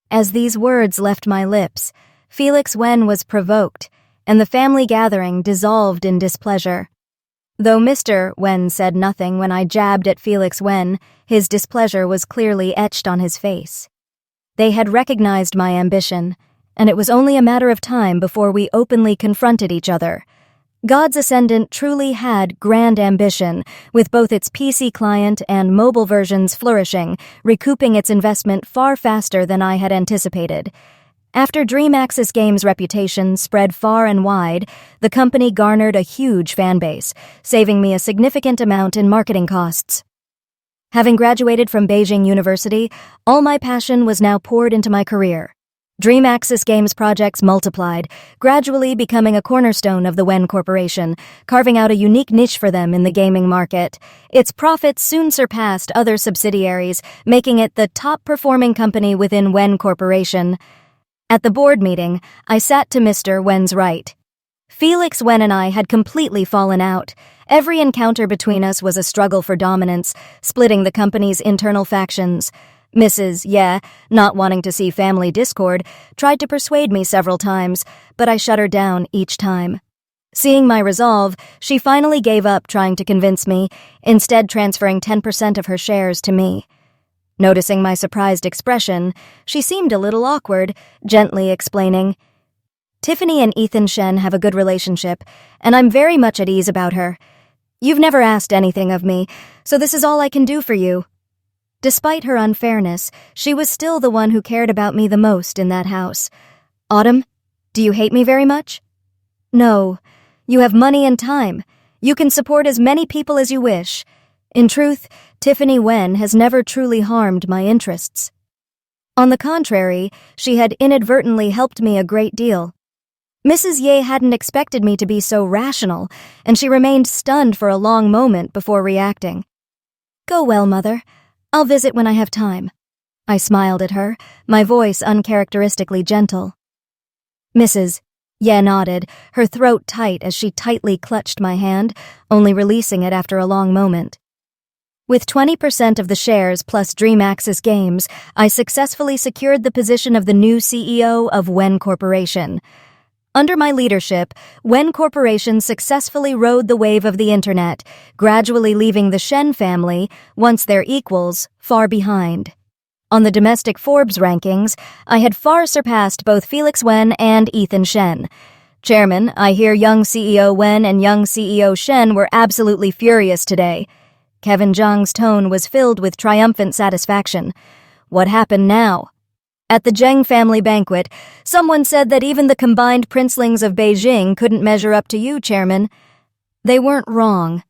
As these words left my lips, Felix Wen was provoked, and the family gathering dissolved in displeasure. Though Mr. Wen said nothing when I jabbed at Felix Wen, his displeasure was clearly etched on his face. They had recognized my ambition, and it was only a matter of time before we openly confronted each other. God's Ascendant truly had grand ambition, with both its PC client and mobile versions flourishing, recouping its investment far faster than I had anticipated. After DreamAxis Games' reputation spread far and wide, the company garnered a huge fan base, saving me a significant amount in marketing costs. Having graduated from Beijing University, all my passion was now poured into my career. DreamAxis Games projects multiplied, gradually becoming a cornerstone of the Wen Corporation, carving out a unique niche for them in the gaming market. Its profits soon surpassed other subsidiaries, making it the top-performing company within Wen Corporation. At the board meeting, I sat to Mr. Wen's right. Felix Wen and I had completely fallen out. Every encounter between us was a struggle for dominance, splitting the company's internal factions. Mrs. Ye, not wanting to see family discord, tried to persuade me several times, but I shut her down each time. Seeing my resolve, she finally gave up trying to convince me, instead transferring 10% of her shares to me. Noticing my surprised expression, she seemed a little awkward, gently explaining, "Tiffany and Ethan Shen have a good relationship, and I'm very much at ease about her. You've never asked anything of me, so this is all I can do for you." Despite her unfairness, she was still the one who cared about me the most in that house. "Autumn, do you hate me very much?" "No. You have money and time. You can support as many people as you wish. In truth, Tiffany Wen has never truly harmed my interests. On the contrary, she had inadvertently helped me a great deal. Mrs. Ye hadn't expected me to be so rational, and she remained stunned for a long moment before reacting. "Go well, Mother. I'll visit when I have time." I smiled at her, my voice uncharacteristically gentle. Mrs. Ye nodded, her throat tight as she tightly clutched my hand, only releasing it after a long moment. With 20% of the shares plus DreamAxis Games, I successfully secured the position of the new CEO of Wen Corporation. Under my leadership, Wen Corporation successfully rode the wave of the internet, gradually leaving the Shen family, once their equals, far behind. On the domestic Forbes rankings, I had far surpassed both Felix Wen and Ethan Shen. Chairman, I hear young CEO Wen and young CEO Shen were absolutely furious today. Kevin Zhang's tone was filled with triumphant satisfaction. What happened now? At the Zheng family banquet, someone said that even the combined princelings of Beijing couldn't measure up to you, Chairman. They weren't wrong.